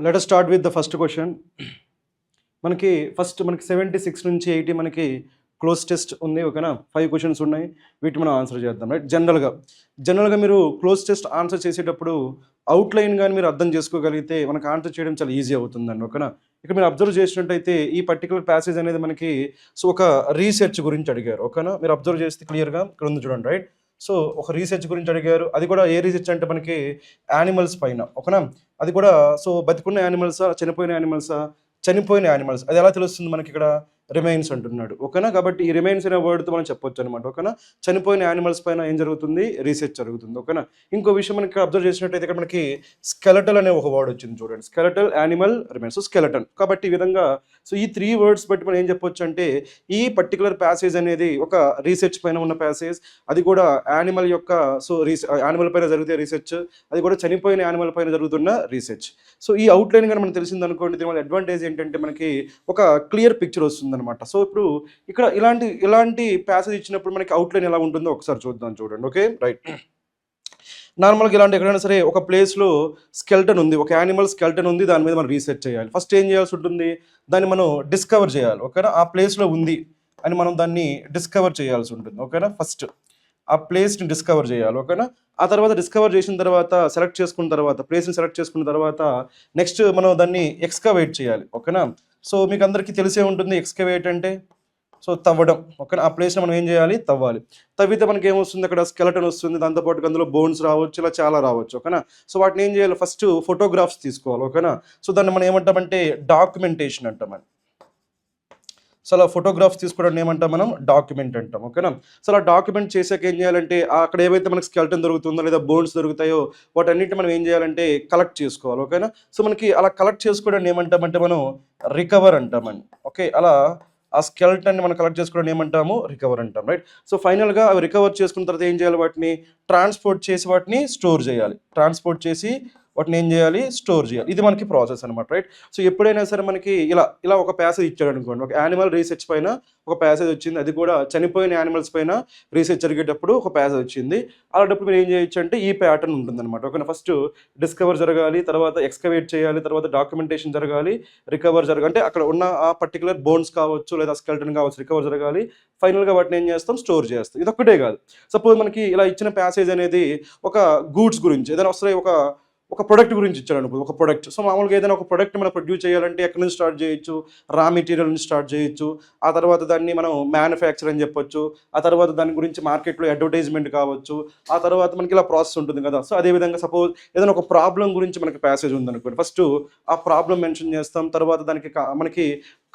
Let us start with the first question. మనకి 76 నుంచి 80 మనకి క్లోజ్ టెస్ట్ ఉంది. ఓకేనా, 5 క్వశ్చన్స్ ఉన్నాయి. వీటిని మనం ఆన్సర్ చేద్దాం. రైట్, జనరల్గా మీరు క్లోజ్ టెస్ట్ ఆన్సర్ చేసేటప్పుడు అవుట్లైన్ కానీ మీరు అర్థం చేసుకోగలిగితే మనకు ఆన్సర్ చేయడం చాలా ఈజీ అవుతుందండి. ఓకేనా, ఇక్కడ మీరు అబ్జర్వ్ చేసినట్టయితే ఈ పర్టికులర్ ప్యాసేజ్ అనేది మనకి ఒక రీసెర్చ్ గురించి అడిగారు. ఓకేనా, మీరు అబ్జర్వ్ చేస్తే క్లియర్గా ఇక్కడ ఉంది చూడండి. రైట్, సో ఒక రీసెర్చ్ గురించి అడిగారు. అది కూడా ఏ రీసెర్చ్ అంటే మనకి యానిమల్స్ పైన. ఓకేనా, అది కూడా సో బతికున్న యానిమల్సా, చనిపోయిన యానిమల్సా? చనిపోయిన యానిమల్స్. అది ఎలా తెలుస్తుంది మనకి? ఇక్కడ రిమైన్స్ అంటున్నాడు. ఓకేనా, కాబట్టి ఈ రిమైన్స్ అనే వర్డ్తో మనం చెప్పొచ్చు అనమాట. ఓకేనా, చనిపోయిన యానిమల్స్ పైన ఏం జరుగుతుంది? రీసెర్చ్ జరుగుతుంది. ఓకేనా, ఇంకో విషయం మనకి అబ్జర్వ్ చేసినట్టయితే ఇక్కడ మనకి స్కెలటల్ అనే ఒక వర్డ్ వచ్చింది చూడండి. Skeletal, animal, remains. So skeleton. కాబట్టి ఈ విధంగా సో ఈ 3 వర్డ్స్ బట్టి మనం ఏం చెప్పొచ్చు అంటే ఈ పర్టికులర్ ప్యాసేజ్ అనేది ఒక రీసెర్చ్ పైన ఉన్న ప్యాసేజ్. అది కూడా యానిమల్ యొక్క సో యానిమల్ పైన జరిగితే రీసెర్చ్, అది కూడా చనిపోయిన యానిమల్ పైన జరుగుతున్న రీసెర్చ్. సో ఈ అవుట్లైన్ కానీ మనకు తెలిసింది అనుకోండి, దీనివల్ల అడ్వాంటేజ్ ఏంటంటే మనకి ఒక క్లియర్ పిక్చర్ వస్తుంది అనమాట. సో ఇప్పుడు ఇక్కడ ఇలాంటి ప్యాసేజ్ ఇచ్చినప్పుడు మనకి అవుట్లైన్ ఎలా ఉంటుందో ఒకసారి చూద్దాం. చూడండి. Okay, right. నార్మల్గా ఇలాంటి ఎక్కడైనా సరే ఒక ప్లేస్లో స్కెల్టన్ ఉంది, ఒక యానిమల్ స్కెల్టన్ ఉంది, దాని మీద మనం రీసెర్చ్ చేయాలి. ఫస్ట్ ఏం చేయాల్సి ఉంటుంది? దాన్ని మనం డిస్కవర్ చేయాలి. ఓకేనా, ఆ ప్లేస్లో ఉంది అని మనం దాన్ని డిస్కవర్ చేయాల్సి ఉంటుంది. ఓకేనా, ఫస్ట్ ఆ ప్లేస్ని డిస్కవర్ చేయాలి. ఓకేనా, ఆ తర్వాత డిస్కవర్ చేసిన తర్వాత ప్లేస్ని సెలెక్ట్ చేసుకున్న తర్వాత నెక్స్ట్ మనం దాన్ని ఎక్స్కవేట్ చేయాలి. ఓకేనా, సో మీకు అందరికీ తెలిసే ఉంటుంది ఎక్స్కవేట్ అంటే సో తవ్వడం. ఓకేనా, ఆ ప్లేస్ని మనం ఏం చేయాలి? తవ్వాలి. తవ్వితే మనకి ఏమొస్తుంది? అక్కడ స్కెలటన్ వస్తుంది, దాంతోపాటు అందులో బోన్స్ రావచ్చు, ఇలా చాలా రావచ్చు. ఓకేనా, సో వాటిని ఏం చేయాలి? ఫస్ట్ ఫోటోగ్రాఫ్స్ తీసుకోవాలి. ఓకేనా, సో దాన్ని మనం ఏమంటామంటే డాక్యుమెంటేషన్ అంటామని. సో అలా ఫోటోగ్రాఫ్స్ తీసుకోవడం ఏమంటాం మనం? డాక్యుమెంట్ అంటాం. ఓకేనా, సో అలా డాక్యుమెంట్ చేసాక ఏం చేయాలంటే అక్కడ ఏవైతే మనకి స్కెల్టన్ దొరుకుతుందో లేదా బోన్స్ దొరుకుతాయో వాటన్నిటిని మనం ఏం చేయాలంటే కలెక్ట్ చేసుకోవాలి. ఓకేనా, సో మనకి అలా కలెక్ట్ చేసుకోవడం ఏమంటామంటే మనం రికవర్ అంటామని. ఓకే, అలా ఆ స్కెల్టన్ని మనం కలెక్ట్ చేసుకోవడం ఏమంటాము? రికవర్ అంటాం. రైట్, సో ఫైనల్గా అవి రికవర్ చేసుకున్న తర్వాత ఏం చేయాలి? వాటిని ట్రాన్స్పోర్ట్ చేసి వాటిని స్టోర్ చేయాలి. వాటిని ఏం చేయాలి? స్టోర్ చేయాలి. ఇది మనకి ప్రాసెస్ అనమాట. రైట్, సో ఎప్పుడైనా సరే మనకి ఇలా ఒక ప్యాసేజ్ ఇచ్చాడు అనుకోండి, ఒక యానిమల్ రీసెర్చ్ పైన ఒక ప్యాసేజ్ వచ్చింది, అది కూడా చనిపోయిన యానిమల్స్ పైన రీసెర్చ్ జరిగేటప్పుడు ఒక ప్యాసేజ్ వచ్చింది. అలాంటప్పుడు మీరు ఏం చేయొచ్చు అంటే ఈ ప్యాటర్న్ ఉంటుందన్నమాట. ఓకేనా, ఫస్ట్ డిస్కవర్ జరగాలి, తర్వాత ఎక్స్కవేట్ చేయాలి, తర్వాత డాక్యుమెంటేషన్ జరగాలి, రికవర్ జరగాలి. అంటే అక్కడ ఉన్న ఆ పర్టికులర్ బోన్స్ కావచ్చు లేదా స్కెల్టన్ కావచ్చు, రికవర్ జరగాలి. ఫైనల్గా వాటిని ఏం చేస్తాం? స్టోర్ చేస్తాం. ఇది ఒక్కటే కాదు, సపోజ్ మనకి ఇలా ఇచ్చిన ప్యాసేజ్ అనేది ఒక గూడ్స్ గురించి ఏదైనా వస్తే ఒక ప్రొడక్ట్ గురించి ఇచ్చారు అనుకో, ఒక ప్రొడక్ట్. సో మామూలుగా ఏదైనా ఒక ప్రొడక్ట్ మనం ప్రొడ్యూస్ చేయాలంటే ఎక్కడి నుంచి స్టార్ట్ చేయొచ్చు? రా మెటీరియల్ నుంచి స్టార్ట్ చేయొచ్చు. ఆ తర్వాత దాన్ని మనం మ్యానుఫ్యాక్చర్ అని చెప్పొచ్చు. ఆ తర్వాత దాని గురించి మార్కెట్లో అడ్వర్టైజ్మెంట్ కావచ్చు. ఆ తర్వాత మనకి ఇలా ప్రాసెస్ ఉంటుంది కదా. సో అదేవిధంగా సపోజ్ ఏదైనా ఒక ప్రాబ్లం గురించి మనకి ప్యాసేజ్ ఉందనుకోండి, ఫస్ట్ ఆ ప్రాబ్లం మెన్షన్ చేస్తాం, తర్వాత దానికి మనకి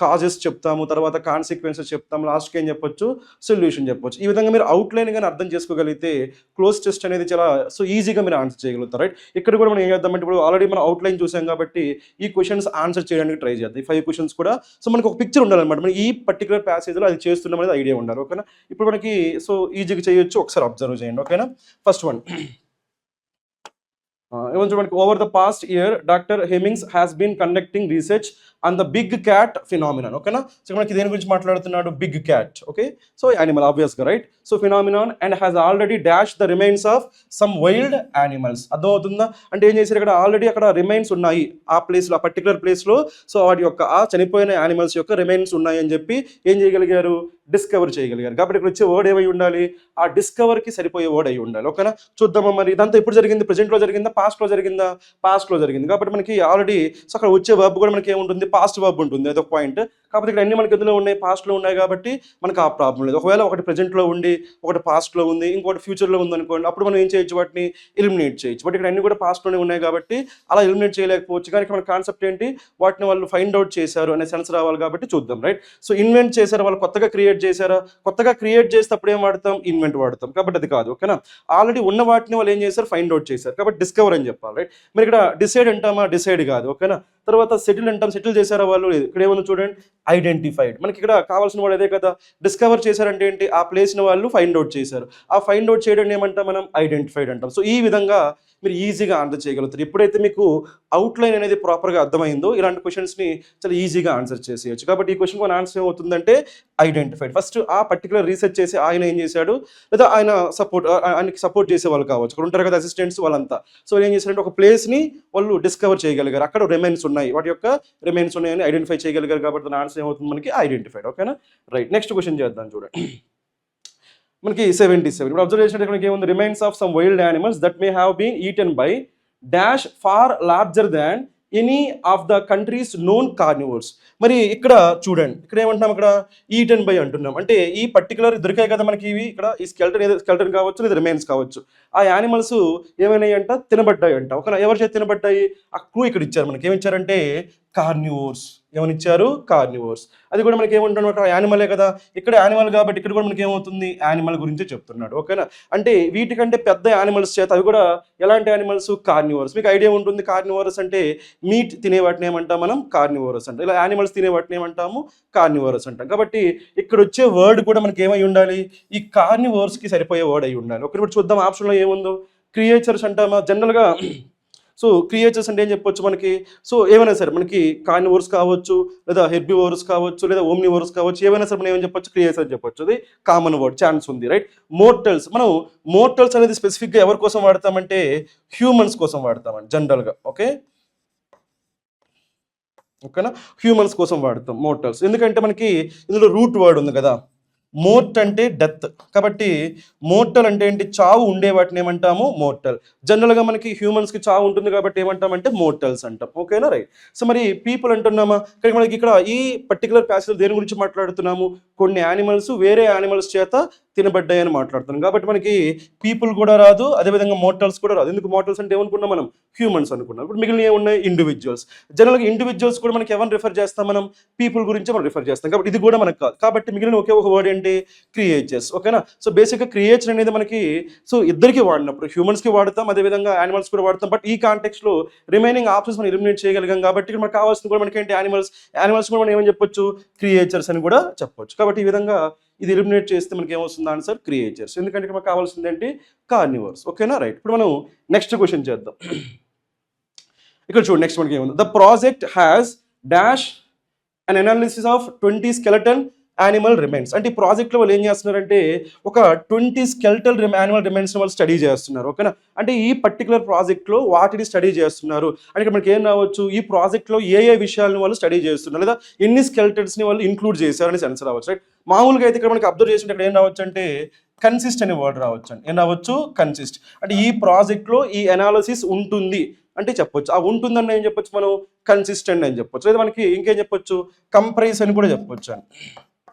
కాజెస్ చెప్తాము, తర్వాత కాన్సిక్వెన్సెస్ చెప్తాం, లాస్ట్కి ఏం చెప్పొచ్చు? సొల్యూషన్ చెప్పొచ్చు. ఈ విధంగా మీరు అవుట్లైన్ కానీ అర్థం చేసుకోగలిగితే క్లోజ్ టెస్ట్ అనేది చాలా సో ఈజీగా మీరు ఆన్సర్ చేయగలుగుతారు. రైట్, ఇక్కడ కూడా మనం ఏం చేద్దామంటే ఇప్పుడు ఆల్రెడీ మనం అవుట్లైన్ చూసాం కాబట్టి ఈ క్వశ్చన్స్ ఆన్సర్ చేయడానికి ట్రై చేద్దాం. ఈ 5 క్వశ్చన్స్ కూడా సో మనకి ఒక పిక్చర్ ఉండాలన్నమాట. మనం ఈ పర్టికులర్ ప్యాసేజ్లో అది చేస్తున్నాం అనేది ఐడియా ఉండాలి. ఓకేనా, ఇప్పుడు మనకి సో ఈజీగా చేయొచ్చు, ఒకసారి అబ్జర్వ్ చేయండి. ఓకేనా, ఫస్ట్ వన్ ఏమని చూడండి. Over the past year doctor Hemmings has been conducting research on the big cat phenomenon. ఓకేనా, సో మనకి దేని గురించి మాట్లాడుతున్నాడు? Big cat. Okay, so animal ఆబ్వియస్గా. Right, so phenomenon and has already dash the remains of some wild animals. అర్థమవుతుందా? అంటే ఏం చేశారు? ఇక్కడ ఆల్రెడీ అక్కడ రిమైన్స్ ఉన్నాయి ఆ ప్లేస్లో, ఆ పర్టికులర్ ప్లేస్లో. సో వాటి యొక్క ఆ చనిపోయిన యానిమల్స్ యొక్క రిమైన్స్ ఉన్నాయి అని చెప్పి ఏం చేయగలిగారు? డిస్కవర్ చేయగలిగారు. కాబట్టి ఇక్కడ వచ్చే వర్డ్ ఏమై ఉండాలి? ఆ డిస్కవర్కి సరిపోయే వర్డ్ అయి ఉండాలి. ఓకేనా, చూద్దామా మరి ఇదంతా ఎప్పుడు జరిగింది? ప్రెజెంట్లో జరిగిందా? పాస్ట్లో జరిగిందా? పాస్ట్లో జరిగింది. కాబట్టి మనకి ఆల్రెడీ సో అక్కడ వచ్చే వర్బ్ కూడా మనకి ఏముంటుంది? పాస్ట్ వర్బ్ ఉంటుంది. అదొక పాయింట్. కాకపోతే ఇక్కడ అన్ని మనకి ఎందులో ఉన్నాయి? పాస్ట్లో ఉన్నాయి కాబట్టి మనకు ఆ ప్రాబ్లం లేదు. ఒకవేళ ఒకటి ప్రెజెంట్లో ఉండి ఒకటి పాస్ట్లో ఉంది, ఇంకోటి ఫ్యూచర్లో ఉంది అనుకోండి, అప్పుడు మనం ఏం చేయొచ్చు? వాటిని ఎలిమినేట్ చేయొచ్చు. బట్ ఇక్కడ అన్ని కూడా పాస్ట్లోనే ఉన్నాయి కాబట్టి అలా ఎలిమినేట్ చేయలేకపోవచ్చు. కానీ మన కాన్సెప్ట్ ఏంటి? వాటిని వాళ్ళు ఫైండ్ అవుట్ చేశారు అనే సెన్స్ రావాలి కాబట్టి చూద్దాం. రైట్, సో ఇన్వెంట్ చేశారు వాళ్ళు, కొత్తగా క్రియేట్ చేశారా? కొత్తగా క్రియేట్ చేస్తే అప్పుడు ఏం వాడతాం? ఇన్వెంట్ వాడతాం. కాబట్టి అది కాదు. ఓకేనా, ఆల్రెడీ ఉన్న వాటిని వాళ్ళు ఏం చేశారు? ఫైండ్ అవుట్ చేశారు. కాబట్టి డిస్కవర్ అని చెప్పాలి. రైట్, మరి ఇక్కడ డిసైడ్ అంటామా? డిసైడ్ కాదు. ఓకేనా, తర్వాత సెటిల్ అంటాం. సెటిల్ చేశారా వాళ్ళు? లేదు. ఇక్కడ ఏమన్నా చూడండి, ఐడెంటిఫైడ్. మనకి ఇక్కడ కావాల్సిన వాడు అదే కదా. డిస్కవర్ చేశారంటే ఏంటి? ఆ ప్లేస్ని వాళ్ళు ఫైండ్ అవుట్ చేశారు. ఆ ఫైండ్ అవుట్ చేయడం ఏమంటాం మనం? ఐడెంటిఫైడ్ అంటాం. సో ఈ విధంగా మీరు ఈజీగా ఆన్సర్ చేయగలుగుతారు. ఎప్పుడైతే మీకు అవుట్లైన్ అనేది ప్రాపర్గా అర్థమైందో ఇలాంటి క్వశ్చన్స్ని చాలా ఈజీగా ఆన్సర్ చేసేయచ్చు. కాబట్టి ఈ క్వశ్చన్ మన ఆన్సర్ ఏమవుతుందంటే ఐడెంటిఫైడ్. ఫస్ట్ ఆ పర్టికులర్ రీసెర్చ్ చేసి ఆయన ఏం చేశాడు, లేదా ఆయనకి సపోర్ట్ చేసే వాళ్ళు కావచ్చు, అక్కడ ఉంటారు కదా అసిస్టెంట్స్ వాళ్ళంతా. సో ఏం చేశారంటే ఒక ప్లేస్ని వాళ్ళు డిస్కవర్ చేయగలిగారు, అక్కడ రిమైన్స్ ఉన్నాయి, వాటి యొక్క రిమైన్స్ ఉన్నాయని ఐడెంటిఫై చేయగలిగారు. కాబట్టి దాని ఆన్సర్ ఏమవుతుంది మనకి ఐడెంటిఫైడ్. ఓకేనా, రైట్. నెక్స్ట్ క్వశ్చన్ చేద్దాం చూడండి. మనకి 77 ఇప్పుడు అబ్జర్వ్ చేసినట్టు మనకి ఏముంది, remains of some wild animals that may have been eaten by dash far larger than any of the countries known carnivores. మరి ఇక్కడ చూడండి, ఇక్కడ ఏమంటున్నాం, ఇక్కడ ఈటెన్ బై అంటున్నాం. అంటే ఈ పర్టికులర్ దొరికాయి కదా మనకి ఇవి, ఇక్కడ ఈ స్కెల్టన్ కావచ్చు లేదా రిమైన్స్ కావచ్చు, ఆ యానిమల్స్ ఏమైనాయి అంట, తినబడ్డాయి అంట. ఒక ఎవరి చేతి తినబడ్డాయి, ఆ క్లూ ఇక్కడ ఇచ్చారు మనకి. ఏమిచ్చారంటే కార్నివోర్స్. ఏమనిచ్చారు, కార్నివోర్స్. అది కూడా మనకి ఏమంటున్నమాట, యానిమలే కదా, ఇక్కడ యానిమల్ కాబట్టి ఇక్కడ కూడా మనకి ఏమవుతుంది, యానిమల్ గురించి చెప్తున్నాడు. ఓకేనా, అంటే వీటికంటే పెద్ద యానిమల్స్ చేత, అవి కూడా ఎలాంటి యానిమల్స్, కార్నివోరస్. మీకు ఐడియా ఉంటుంది, కార్నివోరస్ అంటే మీట్ తినే వాటిని ఏమంటాం మనం, కార్నివోరస్ అంటాం. ఇలా యానిమల్స్ తినే వాటిని ఏమంటాము, కార్నివోరస్ అంటాం. కాబట్టి ఇక్కడ వచ్చే వర్డ్ కూడా మనకి ఏమై ఉండాలి, ఈ కార్నివోరస్కి సరిపోయే వర్డ్ అయి ఉండాలి. ఒకటి చూద్దాం ఆప్షన్లో ఏముందో. క్రియేచర్స్ అంటామా జనరల్గా. సో క్రియేచర్స్ అంటే ఏం చెప్పొచ్చు మనకి, సో ఏమైనా సరే మనకి కార్నివోరస్ కావచ్చు, లేదా హెర్బివోరస్ కావచ్చు, లేదా ఓమ్నివోరస్ కావచ్చు, ఏమైనా సరే మనం ఏమని చెప్పొచ్చు, క్రియేచర్ చెప్పొచ్చు. అది కామన్ వర్డ్, ఛాన్స్ ఉంది, రైట్. మోర్టల్స్, మనం మోర్టల్స్ అనేది స్పెసిఫిక్గా ఎవరి కోసం వాడతామంటే హ్యూమన్స్ కోసం వాడతామండి జనరల్గా. ఓకేనా, హ్యూమన్స్ కోసం వాడతాం మోర్టల్స్. ఎందుకంటే మనకి ఇందులో రూట్ వర్డ్ ఉంది కదా, మోర్ట్ అంటే డెత్. కాబట్టి మోర్టల్ అంటే ఏంటి, చావు ఉండే వాటిని ఏమంటాము, మోర్టల్. జనరల్గా మనకి హ్యూమన్స్కి చావు ఉంటుంది కాబట్టి ఏమంటామంటే మోర్టల్స్ అంటాం. ఓకేనా, రైట్. సో మరి పీపుల్ అంటున్నామా, కానీ మనకి ఇక్కడ ఈ పర్టికులర్ ప్యాసేజ్ దేని గురించి మాట్లాడుతున్నాము, కొన్ని యానిమల్స్ వేరే యానిమల్స్ చేత తినబడ్డాయని మాట్లాడుతున్నాం. కాబట్టి మనకి పీపుల్ కూడా రాదు, అదేవిధంగా మోర్టల్స్ కూడా రాదు. ఎందుకు, మోర్టల్స్ అంటే ఏమనుకున్నాం మనం, హ్యూమన్స్ అనుకున్నాం. ఇప్పుడు మిగిలిన ఏమున్నాయి, ఇండివిజువల్స్. జనరల్గా ఇండివిజువల్స్ కూడా మనకి ఎవరిని రిఫర్ చేస్తాం, మనం పీపుల్ గురించి మనం రిఫర్ చేస్తాం. కాబట్టి ఇది కూడా మనకు కాదు. కాబట్టి మిగిలిన ఒకే ఒక వర్డ్ ఏంటి, క్రియేచర్స్. ఓకేనా, సో బేసిక్గా క్రియేచర్ అనేది మనకి సో ఇద్దరికి వాడినప్పుడు హ్యూమన్స్కి వాడతాం, అదేవిధంగా యానిమల్స్ కూడా వాడతాం. బట్ ఈ కాంటెక్స్లో రిమైనింగ్ ఆప్షన్స్ మనం ఎలిమినేట్ చేయగలిగాం. కాబట్టి మనకు కావాల్సింది కూడా మనకి ఏంటి, యానిమల్స్ కూడా మనం ఏమని చెప్పొచ్చు, క్రియేచర్స్ అని కూడా చెప్పొచ్చు. కాబట్టి ఈ విధంగా ఇది ఎలిమినేట్ చేస్తే మనకి ఏమొస్తుంది ఆన్సర్, క్రియేచర్స్. ఎందుకంటే ఇక్కడ మనకు కావాల్సింది ఏంటి, కార్నివర్స్. ఓకేనా, రైట్. ఇప్పుడు మనం నెక్స్ట్ క్వశ్చన్ చేద్దాం. ఇక్కడ చూడండి, నెక్స్ట్ మనకి ఏముంది, the project has dash an analysis of 20 skeleton animal remains. అంటే ఈ ప్రాజెక్ట్లో వాళ్ళు ఏం చేస్తున్నారంటే ఒక 20 స్కెల్టల్ యానిమల్ రిమైన్స్ వాళ్ళు స్టడీ చేస్తున్నారు. ఓకేనా, అంటే ఈ పర్టికులర్ ప్రాజెక్ట్లో వాటిని స్టడీ చేస్తున్నారు. అంటే ఇక్కడ మనకి ఏం రావచ్చు, ఈ ప్రాజెక్ట్లో ఏ విషయాలను వాళ్ళు స్టడీ చేస్తున్నారు, లేదా ఎన్ని స్కెల్టల్స్ని వాళ్ళు ఇంక్లూడ్ చేశారని సెన్స్ రావచ్చు, రైట్. మామూలుగా అయితే ఇక్కడ మనకి అబ్జర్వ్ చేసినట్టు ఇక్కడ ఏం రావచ్చు అంటే కన్సిస్ట్ అనే వర్డ్ రావచ్చు అండి. ఏం రావచ్చు, కన్సిస్ట్. అంటే ఈ ప్రాజెక్ట్లో ఈ అనాలిసిస్ ఉంటుంది అంటే చెప్పొచ్చు. ఆ ఉంటుందని ఏం చెప్పొచ్చు మనం, కన్సిస్టెంట్ అని చెప్పొచ్చు. లేదా మనకి ఇంకేం చెప్పొచ్చు, కంప్రైజ్ అని కూడా చెప్పొచ్చు అని.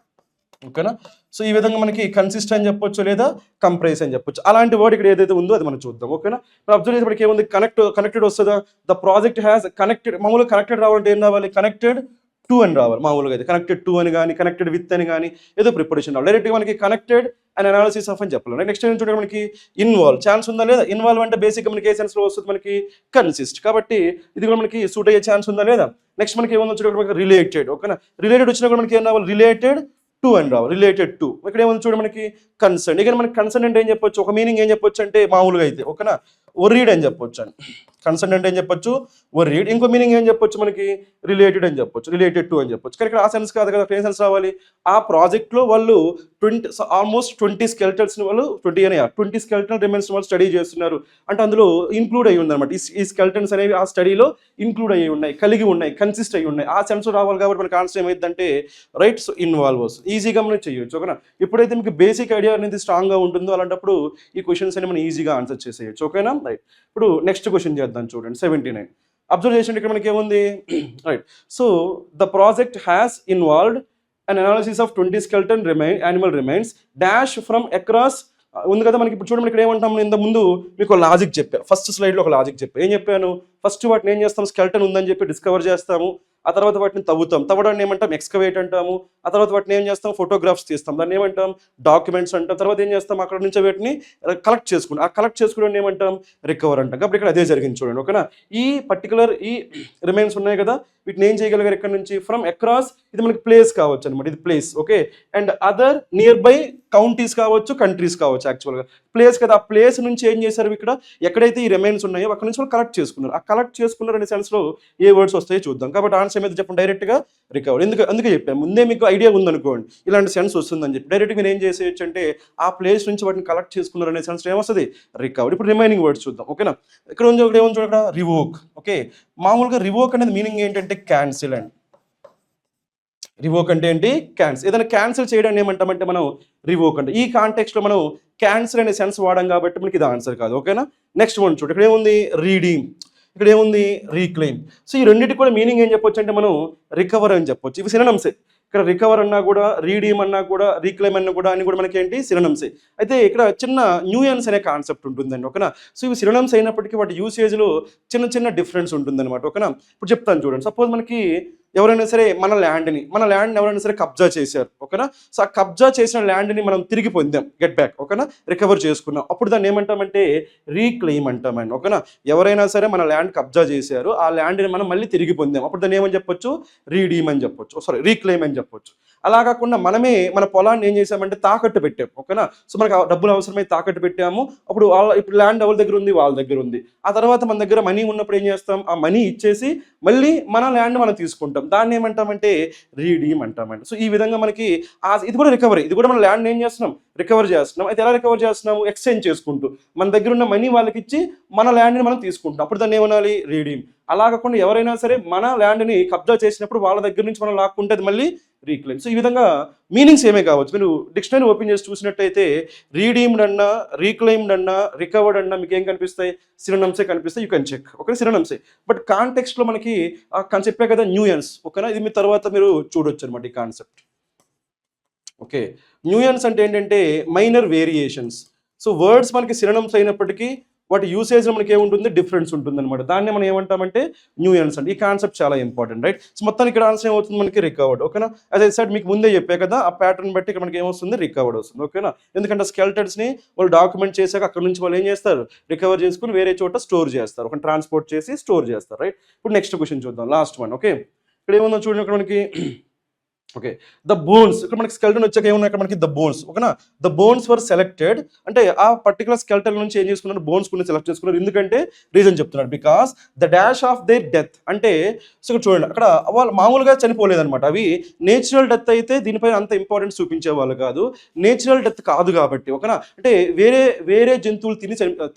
ఓకేనా, సో ఈ విధంగా మనకి కన్సిస్ట్ అని చెప్పొచ్చు, లేదా కంప్రైజ్ అని చెప్పొచ్చు. అలాంటి వర్డ్ ఇక్కడ ఏదైతే ఉందో అది మనం చూద్దాం. ఓకేనా, మనం అబ్జర్వ్ చేసేప్పటికి ఏముంది, కనెక్టెడ్ వస్తుందా, ద ప్రాజెక్ట్ హ్యాస్ కనెక్టెడ్. మామూలుగా కనెక్టెడ్ రావాలంటే ఏం రావాలి, కనెక్టెడ్ టు అని రావాలి. మామూలుగా అయితే కనెక్టెడ్ టు అని కానీ, కనెక్టెడ్ విత్ అని కానీ ఏదో ప్రిపరేషన్ రావాలి. డైరెక్ట్గా మనకి కనెక్టెడ్ అండ్ అనాలిసిస్ ఆఫ్ అని చెప్పాలి. నెక్స్ట్ ఏం చూడండి, మనకి ఇన్వాల్వ్ ఛాన్స్ ఉందా లేదా. ఇన్వాల్వ్ అంటే బేసిక్గా మనకి ఏ సెన్స్లో వస్తుంది, మనకి కన్సిస్ట్. కాబట్టి ఇది కూడా మనకి సూట్ అయ్యే ఛాన్స్ ఉందా లేదా. నెక్స్ట్ మనకి ఏముందో చూడండి, మనకి రిలేటెడ్. ఓకేనా, రిలేటెడ్ వచ్చినా కూడా మనకి ఏం రావాలి, రిలేటెడ్ టు అని రావాలి, రిలేటెడ్ టు. ఇక్కడ ఏముంది చూడండి, మనకి కన్సర్న్. ఇక్కడ మనకి కన్సర్న్ అంటే ఏం చెప్పొచ్చు, ఒక మీనింగ్ ఏం చెప్పొచ్చు అంటే మామూలుగా అయితే ఓకేనా, worried అని చెప్పొచ్చు అని. కన్సర్న్ అంటే ఏం చెప్పొచ్చు, worried. ఇంకో మీనింగ్ ఏం చెప్పొచ్చు మనకి, రిలేటెడ్ అని చెప్పొచ్చు, రిలేటెడ్ టు అని చెప్పొచ్చు. కానీ ఇక్కడ ఆ సెన్స్ కాదు కదా, ఏ సెన్స్ రావాలి, ఆ ప్రాజెక్ట్లో వాళ్ళు ఆల్మోస్ట్ 20 స్కెల్టల్స్ని వాళ్ళు 20 స్కెల్టల్ రిమైన్స్ వాళ్ళు స్టడీ చేస్తున్నారు. అంటే అందులో ఇంక్లూడ్ అయ్యి ఉందన్నమాట. ఈ స్కెల్టన్స్ అనేవి ఆ స్టడీలో ఇంక్లూడ్ అయ్యి ఉన్నాయి, కలిగి ఉన్నాయి, కన్సిస్ట్ అయ్యి ఉన్నాయి. ఆ సెన్స్ రావాలి కాబట్టి మనకి ఆన్సర్ ఏమైందంటే రైట్, సో ఇన్వాల్వ్ వస్తుంది. ఈజీగా మనం చేయొచ్చు. ఓకేనా, ఎప్పుడైతే మీకు బేసిక్ ఐడియా అనేది స్ట్రాంగ్గా ఉంటుందో అలాంటప్పుడు ఈ క్వశ్చన్స్ అని మనం ఈజీగా ఆన్సర్ చేసేయచ్చు. ఓకేనా, రైట్. ఇప్పుడు నెక్స్ట్ క్వశ్చన్ చేద్దాం చూడండి, 79. అబ్జర్వ్ చేసి ఇక్కడ మనకి ఏముంది, right. So the project has involved an analysis of 20 skeleton animal remains dash from across ఉంది కదా మనకి. ఇప్పుడు చూడండి ఇక్కడ ఏమంటాము, ఇంత ముందు మీకు లాజిక్ చెప్పా, ఫస్ట్ స్లైడ్లో ఒక లాజిక్ చెప్పా. ఏం చెప్పాను, ఫస్ట్ వాటిని ఏం చేస్తాం, స్కెల్టన్ ఉందని చెప్పి డిస్కవర్ చేస్తాము. ఆ తర్వాత వాటిని తవ్వడాన్ని ఏమంటాం, ఎక్స్కవేట్ అంటాము. ఆ తర్వాత వాటిని ఏం చేస్తాం, ఫోటోగ్రాఫ్స్ తీస్తాం, దాన్ని ఏమంటాం డాక్యుమెంట్స్ అంటాం. తర్వాత ఏం చేస్తాం, అక్కడ నుంచి వీటిని కలెక్ట్ చేసుకుంటాం. ఆ కలెక్ట్ చేసుకోవడం ఏమంటాం, రికవర్ అంటాం. కాబట్టి ఇక్కడ అదే జరిగింది చూడండి, ఓకేనా. ఈ పర్టికులర్ ఈ రిమైన్స్ ఉన్నాయి కదా, వీటిని ఏం చేయగలిగారు ఇక్కడ నుంచి, ఫ్రమ్ అక్రాస్, ఇది మనకి ప్లేస్ కావచ్చు అనమాట, ఇది place, okay. And other near by counties కావచ్చు, కంట్రీస్ కావచ్చు. యాక్చువల్గా ప్లేస్ కదా, ఆ ప్లేస్ నుంచి ఏం చేశారు, ఇక్కడ ఎక్కడైతే ఈ రిమైన్స్ ఉన్నాయో అక్కడ నుంచి వాళ్ళు కలెక్ట్ చేసుకున్నారు. ఆ కలెక్ట్ చేసుకున్నారు అనే సెన్స్లో ఏ వర్డ్స్ వస్తాయో చూద్దాం. కాబట్టి ఆన్సర్ మీద చెప్పండి డైరెక్ట్గా, రికవర్. అందుకే చెప్పాను, ముందే మీకు ఐడియా ఉందనుకోండి ఇలాంటి సెన్స్ వస్తుందని చెప్పి, డైరెక్ట్గా మీరు ఏం చేసేయచ్చు అంటే ఆ ప్లేస్ నుంచి వాటిని కలెక్ట్ చేసుకున్నారు అనే సెన్స్ ఏమొస్తుంది, రికవర్. ఇప్పుడు రిమైనింగ్ వర్డ్స్ చూద్దాం, ఓకేనా. ఇక్కడ ఉంది ఒకటి ఏమో చూడ, రివోక్, ఓకే. మామూలుగా రివోక్ అనేది మీనింగ్ ఏంటంటే క్యాన్సిల్ అండి. రివోక్ అంటే ఏంటి, క్యాన్సిల్. ఏదైనా క్యాన్సిల్ చేయడాన్ని ఏమంటామంటే మనం రివోక్ అంటే. ఈ కాంటెక్స్ట్లో మనం క్యాన్సిల్ అనే సెన్స్ వాడాం కాబట్టి మనకి ఇది ఆన్సర్ కాదు, ఓకేనా. నెక్స్ట్ వన్ చూడు, ఇక్కడ ఏముంది, రీడీమ్, ఇక్కడ ఏముంది, రీక్లెయిమ్. సో ఈ రెండింటికి కూడా మీనింగ్ ఏం చెప్పొచ్చు అంటే మనం రికవర్ అని చెప్పొచ్చు. ఇవి సినోనిమ్సే. ఇక్కడ రికవర్ అన్నా కూడా, రీడీమ్ అన్నా కూడా, రీక్లెయిమ్ అన్నా కూడా అని కూడా మనకి ఏంటి, సినోనిమ్సే. అయితే ఇక్కడ చిన్న న్యూయన్స్ అనే కాన్సెప్ట్ ఉంటుందండి, ఓకేనా. సో ఇవి సినోనిమ్స్ అయినప్పటికీ వాటి యూసేజ్లో చిన్న చిన్న డిఫరెన్స్ ఉంటుందన్నమాట, ఓకేనా. ఇప్పుడు చెప్తాను చూడండి. సపోజ్ మనకి ఎవరైనా సరే మన ల్యాండ్ని ఎవరైనా సరే కబ్జా చేశారు, ఓకేనా. సో ఆ కబ్జా చేసిన ల్యాండ్ని మనం తిరిగి పొందాం, గెట్ బ్యాక్, ఓకేనా, రికవర్ చేసుకున్నాం. అప్పుడు దాన్ని ఏమంటామంటే రీక్లెయిమ్ అంటామండి, ఓకేనా. ఎవరైనా సరే మన ల్యాండ్ కబ్జా చేశారు, ఆ ల్యాండ్ని మనం మళ్ళీ తిరిగి పొందాం, అప్పుడు దాన్ని ఏమని చెప్పొచ్చు, రీడీమ్ అని చెప్పొచ్చు, రీక్లెయిమ్ అని చెప్పొచ్చు. అలా కాకుండా మనమే మన పొలాన్ని ఏం చేసామంటే తాకట్టు పెట్టాం, ఓకేనా. సో మనకు డబ్బులు అవసరమై తాకట్టు పెట్టాము. అప్పుడు ఇప్పుడు ల్యాండ్ ఎవరి దగ్గర ఉంది, వాళ్ళ దగ్గర ఉంది. ఆ తర్వాత మన దగ్గర మనీ ఉన్నప్పుడు ఏం చేస్తాం, ఆ మనీ ఇచ్చేసి మళ్ళీ మన ల్యాండ్ మనం తీసుకుంటాం. దాన్ని ఏమంటామంటే రీడీమ్ అంటామండి. సో ఈ విధంగా మనకి ఇది కూడా రికవరీ, ఇది కూడా మన ల్యాండ్ ఏం చేస్తున్నాం, రికవర్ చేస్తున్నాం. అయితే ఎలా రికవర్ చేస్తున్నాము, ఎక్స్చేంజ్ చేసుకుంటూ మన దగ్గర ఉన్న మనీ వాళ్ళకి ఇచ్చి మన ల్యాండ్ని మనం తీసుకుంటాం. అప్పుడు దాన్ని ఏమనాలి, రీడీమ్. అలా కాకుండా ఎవరైనా సరే మన ల్యాండ్ని కబ్జా చేసినప్పుడు వాళ్ళ దగ్గర నుంచి మనం లాక్కుంటే అది మళ్ళీ రీక్లెయిమ్. సో ఈ విధంగా మీనింగ్స్ ఏమే కావచ్చు. మీరు డిక్షనరీ ఓపెన్ చేసి చూసినట్టయితే రీడీమ్డ్ అన్నా, రీక్లెయిమ్డ్ అన్నా, రికవర్డ్ అన్నా మీకు ఏం కనిపిస్తాయి, సినోనిమ్సే కనిపిస్తాయి. యూ కెన్ చెక్, ఓకే, సినోనిమ్సే. బట్ కాంటెక్స్ట్లో మనకి చెప్పే కదా న్యూయన్స్, ఓకేనా. ఇది మీ తర్వాత మీరు చూడొచ్చు అనమాట ఈ కాన్సెప్ట్, ఓకే. న్యూయన్స్ అంటే ఏంటంటే మైనర్ వేరియేషన్స్. సో వర్డ్స్ మనకి సినోనిమ్స్ అయినప్పటికీ వాటి యూసేజ్లో మనకి ఏముంటుంది, డిఫరెన్స్ ఉంటుంది అనమాట. దాన్ని మనం ఏమంటామంటే న్యూయన్స్ అంటే. ఈ కాన్సెప్ట్ చాలా ఇంపార్టెంట్, రైట్. సో మొత్తానికి ఇక్కడ ఆన్సర్ ఏమవుతుంది, మనకి రికవర్డ్, ఓకేనా. యాజ్ ఐ సెడ్ మీకు ముందే చెప్పే కదా, ఆ ప్యాటర్న్ బట్టి ఇక్కడ మనకి ఏమొస్తుంది, రికవర్డ్ వస్తుంది, ఓకేనా. ఎందుకంటే స్కెల్టన్స్ని వాళ్ళు డాక్యుమెంట్ చేశాక అక్కడ నుంచి వాళ్ళు ఏం చేస్తారు, రికవర్ చేసుకుని వేరే చోట స్టోర్ చేస్తారు, ఒక ట్రాన్స్పోర్ట్ చేసి స్టోర్ చేస్తారు, రైట్. ఇప్పుడు నెక్స్ట్ క్వశ్చన్ చూద్దాం, లాస్ట్ వన్, ఓకే. ఇక్కడ ఏముందో చూడండి, ఇక్కడ మనకి ఓకే, ద బోన్స్. ఇక్కడ మనకి స్కెల్టన్ వచ్చాక ఏమున్నాయి, ఇక్కడ మనకి ద బోన్స్, ఓకేనా. ద బోన్స్ వర్ సెలెక్టెడ్ అంటే ఆ పర్టికులర్ స్కెల్టన్ నుంచి ఏం చేసుకున్నారు, బోన్స్ కొన్ని సెలెక్ట్ చేసుకున్నారు. ఎందుకంటే రీజన్ చెప్తున్నాడు, because the dash of their death. అంటే సో ఇక్కడ చూడండి, అక్కడ వాళ్ళు మామూలుగా చనిపోలేదన్నమాట. అవి నేచురల్ డెత్ అయితే దీనిపైన అంత ఇంపార్టెన్స్ చూపించే వాళ్ళు కాదు. నేచురల్ డెత్ కాదు కాబట్టి, ఓకేనా. అంటే వేరే జంతువులు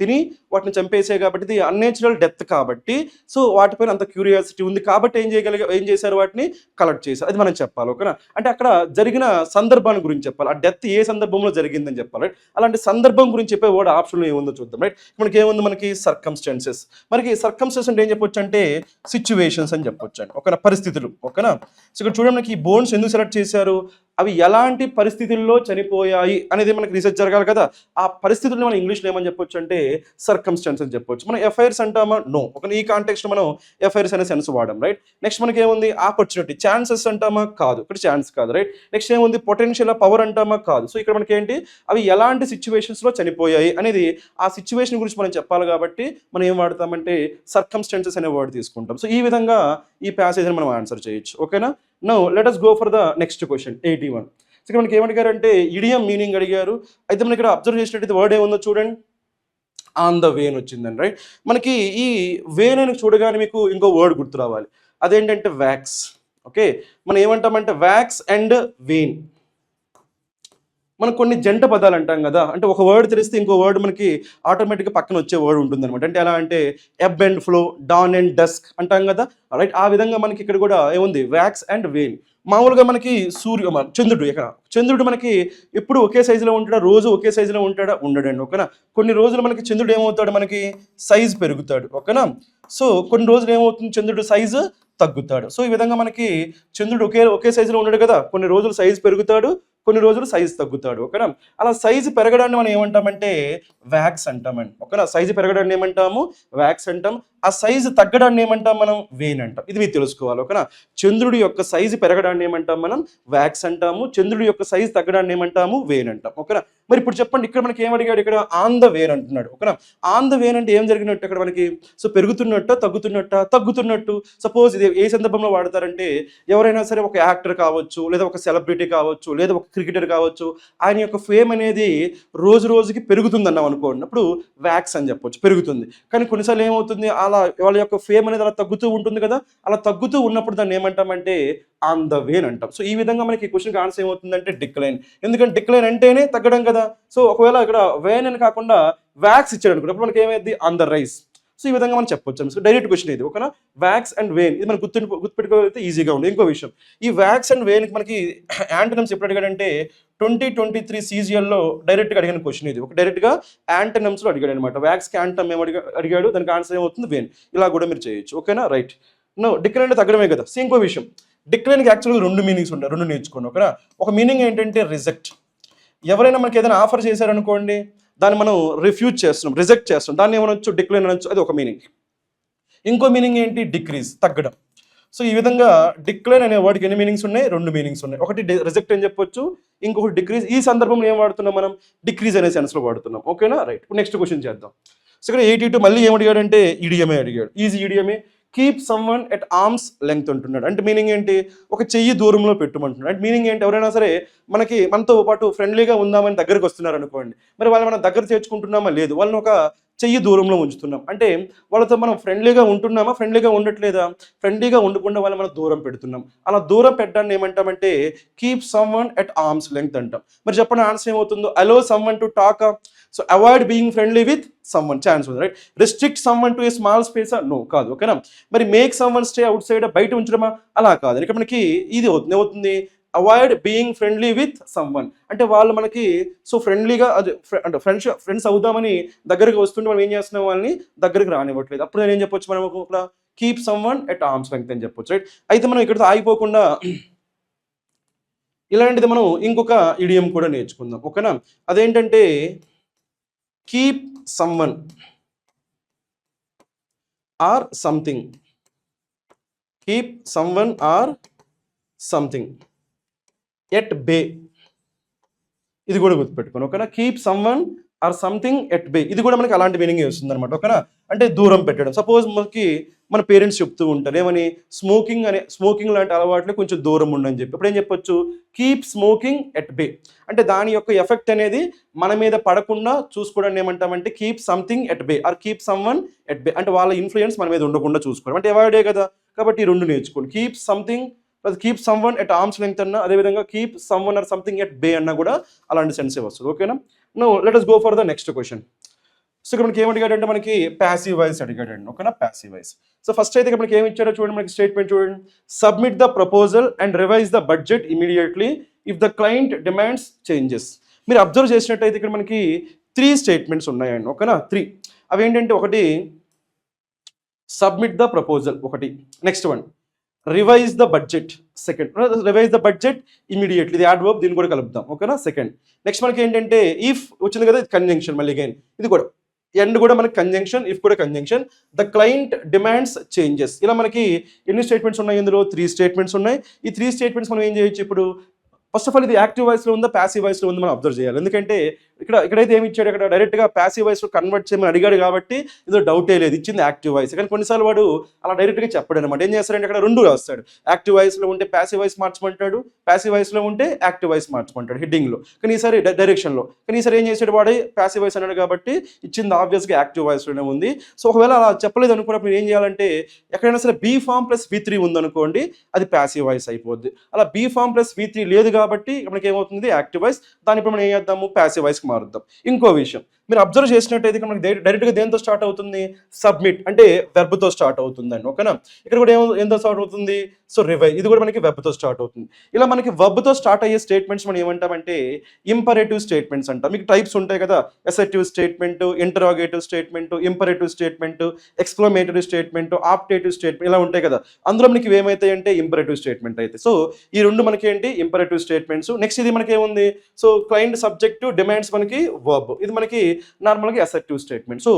తిని వాటిని చంపేసే కాబట్టి ఇది అన్నేచురల్ డెత్ కాబట్టి, సో వాటిపైన అంత క్యూరియాసిటీ ఉంది కాబట్టి ఏం చేశారు, వాటిని కలెక్ట్ చేశారు. అది మనం చెప్పాలి, ఓకేనా. అంటే అక్కడ జరిగిన సందర్భాన్ని గురించి చెప్పాలి, ఆ డెత్ ఏ సందర్భంలో జరిగిందని చెప్పాలి, రైట్. అలాంటి సందర్భం గురించి చెప్పే వర్డ్ ఆప్షన్లో ఏముందో చూద్దాం, రైట్. మనకి ఏముంది, మనకి సర్కమ్స్టెన్సెస్. మనకి సర్కమ్స్టెన్సెస్ అంటే ఏం చెప్పొచ్చు అంటే సిచ్యువేషన్స్ అని చెప్పొచ్చు అండి, ఓకేనా, పరిస్థితులు, ఓకేనా. సో ఇక్కడ చూడండి, మనకి ఈ బోన్స్ ఎందుకు సెలెక్ట్ చేశారు, అవి ఎలాంటి పరిస్థితుల్లో చనిపోయాయి అనేది మనకి రీసెర్చ్ జరగాలి కదా. ఆ పరిస్థితుల్ని మనం ఇంగ్లీష్లో ఏమని చెప్పొచ్చు అంటే సర్కమ్స్టెన్స్ అని చెప్పొచ్చు. మనం ఎఫైర్స్ అంటామా, నో, ఒక ఈ కాంటెక్స్ట్లో మనం ఎఫైర్స్ అనే సెన్స్ వాడాం, రైట్. నెక్స్ట్ మనకి ఏముంది, ఆపర్చునిటీ, ఛాన్సెస్ అంటామా, కాదు, ఇక్కడ ఛాన్స్ కాదు, రైట్. నెక్స్ట్ ఏముంది, పొటెన్షియల్, పవర్ అంటామా, కాదు. సో ఇక్కడ మనకి ఏంటి, అవి ఎలాంటి సిచ్యువేషన్స్లో చనిపోయాయి అనేది ఆ సిచ్యువేషన్ గురించి మనం చెప్పాలి కాబట్టి మనం ఏం వాడతామంటే సర్కమ్స్టెన్సెస్ అనే వర్డ్ తీసుకుంటాం. సో ఈ విధంగా ఈ ప్యాసేజ్ని మనం ఆన్సర్ చేయొచ్చు, ఓకేనా. Now let us go for the next question 81. So ఇక్కడ మనకి ఏమడిగారంటే ఇడియం మీనింగ్ అడిగారు. అయితే మనం ఇక్కడ అబ్జర్వ్ చేసినట్టయితే వర్డ్ ఏముందో చూడండి, ఆన్ ద వేన్ వచ్చిందండి, రైట్. మనకి ఈ వేన్ అని చూడగానే మీకు ఇంకో వర్డ్ గుర్తు రావాలి, అదేంటంటే వ్యాక్స్, ఓకే. మనం ఏమంటామంటే వ్యాక్స్ అండ్ వేన్. మనం కొన్ని జంట పదాలు అంటాం కదా, అంటే ఒక వర్డ్ తెలిస్తే ఇంకో వర్డ్ మనకి ఆటోమేటిక్గా పక్కన వచ్చే వర్డ్ ఉంటుంది అనమాట. అంటే ఎలా అంటే ebb and flow, dawn and dusk అంటాం కదా, రైట్. ఆ విధంగా మనకి ఇక్కడ కూడా ఏముంది, వ్యాక్స్ అండ్ వేన్. మామూలుగా మనకి చంద్రుడు, ఇక్కడ చంద్రుడు మనకి ఎప్పుడు ఒకే సైజులో ఉంటాడా, రోజు ఒకే సైజులో ఉంటాడా, ఉండడండి, ఓకేనా. కొన్ని రోజులు మనకి చంద్రుడు ఏమవుతాడు, మనకి సైజ్ పెరుగుతాడు, ఓకేనా. సో కొన్ని రోజులు ఏమవుతుంది, చంద్రుడు సైజు తగ్గుతాడు. సో ఈ విధంగా మనకి చంద్రుడు ఒకే సైజులో ఉండడు కదా, కొన్ని రోజులు సైజు పెరుగుతాడు, కొన్ని రోజులు సైజు తగ్గుతాడు, ఓకేనా. అలా సైజు పెరగడాన్ని మనం ఏమంటామంటే వ్యాక్స్ అంటామండి, ఓకేనా. సైజు పెరగడాన్ని ఏమంటాము, వ్యాక్స్ అంటాం. ఆ సైజు తగ్గడాన్ని ఏమంటాం మనం వెయిన్ అంటాం. ఇది మీరు తెలుసుకోవాలి. ఓకేనా? చంద్రుడి యొక్క సైజు పెరగడాన్ని ఏమంటాం మనం వ్యాక్స్ అంటాము. చంద్రుడి యొక్క సైజు తగ్గడాన్ని ఏమంటాము వెయిన్ అంటాం. ఓకేనా? మరి ఇప్పుడు చెప్పండి, ఇక్కడ మనకి ఏమడిగాడు, ఇక్కడ ఆన్ ద వేన్ అంటున్నాడు. ఓకేనా? ఆన్ ద వేన్ అంటే ఏం జరిగినట్టు అక్కడ మనకి? సో పెరుగుతున్నట్ట తగ్గుతున్నట్టు. సపోజ్ ఇది ఏ సందర్భంలో వాడతారంటే, ఎవరైనా సరే ఒక యాక్టర్ కావచ్చు, లేదా ఒక సెలబ్రిటీ కావచ్చు, లేదా ఒక క్రికెటర్ కావచ్చు, ఆయన యొక్క ఫేమ్ అనేది రోజు రోజుకి పెరుగుతుంది అన్నాం అనుకోండి, అప్పుడు వ్యాక్స్ అని చెప్పొచ్చు, పెరుగుతుంది. కానీ కొన్నిసార్లు ఏమవుతుంది, అలా వాళ్ళ యొక్క ఫేమ్ అనేది అలా తగ్గుతూ ఉంటుంది కదా, అలా తగ్గుతూ ఉన్నప్పుడు దాన్ని ఏమంటామంటే ఆన్ ద వేన్ అంటాం. సో ఈ విధంగా మనకి ఈ క్వశ్చన్కి ఆన్సర్ ఏమవుతుందంటే డిక్లైన్. ఎందుకంటే డిక్లైన్ అంటేనే తగ్గడం కదా. సో ఒకవేళ ఇక్కడ వేన్ అని కాకుండా వ్యాక్స్ ఇచ్చాడు అనుకోండి, అప్పుడు మనకి ఏమైంది ఆన్ ద రైస్. సో ఈ విధంగా మనం చెప్పొచ్చు. సో డైరెక్ట్ క్వశ్చన్ ఇది. ఓకేనా? వ్యాక్స్ అండ్ వేన్, ఇది మనం గుర్తుపెట్టుకోగలిగితే ఈజీగా ఉంది. ఇంకో విషయం, ఈ వ్యాక్స్ అండ్ వేన్కి మనకి యాంటనమ్స్ ఎప్పుడు అడిగాడంటే 2023 CGLలో డైరెక్ట్గా అడిగిన క్వశ్చన్ ఇది. ఒక డైరెక్ట్గా యాంటనమ్స్లో అడిగాడు అనమాట. వ్యాక్స్కి యాంటమ్ ఏం అడిగాడు, దానికి ఆన్సర్ ఏమవుతుంది వేన్. ఇలా కూడా మీరు చేయొచ్చు. ఓకేనా? రైట్. నో డిక్లైన్ అంటే తగ్గడమే కదా. సో ఇంకో విషయం, డిక్లైన్కి యాక్చువల్గా 2 మీనింగ్స్ ఉంటాయి, 2 నేర్చుకోండి. ఓకేనా? ఒక మీనింగ్ ఏంటంటే రిజెక్ట్. ఎవరైనా మనకి ఏదైనా ఆఫర్ చేశారనుకోండి, దాన్ని మనం రిఫ్యూజ్ చేస్తున్నాం, రిజెక్ట్ చేస్తున్నాం, దాన్ని ఏమనొచ్చు, డిక్లైన్ అనొచ్చు. అది ఒక మీనింగ్. ఇంకో మీనింగ్ ఏంటి, డిక్రీజ్, తగ్గడం. సో ఈ విధంగా డిక్లైన్ అనే వర్డ్కి ఎన్ని మీనింగ్స్ ఉన్నాయి, 2 మీనింగ్స్ ఉన్నాయి. ఒకటి రిజెక్ట్ అని చెప్పొచ్చు, ఇంకొకటి డిక్రీజ్. ఈ సందర్భంలో ఏం వాడుతున్నాం మనం, డిక్రీజ్ అనే సెన్స్లో వాడుతున్నాం. ఓకేనా? రైట్. ఇప్పుడు నెక్స్ట్ క్వశ్చన్ చేద్దాం. సో ఇక్కడ 82 మళ్ళీ ఏం అడిగాడంటే ఈడియమే అడిగాడు. ఈజీ ఈడియమే. Keep someone at arm's length అంటున్నాడు. అంటే మీనింగ్ ఏంటి, ఒక చెయ్యి దూరంలో పెట్టమంటున్నాడు. అంటే మీనింగ్ ఏంటి, ఎవరైనా సరే మనతో పాటు ఫ్రెండ్లీగా ఉందామని దగ్గరికి వస్తున్నారు అనుకోండి, మరి వాళ్ళు మనం దగ్గర చేర్చుకుంటున్నామా లేదు, వాళ్ళని ఒక చెయ్యి దూరంలో ఉంచుతున్నాం. అంటే వాళ్ళతో మనం ఫ్రెండ్లీగా ఉంటున్నామా, ఫ్రెండ్లీగా ఉండట్లేదా, ఫ్రెండ్లీగా ఉండకుండా వాళ్ళని మనం దూరం పెడుతున్నాం. అలా దూరం పెట్టడాన్ని ఏమంటామంటే keep someone at arm's length అంటాం. మరి చెప్పండి ఆన్సర్ ఏమవుతుందో, allow someone to talk. So avoid being friendly with someone, chance ఉంది. Right. Restrict someone to a small space, no, కాదు. ఓకేనా? మరి make someone stay outside, బయట ఉంచడమా, అలా కాదు. ఇక్కడ మనకి ఇది ఏమవుతుంది, avoid being friendly with someone. అంటే వాళ్ళు మనకి సో ఫ్రెండ్లీగా అంటే ఫ్రెండ్స్ అవుదామని దగ్గరికి వస్తుంటే మనం ఏం చేస్తున్నాం, వాళ్ళని దగ్గరికి రానివ్వట్లేదు. అప్పుడు నేను ఏం చెప్పొచ్చు, మనం ఒక keep someone at arm's length అని చెప్పొచ్చు. రైట్. అయితే మనం ఇక్కడితో ఆగిపోకుండా ఇలాంటిది మనం ఇంకొక ఇడియం కూడా నేర్చుకుందాం. ఓకేనా? అదేంటంటే keep someone or something. Keep someone or something at bay. ఇది కూడా గుర్తుపెట్టుకోండి. ఓకేనా? Keep someone or something at bay, ఇది కూడా మనకి అలాంటి మీనింగ్ వస్తుంది అనమాట. ఓకేనా? అంటే దూరం పెట్టడం. సపోజ్ మనకి మన పేరెంట్స్ చెప్తూ ఉంటారు ఏమని, స్మోకింగ్ లాంటి అలవాట్లు కొంచెం దూరం ఉండని చెప్పి. ఇప్పుడు ఏం చెప్పొచ్చు, కీప్ స్మోకింగ్ ఎట్ బే. అంటే దాని యొక్క ఎఫెక్ట్ అనేది మన మీద పడకుండా చూసుకోవడాన్ని ఏమంటామంటే keep something at bay or keep someone at bay. అంటే వాళ్ళ ఇన్ఫ్లుయెన్స్ మన మీద ఉండకుండా చూసుకోవడం, అంటే అవాయిడే కదా. కాబట్టి ఈ 2 నేర్చుకోండి. Keep something keep someone at arm's length అన్నా, అదేవిధంగా కీప్ సమ్వన్ ఆర్ సంథింగ్ ఎట్ బే అన్నా కూడా అలాంటి సెన్సే వస్తుంది. ఓకేనా? No let us go for the next question. So ఇక్కడ మనకి ఏమడిగాడంటే మనకి ప్యాసివ్ వాయిస్ అడిగాడండి. ఓకేనా? Passive voice. సో ఫస్ట్ అయితే ఇక్కడ మనకి ఏమి ఇచ్చాడో చూడండి, మనకి స్టేట్మెంట్ చూడండి. Submit the proposal and revise the budget immediately if the client demands changes. మీరు అబ్జర్వ్ చేసినట్టయితే ఇక్కడ మనకి 3 స్టేట్మెంట్స్ ఉన్నాయండి. ఓకేనా? 3. అవి ఏంటంటే, ఒకటి సబ్మిట్ ద ప్రపోజల్, ఒకటి. Next one revise the budget, second. Revise the budget immediately, ఇది యాడ్ వర్బ్, దీన్ని కూడా కలుపుదాం. ఓకేనా? సెకండ్. నెక్స్ట్ మనకి ఏంటంటే ఇఫ్ వచ్చింది కదా, ఇది కంజంక్షన్. మళ్ళీ అగైన్ ఇది కూడా ఎండ్ కూడా మనకి కంజంక్షన్, ఇఫ్ కూడా conjunction. The client demands changes. ఇలా మనకి ఎన్ని స్టేట్మెంట్స్ ఉన్నాయి, ఇందులో 3 స్టేట్మెంట్స్ ఉన్నాయి. ఈ 3 స్టేట్మెంట్స్ మనం ఏం చేయొచ్చు ఇప్పుడు, ఫస్ట్ ఆఫ్ ఆల్ ఇది యాక్టివ్ వాయిస్లో ఉందా ప్యాసివ్ వాయిస్లో ఉందో మనం అబ్జర్వ్ చేయాలి. ఎందుకంటే ఇక్కడైతే ఏమి ఇచ్చాడు, ఇక్కడ డైరెక్ట్గా ప్యాసివ్ వాయిస్లో కన్వర్ట్ చేయమని అడిగాడు కాబట్టి ఇది డౌటే లేదు, ఇచ్చింది యాక్టివ్ వాయిస్. కానీ కొన్నిసార్లు వాడు అలా డైరెక్ట్గా చెప్పాడు అనమాట. ఏం చేస్తాడంటే అక్కడ 2 రాస్తాడు. యాక్టివ్ వాయిస్లో ఉంటే ప్యాసివ్ వాయిస్ మార్చమంటాడు, ప్యాసివ్ వాయిస్లో ఉంటే యాక్టివ్ వాయిస్ మార్చమంటాడు హెడ్డింగ్లో. కానీ ఈసారి డైరెక్షన్లో. కానీ ఈసారి ఏం చేశాడు, వాడు ప్యాసివ్ వాయిస్ అన్నాడు కాబట్టి ఇచ్చింది ఆబ్వియస్గా యాక్టివ్ వాయిస్లోనే ఉంది. సో ఒకవేళ అలా చెప్పలేదు అనుకున్నప్పుడు మీరు ఏం చేయాలంటే, ఎక్కడైనా సరే బీ ఫామ్ ప్లస్ V3 ఉందనుకోండి, అది ప్యాసివ్ వాయిస్ అయిపోద్ది. అలా బీ ఫామ్ ప్లస్ V3 లేదు కాబట్టి మనకి ఏమవుతుంది, యాక్టివ్ వాయిస్. దాని ఇప్పుడు మనం ఏం చేద్దాము, ప్యాసివ్ వాయిస్కి మారుద్దాం. ఇంకో విషయం మీరు అబ్జర్వ్ చేసినట్టయితే ఇక్కడ మనకి డైరెక్ట్గా దేంతో స్టార్ట్ అవుతుంది, సబ్మిట్ అంటే వెబ్తో స్టార్ట్ అవుతుందండి. ఓకేనా? ఇక్కడ కూడా ఏంతో స్టార్ట్ అవుతుంది, సో రివైజ్, ఇది కూడా మనకి వెబ్తో స్టార్ట్ అవుతుంది. ఇలా మనకి వెబ్తో స్టార్ట్ అయ్యే స్టేట్మెంట్స్ మనం ఏమంటామంటే ఇంపరేటివ్ స్టేట్మెంట్స్ అంటాం. మీకు టైప్స్ ఉంటాయి కదా, assertive statement, interrogative statement, imperative statement, exclamatory statement, optative statement, ఇలా ఉంటాయి కదా. అందులో మనకి ఏమైతాయి అంటే ఇంపరేటివ్ స్టేట్మెంట్ అయితే. సో ఈ 2 మనకి ఏంటి, ఇంపరేటివ్ స్టేట్మెంట్స్. నెక్స్ట్ ఇది మనకి ఏముంది, సో క్లయింట్ సబ్జెక్టు, డిమాండ్స్ మనకి వర్బ్. ఇది మనకి నార్మల్గా అసర్టివ్ స్టేట్మెంట్. సో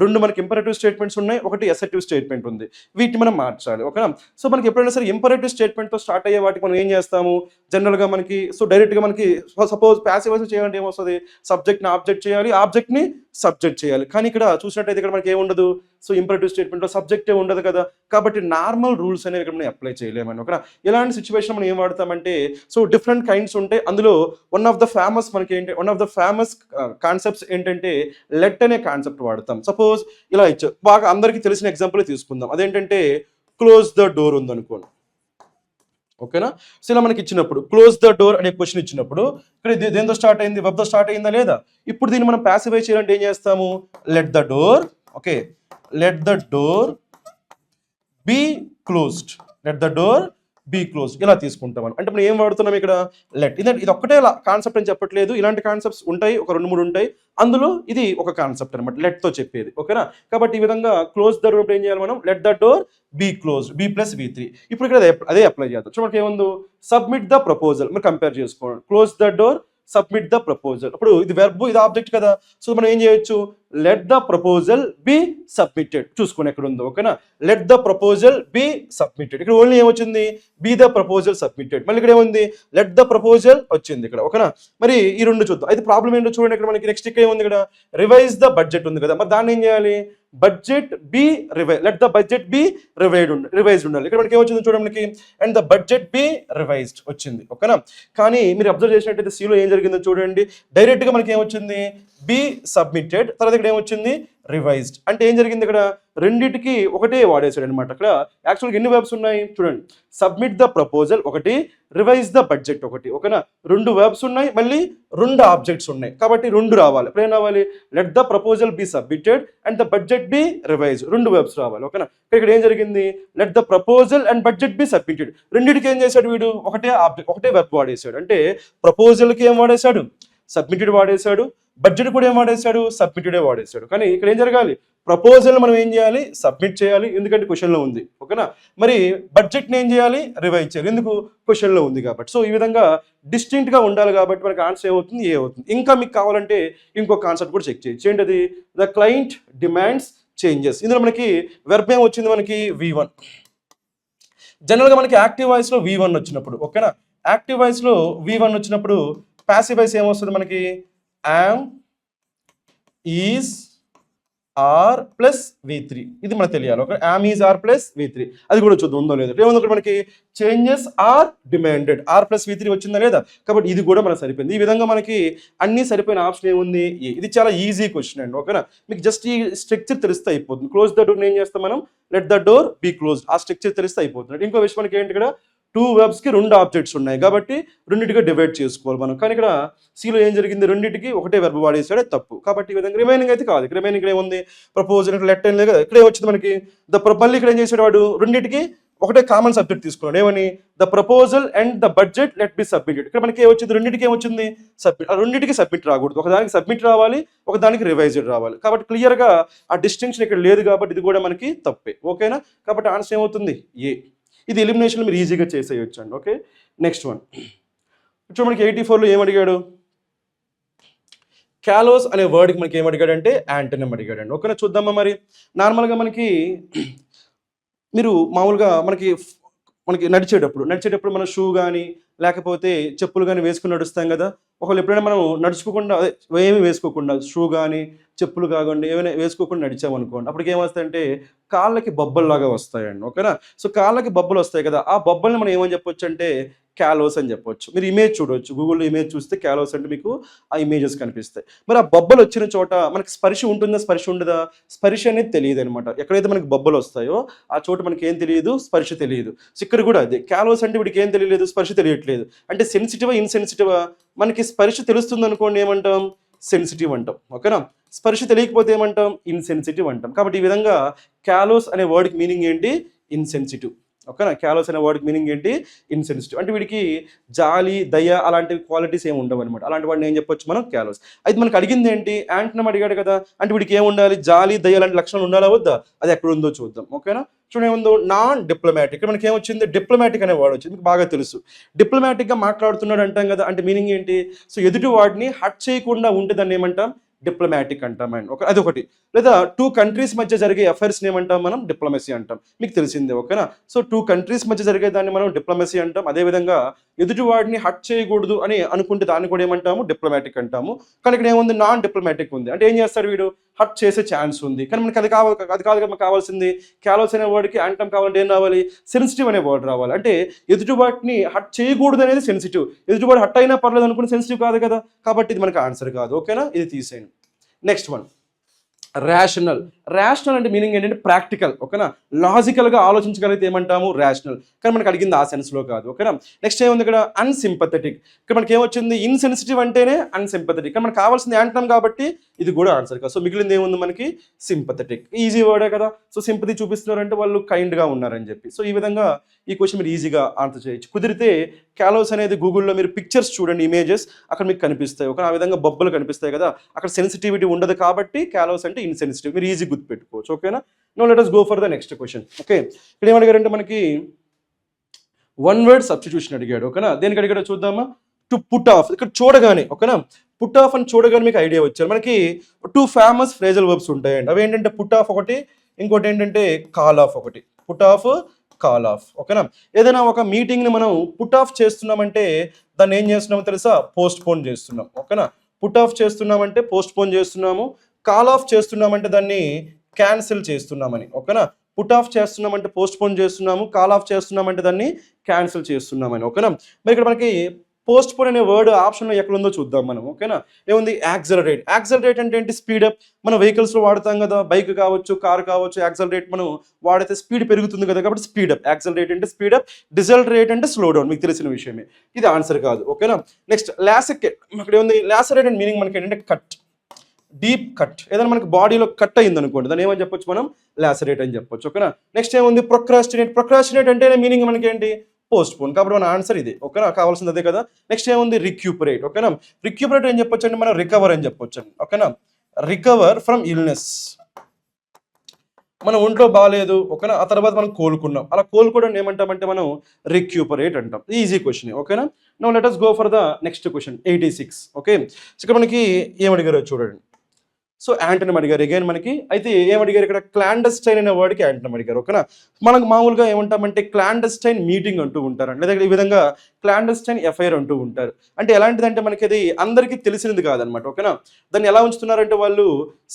రెండు మనకి ఇంపరేటివ్ స్టేట్మెంట్స్ ఉన్నాయి, ఒకటి అసర్టివ్ స్టేట్మెంట్ ఉంది. వీటిని మనం మార్చాలి. ఓకేనా. సో మనకి ఎప్పుడైనా సరే ఇంపరేటివ్ స్టేట్మెంట్తో స్టార్ట్ అయ్యే వాటికి మనం ఏం చేస్తాము, జనరల్గా మనకి సో డైరెక్ట్గా మనకి సపోజ్ ప్యాసివ్ వాయిస్ చేయాలంటే ఏమొస్తుంది, సబ్జెక్ట్ని ఆబ్జెక్ట్ చేయాలి, ఆబ్జెక్ట్ని సబ్జెక్ట్ చేయాలి. కానీ ఇక్కడ చూసినట్టయితే ఇక్కడ మనకి ఏముండదు, సో ఇంపరేటివ్ స్టేట్మెంట్లో సబ్జెక్టే ఉండదు కదా, కాబట్టి నార్మల్ రూల్స్ అనేవి ఇక్కడ మనం అప్లై చేయలేమని. ఓకేనా. ఇలాంటి సిచ్యువేషన్ మనం ఏం వాడతామంటే, సో డిఫరెంట్ కైండ్స్ ఉంటాయి. అందులో one of the famous concepts ఏంటంటే లెట్ అనే కాన్సెప్ట్ వాడతాం. సపోజ్ ఇలా ఇచ్చారు, బాగా అందరికీ తెలిసిన ఎగ్జాంపుల్ తీసుకుందాం. అదేంటంటే క్లోజ్ ద డోర్ ఉందనుకోండి. ఓకేనా. సో ఇలా మనకి ఇచ్చినప్పుడు క్లోజ్ ద డోర్ అనే క్వశ్చన్ ఇచ్చినప్పుడు ఇక్కడ దేంతో స్టార్ట్ అయింది, వెబ్తో స్టార్ట్ అయిందా లేదా. ఇప్పుడు దీన్ని మనం ప్యాసిఫై చేయాలంటే ఏం చేస్తాము, let the door, okay, let the door be closed, let the door be close, ఇలా తీసుకుంటాం. అంటే మనం ఏం వాడుతున్నాం ఇక్కడ, లెట్. ఇది ఒక్కటే కాన్సెప్ట్ అని చెప్పట్లేదు, ఇలాంటి కాన్సెప్ట్స్ ఉంటాయి, ఒక 2-3 ఉంటాయి. అందులో ఇది ఒక కాన్సెప్ట్ అనమాట, లెట్తో చెప్పేది. ఓకేనా. కాబట్టి ఈ విధంగా క్లోజ్ ద డోర్ ఏం చేయాలి మనం, let the door be close, be plus V3. ఇప్పుడు ఇక్కడ అదే అప్లై చేద్దాం. చూడండి ఏముందో, సబ్మిట్ ద ప్రపోజల్, మీరు కంపేర్ చేసుకోండి. Close the door, submit the proposal. ఇప్పుడు ఇది వెర్బ్, ఇది ఆబ్జెక్ట్ కదా, సో మనం ఏం చేయొచ్చు, let the proposal be submitted. చూసుకోండి ఎక్కడ ఉందో. ఓకేనా. Let the proposal be submitted. ఇక్కడ ఓన్లీ ఏమొచ్చింది, బి ద ప్రపోజల్ సబ్మిటెడ్. మళ్ళీ ఇక్కడ ఏముంది, లెట్ ద ప్రపోజల్ వచ్చింది ఇక్కడ. ఓకేనా. మరి ఈ రెండు చూద్దాం. అయితే ప్రాబ్లం ఏంటో చూడండి, ఇక్కడ మనకి నెక్స్ట్ ఇక్కడ ఏముంది, ఇక్కడ రివైజ్ ద బడ్జెట్ ఉంది కదా, మరి దాన్ని ఏం చేయాలి, budget be revise, let the budget be revised ఉండాలి. ఇక్కడ మనకి ఏమొచ్చింది చూడండి, మనకి and the budget be revised వచ్చింది. ఓకేనా. కానీ మీరు అబ్జర్వ్ చేసినట్టయితే సిలో ఏం జరిగిందో చూడండి, డైరెక్ట్గా మనకి ఏమొచ్చింది, బి సబ్మిటెడ్, తర్వాత ఇక్కడ ఏమొచ్చింది, రివైజ్డ్. అంటే ఏం జరిగింది, ఇక్కడ రెండింటికి ఒకటే వాడేసాడు అనమాట. అక్కడ యాక్చువల్గా ఎన్ని వెబ్స్ ఉన్నాయి చూడండి, సబ్మిట్ ద ప్రపోజల్ ఒకటి, రివైజ్ ద బడ్జెట్ ఒకటి. ఓకేనా. 2 వెబ్స్ ఉన్నాయి, మళ్ళీ 2 ఆబ్జెక్ట్స్ ఉన్నాయి, కాబట్టి 2 రావాలి. ఇప్పుడు ఏం రావాలి, let the proposal be submitted and the budget be revise, 2 verbs రావాలి. ఓకేనా. ఇక్కడ ఏం జరిగింది, let the proposal and budget be submitted, రెండింటికి ఏం చేశాడు వీడు, ఒకటే ఆబ్జెక్ట్, ఒకటే వెబ్ వాడేశాడు. అంటే ప్రపోజల్కి ఏం వాడేశాడు, సబ్మిటెడ్ వాడేశాడు, బడ్జెట్ కూడా ఏం వాడేశాడు, సబ్మిటెడే వాడేశాడు. కానీ ఇక్కడ ఏం జరగాలి, ప్రపోజల్ మనం ఏం చేయాలి, సబ్మిట్ చేయాలి, ఎందుకంటే క్వశ్చన్లో ఉంది. ఓకేనా. మరి బడ్జెట్ని ఏం చేయాలి, రివైజ్ చేయాలి, ఎందుకు, క్వశ్చన్లో ఉంది కాబట్టి. సో ఈ విధంగా డిస్టింక్ట్గా ఉండాలి కాబట్టి మనకి ఆన్సర్ ఏమవుతుంది, ఏ అవుతుంది. ఇంకా మీకు కావాలంటే ఇంకో కాన్సెప్ట్ కూడా చెక్ చేయొచ్చు. ఏంటది, ద క్లయింట్ డిమాండ్స్ చేంజెస్. ఇందులో మనకి వెర్బ్ ఏం వచ్చింది, మనకి V1. జనరల్గా మనకి యాక్టివ్ వాయిస్లో V1 వచ్చినప్పుడు, ఓకేనా, యాక్టివ్ వాయిస్లో V1 వచ్చినప్పుడు ప్యాసివ్ వాయిస్ ఏమొస్తుంది మనకి, am, is, are plus V3. ఇది మనకు తెలియాలి. Okay, am, is, are plus V3. అది కూడా చూద్దాం ఉందో లేదో. ఏముంది ఇక్కడ మనకి, changes are demanded, are plus V3 వచ్చిందా లేదా, కాబట్టి ఇది కూడా మనకు సరిపోయింది. ఈ విధంగా మనకి అన్ని సరిపోయిన ఆప్షన్ ఏముంది, ఇది చాలా ఈజీ క్వశ్చన్ అండి. ఓకేనా. మీకు జస్ట్ ఈ స్ట్రక్చర్ తెలిస్తే అయిపోతుంది. క్లోజ్ ద డోర్ ఏం చేస్తాం మనం, let the door be close, ఆ స్ట్రక్చర్ తెలిస్తే అయిపోతుంది. ఇంకో విషయం మనకి ఏంటి, ఇక్కడ 2 వెబ్స్కి 2 ఆబ్జెక్ట్స్ ఉన్నాయి కాబట్టి రెండింటిగా డివైడ్ చేసుకోవాలి మనం. కానీ ఇక్కడ సిలో ఏం జరిగింది, రెండింటికి ఒకటే వెర్బ్ వాడేసాడే తప్పు. కాబట్టి ఈ విధంగా రిమైనింగ్ అయితే కాదు. రిమైనింగ్ ఇక్కడ ఏముంది, ప్రపోజల్, ఇక్కడ లెట్ అని లేదు కదా, ఇక్కడే వచ్చింది మనకి మళ్ళీ ఇక్కడ ఏం చేశాడు వాడు, రెండింటికి ఒకటే కామన్ సబ్జెక్ట్ తీసుకున్నాడు. ఏమని, the proposal and the budget let be submitted. ఇక్కడ మనకి ఏమొచ్చింది, రెండింటికి ఏమొచ్చింది, సబ్మిట్. రెండింటికి సబ్మిట్ రాకూడదు, ఒకదానికి సబ్మిట్ రావాలి, ఒకదానికి రివైజ్డ్ రావాలి. కాబట్టి క్లియర్గా ఆ డిస్టింక్షన్ ఇక్కడ లేదు కాబట్టి ఇది కూడా మనకి తప్పే. ఓకేనా. కాబట్టి ఆన్సర్ ఏమవుతుంది, ఏ. ఇది ఎలిమినేషన్ మీరు ఈజీగా చేసేయచ్చు అండి. ఓకే, నెక్స్ట్ వన్ చూడండి, మనకి 84లో ఏం అడిగాడు, క్యాలోస్ అనే వర్డ్కి మనకి ఏం అడిగాడంటే యాంటోనిమ్ అడిగాడండి. ఓకేనా, చూద్దామా. మరి నార్మల్గా మనకి మీరు మామూలుగా మనకి నడిచేటప్పుడు మన షూ కానీ లేకపోతే చెప్పులు కానీ వేసుకుని నడుస్తాం కదా. ఒకవేళ ఎప్పుడైనా మనం నడుచుకోకుండా, అదే ఏమి వేసుకోకుండా, షూ కానీ చెప్పులు కాకుండా ఏమైనా వేసుకోకుండా నడిచామనుకోండి, అప్పటికి ఏమొస్తాయంటే కాళ్ళకి బొబ్బల్లాగా వస్తాయండి. ఓకేనా. సో కాళ్ళకి బొబ్బలు వస్తాయి కదా, ఆ బొబ్బల్ని మనం ఏమని చెప్పొచ్చు అంటే క్యాలోస్ అని చెప్పొచ్చు. మీరు ఇమేజ్ చూడవచ్చు, గూగుల్లో ఇమేజ్ చూస్తే క్యాలోస్ అంటే మీకు ఆ ఇమేజెస్ కనిపిస్తాయి. మరి ఆ బొబ్బలు వచ్చిన చోట మనకి స్పర్శ ఉంటుందా, స్పర్శ ఉండదా, స్పర్శ అనేది తెలియదు అనమాట. ఎక్కడైతే మనకి బొబ్బలు వస్తాయో ఆ చోట మనకి ఏం తెలియదు, స్పర్శ తెలియదు. ఇక్కడ కూడా అదే, క్యాలోస్ అంటే వీడికి ఏం తెలియలేదు, స్పర్శ తెలియట్లేదు. అంటే సెన్సిటివా ఇన్సెన్సిటివా, మనకి స్పర్శ తెలుస్తుంది అనుకోండి ఏమంటాం, సెన్సిటివ్ అంటాం. ఓకేనా. స్పర్శ తెలియకపోతే ఏమంటాం, ఇన్సెన్సిటివ్ అంటాం. కాబట్టి ఈ విధంగా క్యాలోస్ అనే వర్డ్కి మీనింగ్ ఏంటి, ఇన్సెన్సిటివ్. ఓకేనా. క్యాలోస్ అనే వర్డ్కి మీనింగ్ ఏంటి, ఇన్సెన్సిటివ్. అంటే వీడికి జాలి, దయ అలాంటి క్వాలిటీస్ ఏమి ఉండవు అనమాట. అలాంటి వాడిని ఏం చెప్పొచ్చు మనం, క్యాలోస్. అయితే మనకు అడిగింది ఏంటి, యాంటోనిమ్ అడిగాడు కదా, అంటే వీడికి ఏమి ఉండాలి, జాలి, దయ లాంటి లక్షణాలు ఉండాలా వద్దా, అది ఎక్కడ ఉందో చూద్దాం. ఓకేనా. చూడండి ఏముందో, నాన్ డిప్లొమాటిక్. మనకి ఏమొచ్చింది, డిప్లొమాటిక్ అనే వర్డ్ వచ్చింది, మీకు బాగా తెలుసు. డిప్లొమాటిక్గా మాట్లాడుతున్నాడు అంటాం కదా, అంటే మీనింగ్ ఏంటి, సో ఎదుటి వాడిని హట్ చేయకుండా ఉంటే దాన్ని ఏమంటాం, డిప్లొమాటిక్ అంటామండి. అదొకటి. లేదా 2 కంట్రీస్ మధ్య జరిగే అఫైర్స్‌ని ఏమంటాం మనం? డిప్లొమసీ అంటాం. మీకు తెలిసిందే ఓకేనా. సో 2 కంట్రీస్ మధ్య జరిగే దాన్ని మనం డిప్లొమసీ అంటాం. అదేవిధంగా ఎదుటివాడిని హర్ట్ చేయకూడదు అని అనుకుంటే దాన్ని కూడా ఏమంటాము? డిప్లొమాటిక్ అంటాము. కానీ ఇక్కడ ఏముంది? నాన్ డిప్లొమాటిక్ ఉంది. అంటే ఏం చేస్తాడు వీడు? హర్ట్ చేసే ఛాన్స్ ఉంది. కానీ మనకి అది కాదు కదా మనకు కావాల్సింది. క్యాలోస్ అనే వర్డ్‌కి యాంటమ్ కావాలంటే ఏం రావాలి? సెన్సిటివ్ అనే వర్డ్ రావాలి. అంటే ఎదుటివాడిని హర్ట్ చేయకూడదు అనేది సెన్సిటివ్. ఎదుటివాడు హర్ట్ అయినా పర్లేదు అనుకుని సెన్సిటివ్ కాదు కదా. కాబట్టి ఇది మనకి ఆన్సర్ కాదు. ఓకేనా. ఇది తీసేయండి. Next one rational. రేషనల్ అంటే మీనింగ్ ఏంటంటే ప్రాక్టికల్. ఓకేనా. లాజికల్గా ఆలోచించగలిగితే ఏమంటాము? రేషనల్. కానీ మనకు అడిగింది ఆ సెన్స్లో కాదు. ఓకేనా. నెక్స్ట్ ఏముంది ఇక్కడ? అన్సింపథెటిక్. ఇక్కడ మనకి ఏమొచ్చింది? ఇన్సెన్సిటివ్ అంటేనే అన్సింపథెటిక్. కానీ మనకు కావాల్సింది యాంటమ్ కాబట్టి ఇది కూడా ఆన్సర్ కాదు. సో మిగిలింది ఏముంది మనకి? సింపథెటిక్. ఈజీ వర్డే కదా. సో సింపతి చూపిస్తున్నారంటే వాళ్ళు కైండ్గా ఉన్నారని చెప్పి. సో ఈ విధంగా ఈ క్వశ్చన్ మీరు ఈజీగా ఆన్సర్ చేయొచ్చు. కుదిరితే క్యాలోస్ అనేది గూగుల్లో మీరు పిక్చర్స్ చూడండి, ఇమేజెస్ అక్కడ మీకు కనిపిస్తాయి. ఒక ఆ విధంగా బొబ్బలు కనిపిస్తాయి కదా, అక్కడ సెన్సిటివిటీ ఉండదు కాబట్టి క్యాలోస్ అంటే ఇన్సెన్సిటివ్. మీరు ఈజీ గుర్తుపెట్టుకోవచ్చు. ఓకేనా. No let us go for the next question. Okay. ఇక్కడ ఏమడిగారంటే మనకి వన్ వర్డ్ సబ్స్టిట్యూషన్ అడిగాడు. ఓకేనా. దేనికి అడిగాడో చూద్దామా? To put off. ఇక్కడ చూడగానే ఓకేనా, పుట్ ఆఫ్ అని చూడగానే మీకు ఐడియా వచ్చారు. మనకి 2 ఫేమస్ ఫ్రేజల్ వర్బ్స్ ఉంటాయండి. అవి ఏంటంటే పుట్ ఆఫ్ ఒకటి, ఇంకోటి ఏంటంటే కాల్ ఆఫ్ ఒకటి. Put off, call of. ఓకేనా. ఏదైనా ఒక మీటింగ్ని మనం పుట్ ఆఫ్ చేస్తున్నామంటే దాన్ని ఏం చేస్తున్నామో తెలుసా? పోస్ట్ పోన్ చేస్తున్నాం. ఓకేనా. పుట్ ఆఫ్ చేస్తున్నామంటే పోస్ట్ పోన్ చేస్తున్నాము. కాల్ ఆఫ్ చేస్తున్నామంటే దాన్ని క్యాన్సిల్ చేస్తున్నామని. ఓకేనా. పుట్ ఆఫ్ చేస్తున్నామంటే పోస్ట్ పోన్ చేస్తున్నాము, కాల్ ఆఫ్ చేస్తున్నామంటే దాన్ని క్యాన్సిల్ చేస్తున్నామని. ఓకేనా. మరి ఇక్కడ మనకి పోస్ట్ పోన్ అనే వర్డ్ ఆప్షన్లో ఎక్కడ ఉందో చూద్దాం మనం. ఓకేనా. ఏముంది? యాక్సలరేట్. యాక్సలరేట్ అంటే ఏంటి? స్పీడప్. మన వెహికల్స్లో వాడతాం కదా, బైక్ కావచ్చు, కార్ కావచ్చు. యాక్సలరేట్ మనం వాడితే స్పీడ్ పెరుగుతుంది కదా, కాబట్టి స్పీడప్. యాక్సలరేట్ అంటే స్పీడప్, డిసెలరేట్ అంటే స్లో డౌన్. మీకు తెలిసిన విషయమే. ఇది ఆన్సర్ కాదు. ఓకేనా. నెక్స్ట్ లాసెకేట్. ఇక్కడ ఏముంది? లాసరేట్ అండ్ మీనింగ్ మనకి ఏంటంటే కట్, డీప్ కట్. ఏదైనా మనకి బాడీలో కట్ అయింది అనుకోండి, దాన్ని ఏమని చెప్పొచ్చు మనం? లాసరేట్ అని చెప్పొచ్చు. ఓకేనా. నెక్స్ట్ ఏముంది? ప్రొక్రాస్టినేట్. ప్రొక్రాస్టినేట్ అంటే మీనింగ్ మనకి ఏంటి? Post phone. కాబట్టి మన ఆన్సర్ ఇది. ఓకేనా. కావాల్సింది అదే కదా. నెక్స్ట్ ఏముంది? రిక్యూపరేట్. ఓకేనా. రిక్యూపరేట్ ఏం చెప్పొచ్చు అంటే మనం రికవర్ అని చెప్పొచ్చు అండి. ఓకేనా. Recover from illness. మన ఒంట్లో బాగాలేదు ఓకేనా, ఆ తర్వాత మనం కోలుకున్నాం. అలా కోలుకోవడం ఏమంటామంటే మనం రిక్యూపరేట్ అంటాం. Easy question. ఓకేనా. Now let us go for the next question 86. Okay. So ఇక్కడ మనకి ఏమడిగారో చూడండి. సో యాంటనమ్ అడిగారు అగైన్ మనకి. అయితే ఏమడిగారు ఇక్కడ? క్లాండస్టైన్ అనే వర్డ్కి యాంటనమ్ అడిగారు. ఓకేనా. మనకు మామూలుగా ఏమంటామంటే క్లాండస్టైన్ మీటింగ్ అంటూ ఉంటారండి, లేదా ఈ విధంగా క్లాండస్టైన్ ఎఫ్ఐఆర్ అంటూ ఉంటారు. అంటే ఎలాంటిదంటే మనకి అది అందరికీ తెలిసినది కాదనమాట. ఓకేనా. దాన్ని ఎలా ఉంచుతున్నారంటే వాళ్ళు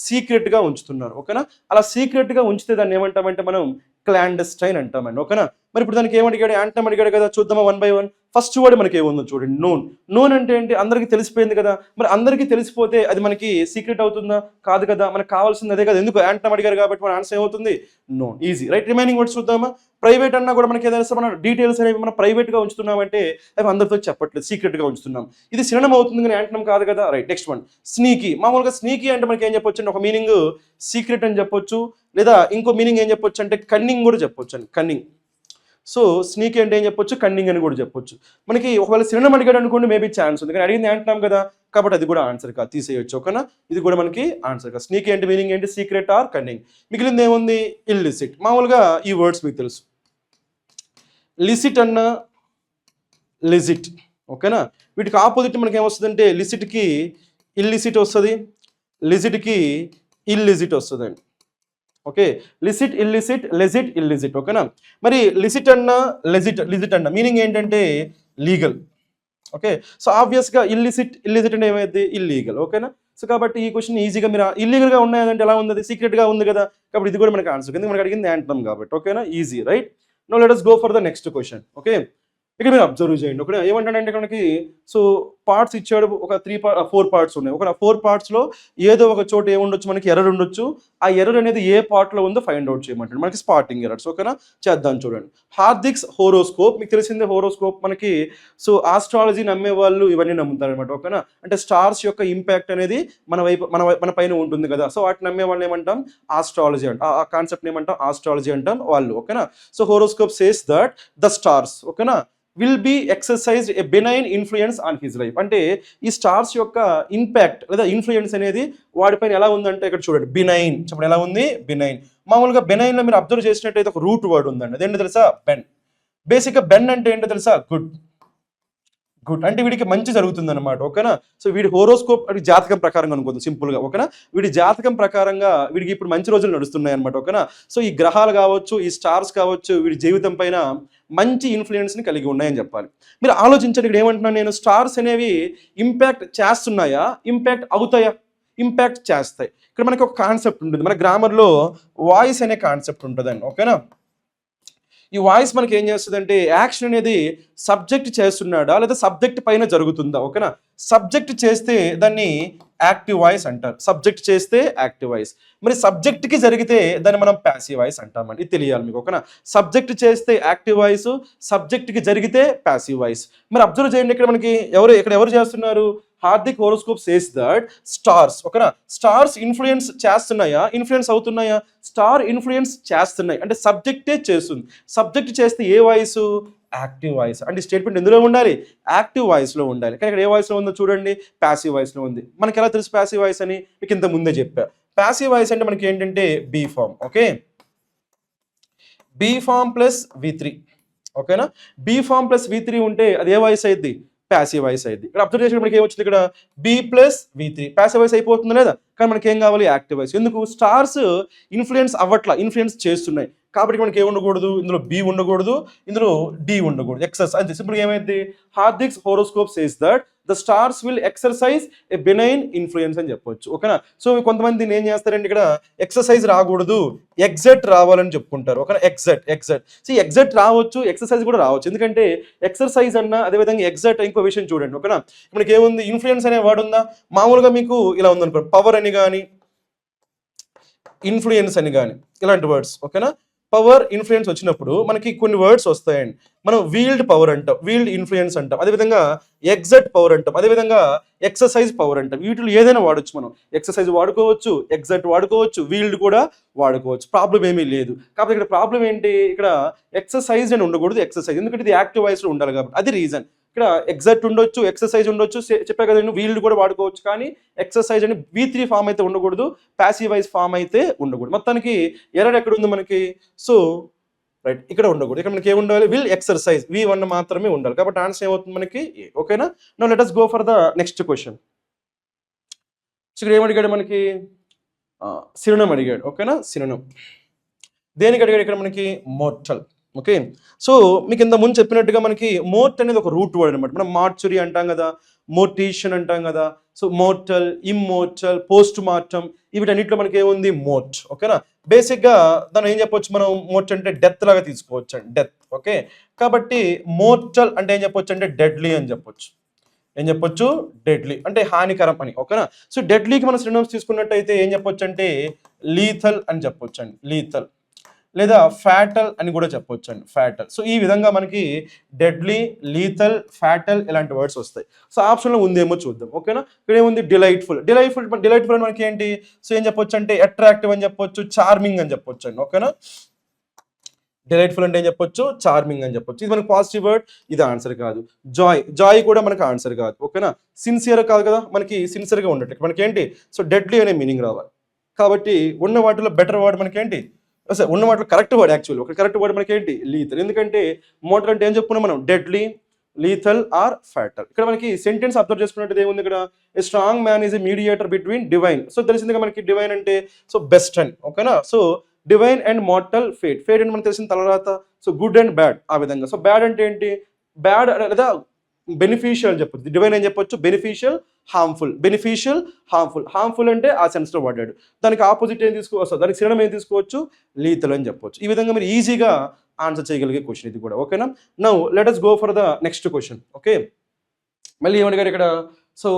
సీక్రెట్గా ఉంచుతున్నారు. ఓకేనా. అలా సీక్రెట్గా ఉంచితే దాన్ని ఏమంటామంటే మనం క్లాండస్టైన్ అంటామండి. ఓకేనా. మరి ఇప్పుడు దానికి ఏమడిగాడు? యాంటనమ్ అడిగాడు కదా, చూద్దామా one by one. First word మనకి ఏముందో చూడండి, నోన్. నోన్ అంటే ఏంటి? అందరికీ తెలిసిపోయింది కదా. మరి అందరికీ తెలిసిపోతే అది మనకి సీక్రెట్ అవుతుందా? కాదు కదా. మనకు కావాల్సింది అదే కదా. ఎందుకు? యాంటనమ్ అడిగారు కాబట్టి మన ఆన్సర్ ఏమవుతుంది? Known. Easy right. Remaining words చూద్దామా? ప్రైవేట్ అన్నా కూడా మనకి ఏదైనా మన డీటెయిల్స్ అనేవి మనం ప్రైవేట్గా ఉంచుతున్నామంటే అవి అందరితో చెప్పట్లేదు, సీక్రెట్గా ఉంచుతున్నాం. ఇది సినోనిమ్ అవుతుంది కానీ యాంటనమ్ కాదు కదా. రైట్. Next one sneaky. మామూలుగా స్నీకీ అంటే మనకి ఏం చెప్పొచ్చు అంటే ఒక మీనింగ్ సీక్రెట్ అని చెప్పొచ్చు, లేదా ఇంకో మీనింగ్ ఏం చెప్పొచ్చు అంటే కన్నింగ్ కూడా చెప్పొచ్చు అండి. కన్నింగ్. సో స్నీకీ అంటే ఏం చెప్పొచ్చు? కన్నింగ్ అని కూడా చెప్పొచ్చు. మనకి ఒకవేళ సినోనిమ్ అడిగాడు అనుకోండి మేబీ ఛాన్స్ ఉంది, కానీ అడిగింది యాంటనమ్ కదా, కాబట్టి అది కూడా ఆన్సర్ కాదు, తీసేయొచ్చు. ఓకేనా. ఇది కూడా మనకి ఆన్సర్ కాదు. స్నీకీ అంటే మీనింగ్ ఏంటి? Secret or cunning. మిగిలింది ఏముంది? ఇల్లిసిట్. మామూలుగా ఈ వర్డ్స్ మీకు తెలుసు, లిసిట్ అన్న లిజిట్. ఓకేనా. వీటికి ఆపోజిట్ మనకి ఏమొస్తుందంటే లిసిట్కి ఇల్లిసిట్ వస్తుంది, లిజిట్కి ఇల్లిజిట్ వస్తుందండి. Okay. Licit, illicit, legit, illegit. ఓకేనా. మరి లిసిట్ అన్న లిజిట్ అన్న మీనింగ్ ఏంటంటే లీగల్. ఓకే. సో ఆబ్వియస్గా ఇల్లిసిట్ అంటే ఏమైంది? ఇల్లీగల్. ఓకేనా. సో కాబట్టి ఈ క్వశ్చన్ ఈజీగా మీరు ఇల్లీగల్గా ఉన్నాయంటే ఎలా ఉంది? సీక్రెట్గా ఉంది కదా, కాబట్టి ఇది కూడా మనకి ఆన్సర్. ఎందుకంటే మనకి అడిగింది యాంటనమ్ కాబట్టి. ఓకేనా. Easy right. Now let us go for the next question. Okay. ఇక్కడ మీరు అబ్జర్వ్ చేయండి. ఒకటి ఏమంటాడంటే మనకి సో పార్ట్స్ ఇచ్చాడు, ఒక 4 పార్ట్స్ ఉన్నాయి. ఒక 4 పార్ట్స్లో ఏదో ఒక చోట ఏముండొచ్చు? మనకి ఎర్రర్ ఉండొచ్చు. ఆ ఎర్రర్ అనేది ఏ పార్ట్లో ఉందో ఫైండ్ అవుట్ చేయమంటాడు. మనకి స్పాటింగ్ ఎర్రర్స్. ఓకేనా. చేద్దాం చూడండి. హార్దిక్స్ హోరోస్కోప్. మీకు తెలిసిందే హోరోస్కోప్ మనకి. సో ఆస్ట్రాలజీ నమ్మే వాళ్ళు ఇవన్నీ నమ్ముతారు అనమాట. ఓకేనా. అంటే స్టార్స్ యొక్క ఇంపాక్ట్ అనేది మన పైన ఉంటుంది కదా. సో వాటిని నమ్మే వాళ్ళని ఏమంటాం? ఆస్ట్రాలజీ అంటాం. ఆ కాన్సెప్ట్ ఏమంటాం? ఆస్ట్రాలజీ అంటాం వాళ్ళు. ఓకేనా. So horoscope says that the stars ఓకేనా will be exercised a benign influence on his life. అంటే ఈ స్టార్స్ యొక్క ఇంపాక్ట్ లేదా ఇన్ఫ్లుయెన్స్ అనేది వాడిపైన ఎలా ఉందంటే ఇక్కడ చూడండి, బినైన్. చెప్పండి ఎలా ఉంది? బినైన్. మామూలుగా బెనైన్లో మీరు అబ్జర్వ్ చేసినట్టయితే ఒక రూట్ వర్డ్ ఉందండి, అదేంటో తెలుసా? బెన్. బేసిక్గా బెన్ అంటే ఏంటో తెలుసా? గుడ్. గుడ్. అంటే వీడికి మంచి జరుగుతుందన్నమాట. ఓకేనా? సో వీడి హోరోస్కోప్ అది జాతకం ప్రకారంగా అనుకోద్దు సింపుల్‌గా. ఓకేనా? వీడి జాతకం ప్రకారంగా వీడికి ఇప్పుడు మంచి రోజులు నడుస్తున్నాయన్నమాట. ఓకేనా? సో ఈ గ్రహాలు కావచ్చు, ఈ స్టార్స్ కావచ్చు, వీడి జీవితం పైన మంచి ఇన్‌ఫ్లూయెన్స్‌ని కలిగి ఉన్నాయని చెప్పాలి. మీరు ఆలోచించండి ఇక్కడ ఏమంటున్నాను నేను, స్టార్స్ అనేవి ఇంపాక్ట్ చేస్తున్నాయా? ఇంపాక్ట్ అవుతాయా? ఇంపాక్ట్ చేస్తాయి. ఇక్కడ మనకి ఒక కాన్సెప్ట్ ఉంటుంది. మన గ్రామర్‌లో వాయిస్ అనే కాన్సెప్ట్ ఉంటదండి. ఓకేనా? ఈ వాయిస్ మనకి ఏం చేస్తుందంటే యాక్షన్ అనేది సబ్జెక్ట్ చేస్తున్నాడా లేదా సబ్జెక్ట్ పైన జరుగుతుందా? ఓకేనా? సబ్జెక్ట్ చేస్తే దాన్ని యాక్టివ్ వాయిస్ అంటారు. సబ్జెక్ట్ చేస్తే యాక్టివ్ వాయిస్. మరి సబ్జెక్ట్కి జరిగితే దాన్ని మనం ప్యాసివ్ వాయిస్ అంటామండి. ఇది తెలియాలి మీకు. ఓకేనా? సబ్జెక్ట్ చేస్తే యాక్టివ్ వాయిస్, సబ్జెక్ట్కి జరిగితే ప్యాసివ్ వాయిస్. మరి అబ్జర్వ్ చేయండి ఇక్కడ మనకి ఎవరు చేస్తున్నారు? Hardik horoscope says that stars. ఓకేనా? స్టార్స్ ఇన్ఫ్లుయెన్స్ చేస్తున్నాయా? ఇన్ఫ్లుయెన్స్ అవుతున్నాయా? స్టార్ ఇన్ఫ్లుయెన్స్ చేస్తున్నాయి. అంటే సబ్జెక్టే చేస్తుంది. సబ్జెక్ట్ చేస్తే ఏ వాయిస్? Active voice. అంటే స్టేట్మెంట్ ఎందులో ఉండాలి? యాక్టివ్ వాయిస్లో ఉండాలి. కానీ ఇక్కడ ఏ వాయిస్లో ఉందో చూడండి, ప్యాసివ్ వాయిస్లో ఉంది. మనకి ఎలా తెలుసు ప్యాసివ్ వాయిస్ అని? మీకు ఇంత ముందే చెప్పా. ప్యాసివ్ వాయిస్ అంటే మనకి ఏంటంటే be form. Okay, be form plus V3. ఓకేనా? బీ ఫామ్ ప్లస్ V3 ఉంటే అది ఏ వాయిస్ అయింది? ప్యాసివ్ వాయిస్ అయింది. ఇక్కడ అబ్జర్వ్ చేసిన మనకి ఏమొచ్చింది ఇక్కడ? Be plus V3 passive voice అయిపోతుంది లేదా? కానీ మనకి ఏం కావాలి? Active voice. ఎందుకు? స్టార్స్ ఇన్ఫ్లుయెన్స్ అవ్వట్లా, ఇన్ఫ్లుయెన్స్ చేస్తున్నాయి. కాబట్టి మనకి ఏమి ఉండకూడదు? ఇందులో బి ఉండకూడదు, ఇందులో డి ఉండకూడదు. ఎక్సెస్ అంతే సింపుల్గా ఏమైంది? Hardik's horoscope says that the stars will exercise a benign influence అని చెప్పొచ్చు. ఓకేనా? సో కొంతమంది దీన్ని ఏం చేస్తారంటే ఇక్కడ ఎక్సర్సైజ్ రాకూడదు, ఎగ్జాక్ట్ రావాలని చెప్పుకుంటారు. ఓకేనా? ఎగ్జాక్ట్. సో ఎగ్జాక్ట్ రావచ్చు, ఎక్సర్సైజ్ కూడా రావచ్చు. ఎందుకంటే ఎక్సర్సైజ్ అన్న అదేవిధంగా ఎగ్జాక్ట్ ఇంకో విషయం చూడండి. ఓకేనా? మనకి ఏముంది? ఇన్ఫ్లుయెన్స్ అనే వర్డ్ ఉందా? మామూలుగా మీకు ఇలా ఉందనుకో, పవర్ అని కానీ ఇన్ఫ్లుయెన్స్ అని కానీ ఇలాంటి వర్డ్స్. ఓకేనా? పవర్ ఇన్ఫ్లుయెన్స్ వచ్చినప్పుడు మనకి కొన్ని వర్డ్స్ వస్తాయండి. మనం వీల్డ్ పవర్ అంటాం, వీల్డ్ ఇన్ఫ్లుయెన్స్ అంటాం, అదేవిధంగా ఎగ్జాక్ట్ పవర్ అంటాం, అదేవిధంగా ఎక్సర్సైజ్ పవర్ అంటాం. వీటిలో ఏదైనా వాడచ్చు. మనం ఎక్సర్సైజ్ వాడుకోవచ్చు, ఎగ్జాక్ట్ వాడుకోవచ్చు, వీల్డ్ కూడా వాడుకోవచ్చు. ప్రాబ్లం ఏమీ లేదు. కాబట్టి ఇక్కడ ప్రాబ్లం ఏంటి? ఇక్కడ ఎక్సర్సైజ్ అని ఉండకూడదు, ఎక్సర్సైజ్. ఎందుకంటే ఇది యాక్టివ్ వాయిస్లో ఉండాలి కాబట్టి, అది రీజన్. ఇక్కడ ఎగ్జాక్ట్ ఉండొచ్చు, ఎక్సర్సైజ్ ఉండొచ్చు, చెప్పా కదా నేను, వీల్డ్ కూడా వాడుకోవచ్చు. కానీ ఎక్సర్సైజ్ అని V3 ఫామ్ అయితే ఉండకూడదు, ప్యాసివ్ వాయిస్ ఫామ్ అయితే ఉండకూడదు. మొత్తానికి ఎర్రర్ ఎక్కడ ఉంది మనకి? సో రైట్, ఇక్కడ ఉండకూడదు. ఇక్కడ మనకి ఏముండాలి? విల్ ఎక్సర్సైజ్ V1 మాత్రమే ఉండాలి. కాబట్టి ఆన్సర్ ఏమవుతుంది మనకి? ఓకేనా? Now let us go for the next question. ఇక్కడ ఏమడిగాడు మనకి? సినోనిమ్ అడిగాడు. ఓకేనా? సినోనిమ్ దేనికి అడిగాడు ఇక్కడ మనకి? మోర్టల్. ఓకే, సో మీకు ఇంత ముందు చెప్పినట్టుగా మనకి మోర్ట్ అనేది ఒక రూట్ వర్డ్ అనమాట. మనం మార్చురీ అంటాం కదా, మోర్టీషన్ అంటాం కదా. So mortal, immortal, post mortem, వీటన్నిటిలో మనకి ఏముంది? మోర్ట్. ఓకేనా? బేసిక్గా దాన్ని ఏం చెప్పొచ్చు మనం? మోర్ట్ అంటే డెత్ లాగా తీసుకోవచ్చు అండి, డెత్. ఓకే, కాబట్టి మోర్టల్ అంటే ఏం చెప్పొచ్చు అంటే డెడ్లీ అని చెప్పొచ్చు. ఏం చెప్పొచ్చు? డెడ్లీ అంటే హానికరం అని. ఓకేనా? సో డెడ్లీకి మనం సినోనిమ్స్ తీసుకున్నట్టయితే ఏం చెప్పొచ్చు అంటే లీథల్ అని చెప్పొచ్చు అండి, లీథల్. లేదా ఫ్యాటల్ అని కూడా చెప్పొచ్చు అండి, ఫ్యాటల్. సో ఈ విధంగా మనకి డెడ్లీ, లీథల్, ఫ్యాటల్ ఇలాంటి వర్డ్స్ వస్తాయి. సో ఆప్షన్లో ఉందేమో చూద్దాం. ఓకేనా? ఇక్కడ ఏముంది? డిలైట్ఫుల్. డిలైట్ఫుల్ అని మనకి ఏంటి? సో ఏం చెప్పొచ్చు అంటే అట్రాక్టివ్ అని చెప్పొచ్చు, చార్మింగ్ అని చెప్పొచ్చు అండి. ఓకేనా? డిలైట్ఫుల్ అంటే ఏం చెప్పొచ్చు? చార్మింగ్ అని చెప్పొచ్చు. ఇది మనకి పాజిటివ్ వర్డ్, ఇది ఆన్సర్ కాదు. జాయ్ కూడా మనకి ఆన్సర్ కాదు. ఓకేనా? సిన్సియర్ కాదు కదా, మనకి సిన్సియర్గా ఉండేట మనకి ఏంటి? సో డెడ్లీ అనే మీనింగ్ రావాలి. కాబట్టి ఉన్న వాటిలో బెటర్ వర్డ్ మనకి ఏంటి? సార్ ఉన్న వాటిలో కరెక్ట్ వర్డ్, యాక్చువల్లీ ఒక కరెక్ట్ వర్డ్ మనకి ఏంటి? లీథల్. ఎందుకంటే మోటర్ అంటే ఏం చెప్పుకున్నాం మనం? Deadly, lethal or fatal. ఇక్కడ మనకి సెంటెన్స్ అబ్జర్వ్ చేసుకున్నట్టు ఏముంది ఇక్కడ? A strong man is a mediator between divine. So తెలిసిందిగా మనకి డివైన్ అంటే సో బెస్ట్ అని. ఓకేనా? సో divine and mortal fate. Fate అంటే మనకు తెలిసిన తర్వాత సో గుడ్ అండ్ బ్యాడ్ ఆ విధంగా. సో బ్యాడ్ అంటే ఏంటి? బ్యాడ్ లేదా బెనిఫిషియల్ అని చెప్పొచ్చు. డివైన్ అని చెప్పొచ్చు beneficial, harmful. Beneficial, harmful. Harmful అంటే ఆ సెన్స్లో వాడాడు. దానికి ఆపోజిట్ ఏం తీసుకోవచ్చు? దానికి సినోనిమ్ ఏం తీసుకోవచ్చు? లీథల్ అని చెప్పొచ్చు. ఈ విధంగా మీరు ఈజీగా ఆన్సర్ చేయగలిగే క్వశ్చన్ ఇది కూడా. ఓకేనా? Now let us go for the next question. Okay, మళ్ళీ ఏమడిగాడు ఇక్కడ? సో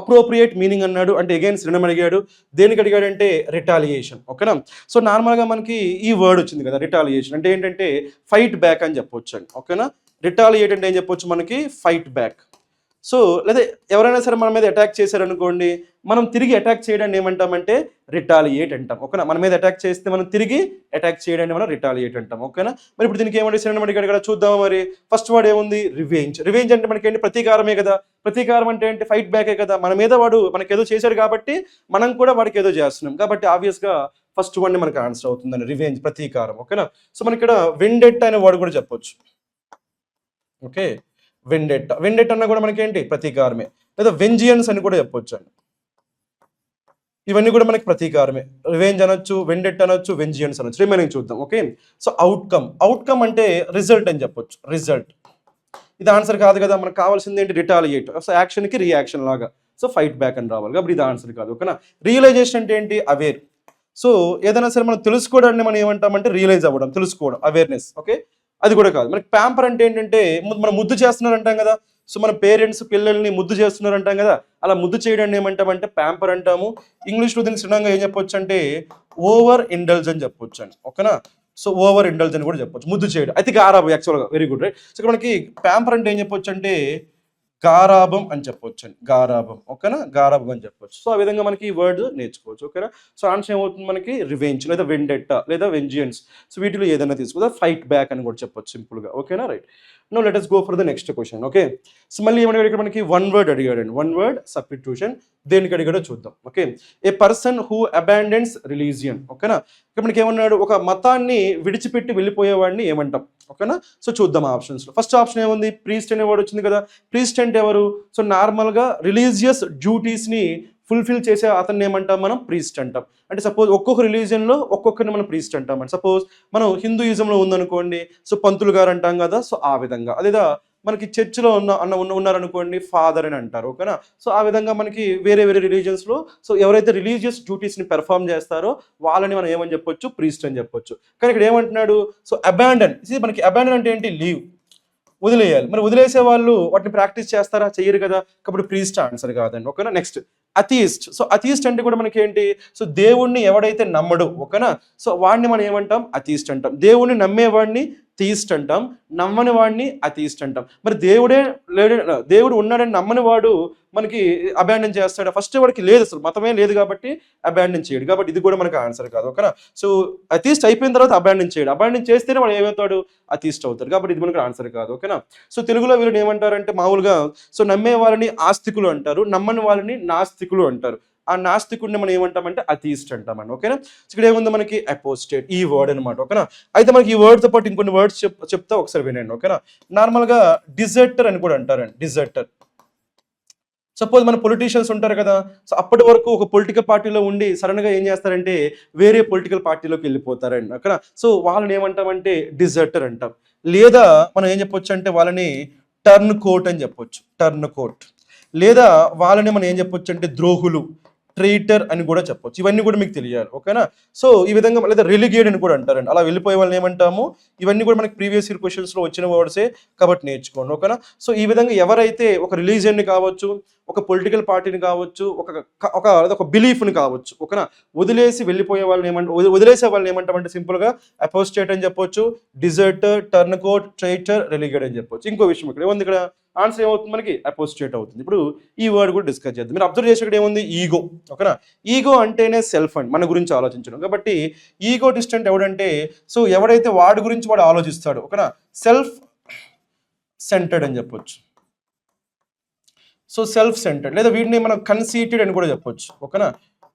అప్రోప్రియేట్ మీనింగ్ అన్నాడు, అంటే అగైన్ సినోనిమ్ అడిగాడు. దేనికి అడిగాడంటే రిటాలియేషన్. ఓకేనా? సో నార్మల్గా మనకి ఈ వర్డ్ వచ్చింది కదా, రిటాలియేషన్ అంటే ఏంటంటే ఫైట్ బ్యాక్ అని చెప్పొచ్చు అండి. ఓకేనా? రిటాలియేట్ అంటే ఏం చెప్పొచ్చు మనకి? Fight back. సో లేదా ఎవరైనా సరే మన మీద అటాక్ చేశారనుకోండి, మనం తిరిగి అటాక్ చేయడాన్ని ఏమంటామంటే రిటాలియేట్ అంటాం. ఓకేనా? మన మీద అటాక్ చేస్తే మనం తిరిగి అటాక్ చేయడాన్ని మనం రిటాలియేట్ అంటాం. ఓకేనా? మరి ఇప్పుడు దీనికి ఏమంటే సినోనిమ్ అడిగాడు కదా, చూద్దాం. మరి ఫస్ట్ వర్డ్ ఏముంది? రివెంజ్. రివెంజ్ అంటే మనకి ఏంటి? ప్రతీకారమే కదా. ప్రతీకారం అంటే ఏంటి? ఫైట్ బ్యాకే కదా. మన మీద వాడు మనకి ఏదో చేశాడు కాబట్టి మనం కూడా వాడికి ఏదో చేస్తున్నాం కాబట్టి ఆబ్వియస్గా ఫస్ట్ వర్డ్ మనకి ఆన్సర్ అవుతుందని, రివెంజ్, ప్రతీకారం. ఓకేనా? సో మనకి ఇక్కడ వెండెట్ అనే వర్డ్ కూడా చెప్పొచ్చు. ఓకే, వెండెట్ట. వెండెట్ట అన్న కూడా మనకి ఏంటి ప్రతీకారమే, లేదా వెంజియన్స్ అని కూడా చెప్పొచ్చు అండి. ఇవన్నీ కూడా మనకి ప్రతీకారమే. రివెంజ్ అనొచ్చు, వెండెట్ అనొచ్చు, వెంజియన్స్ అనొచ్చు. రిమైనింగ్ చూద్దాం. ఓకే, సో అవుట్కమ్ అంటే రిజల్ట్ అని చెప్పొచ్చు. రిజల్ట్ ఇది ఆన్సర్ కాదు కదా, మనకు కావాల్సింది ఏంటి రిటాలియేట్. సో యాక్షన్కి రియాక్షన్ లాగా, సో ఫైట్ బ్యాక్ అని రావాలి కాబట్టి ఇది ఆన్సర్ కాదు. ఓకేనా. రియలైజేషన్ అంటే ఏంటి, అవేర్. సో ఏదైనా సరే మనం తెలుసుకోవడాన్ని మనం ఏమంటామంటే రియలైజ్ అవ్వడం, తెలుసుకోవడం, అవేర్నెస్. ఓకే, అది కూడా కాదు. మనకి ప్యాంపర్ అంటే ఏంటంటే మనం ముద్దు చేస్తున్నారు అంటాం కదా. సో మన పేరెంట్స్ పిల్లల్ని ముద్దు చేస్తున్నారు అంటాం కదా, అలా ముద్దు చేయడాన్ని ఏమంటామంటే ప్యాంపర్ అంటాము. ఇంగ్లీష్లో దీనికి చిన్నగా ఏం చెప్పొచ్చు అంటే ఓవర్ ఇండల్జ్ అని చెప్పొచ్చు అండి. ఓకేనా. సో ఓవర్ ఇండల్జ్ అని కూడా చెప్పొచ్చు, ముద్దు చేయడం. అయితే గారాబం యాక్చువల్గా, వెరీ గుడ్ రైట్. సో ఇక్కడ మనకి ప్యాంపర్ అంటే ఏం చెప్పొచ్చు అంటే గారాబం అని చెప్పొచ్చు అండి. గారాబం. ఓకేనా, గారాబం అని చెప్పొచ్చు. సో ఆ విధంగా మనకి ఈ వర్డ్ నేర్చుకోవచ్చు. ఓకేనా. సో ఆన్సర్ ఏమవుతుంది మనకి రివెంజ్, లేదా వెండెట్టా, లేదా వెంజియన్స్. సో వీటిలో ఏదైనా తీసుకుందా ఫైట్ బ్యాక్ అని కూడా చెప్పొచ్చు సింపుల్గా. ఓకేనా, right. No let us go for the next question. Okay, so మళ్ళీ ఏమడిగాడు ఇక్కడ మనకి వన్ వర్డ్ అడిగాడండి. One word substitution. దేనికి అడిగాడో చూద్దాం. Okay, a person who abandons religion. ఓకేనా, ఇక్కడ మనకి ఏమన్నాడు, ఒక మతాన్ని విడిచిపెట్టి వెళ్ళిపోయేవాడిని ఏమంటాం. ఓకేనా. సో చూద్దాం ఆప్షన్స్లో. ఫస్ట్ ఆప్షన్ ఏముంది, ప్రీస్ట్ అనే వర్డ్ వచ్చింది కదా. ప్రీస్ట్ అంటే ఎవరు, సో నార్మల్గా రిలీజియస్ డ్యూటీస్ని ఫుల్ఫిల్ చేసే అతన్ని ఏమంటాం మనం, ప్రీస్ట్ అంటాం. అంటే సపోజ్ ఒక్కొక్క రిలీజియన్లో ఒక్కొక్కరిని మనం ప్రీస్ట్ అంటాం. అంటే సపోజ్ మనం హిందూయిజంలో ఉందనుకోండి, సో పంతులు గారు అంటాం కదా. సో ఆ విధంగా. అదేదా మనకి చర్చిలో ఉన్నారనుకోండి, ఫాదర్ అని అంటారు. ఓకేనా. సో ఆ విధంగా మనకి వేరే వేరే రిలీజియన్స్లో సో ఎవరైతే రిలీజియస్ డ్యూటీస్ని పెర్ఫామ్ చేస్తారో వాళ్ళని మనం ఏమని చెప్పొచ్చు, ప్రీస్ట్ అని చెప్పొచ్చు. కానీ ఇక్కడ ఏమంటున్నాడు, సో అబాండన్. ఇది మనకి అబాండన్ అంటే ఏంటి, లీవ్, వదిలేయాలి. మరి వదిలేసే వాళ్ళు వాటిని ప్రాక్టీస్ చేస్తారా, చెయ్యరు కదా. కాబట్టి ప్రీస్ట్ ఆన్సర్ కాదండి. ఓకేనా. నెక్స్ట్ అథీస్ట్. సో అథీస్ట్ అంటే కూడా మనకి ఏంటి, సో దేవుణ్ణి ఎవడైతే నమ్మడు. ఓకేనా. సో వాడిని మనం ఏమంటాం, అథీస్ట్ అంటాం. దేవుణ్ణి నమ్మేవాడిని థీస్ట్ అంటాం, నమ్మని వాడిని అథీస్ట్ అంటాం. మరి దేవుడే లేడు, దేవుడు ఉన్నాడని నమ్మని వాడు మనకి అబాండన్ చేస్తాడు. ఫస్ట్ వాడికి లేదు, అసలు మతమే లేదు కాబట్టి అబాండన్ చేయడు. కాబట్టి ఇది కూడా మనకి ఆన్సర్ కాదు. ఓకేనా. సో అథీస్ట్ అయిపోయిన తర్వాత అబాండన్ చేయడు. అబాండన్ చేస్తేనే వాడు ఏమవుతాడు, అథీస్ట్ అవుతాడు. కాబట్టి ఇది మనకి ఆన్సర్ కాదు. ఓకేనా. సో తెలుగులో వీళ్ళని ఏమంటారంటే మామూలుగా సో నమ్మే వాళ్ళని ఆస్తికులు అంటారు, నమ్మని వాళ్ళని నాస్తికులు అంటారు. ఆ నాస్తికుడిని మనం ఏమంటామంటే అథీస్ట్ అంటామండి. ఓకేనా. ఇక్కడ ఏముంది మనకి అపోస్టేట్, ఈ వర్డ్ అనమాట. ఓకేనా. అయితే మనకి ఈ వర్డ్తో పాటు ఇంకొన్ని వర్డ్స్ చెప్తా, ఒకసారి వినండి. ఓకేనా. నార్మల్గా డిజర్టర్ అని కూడా అంటారండి. డిజర్టర్. సపోజ్ మన పొలిటీషియన్స్ ఉంటారు కదా. సో అప్పటి వరకు ఒక పొలిటికల్ పార్టీలో ఉండి సడన్గా ఏం చేస్తారంటే వేరే పొలిటికల్ పార్టీలోకి వెళ్ళిపోతారండి. అక్కడ సో వాళ్ళని ఏమంటామంటే డిజర్టర్ అంటాం. లేదా మనం ఏం చెప్పొచ్చు అంటే వాళ్ళని టర్న్ కోట్ అని చెప్పొచ్చు. Turncoat. లేదా వాళ్ళని మనం ఏం చెప్పొచ్చు అంటే ద్రోహులు, ట్రైటర్ అని కూడా చెప్పొచ్చు. ఇవన్నీ కూడా మీకు తెలియాలి. ఓకేనా. సో ఈ విధంగా లేదా రిలిగేడ్ అని కూడా అంటారండి. అలా వెళ్ళిపోయే వాళ్ళని ఏమంటాము, ఇవన్నీ కూడా మనకి ప్రీవియస్ ఇయర్ క్వశ్చన్స్లో వచ్చిన వర్డ్సే కాబట్టి నేర్చుకోండి. ఓకేనా. సో ఈ విధంగా ఎవరైతే ఒక రిలీజియన్ని కావచ్చు, ఒక పొలిటికల్ పార్టీని కావచ్చు, ఒక బిలీఫ్ని కావచ్చు, ఓకేనా, వదిలేసి వెళ్ళిపోయే వాళ్ళని వదిలేసే వాళ్ళని ఏమంటామంటే సింపుల్గా అపోస్టేట్ అని చెప్పొచ్చు, డిజర్టర్, టర్న్ కోట్, ట్రైటర్, రిలిగేడ్ అని చెప్పొచ్చు. ఇంకో విషయం ఇక్కడ ఏముంది, ఇక్కడ ఆన్సర్ ఏమవుతుంది మనకి అపోస్టేట్ అవుతుంది. ఇప్పుడు ఈ వర్డ్ కూడా డిస్కస్ చేద్దాం. మీరు అబ్జర్వ్ చేసే ఏముంది, ఈగో. ఓకేనా. ఈగో అంటేనే సెల్ఫ్ అండ్ మన గురించి ఆలోచించడం. కాబట్టి ఈగో డిస్టెంట్ ఎవడంటే సో ఎవడైతే వాడి గురించి వాడు ఆలోచిస్తాడు. ఓకేనా. సెల్ఫ్ సెంటర్డ్ అని చెప్పొచ్చు. సో సెల్ఫ్ సెంటర్డ్, లేదా వీడిని మనం కన్సీటెడ్ అని కూడా చెప్పొచ్చు. ఓకేనా.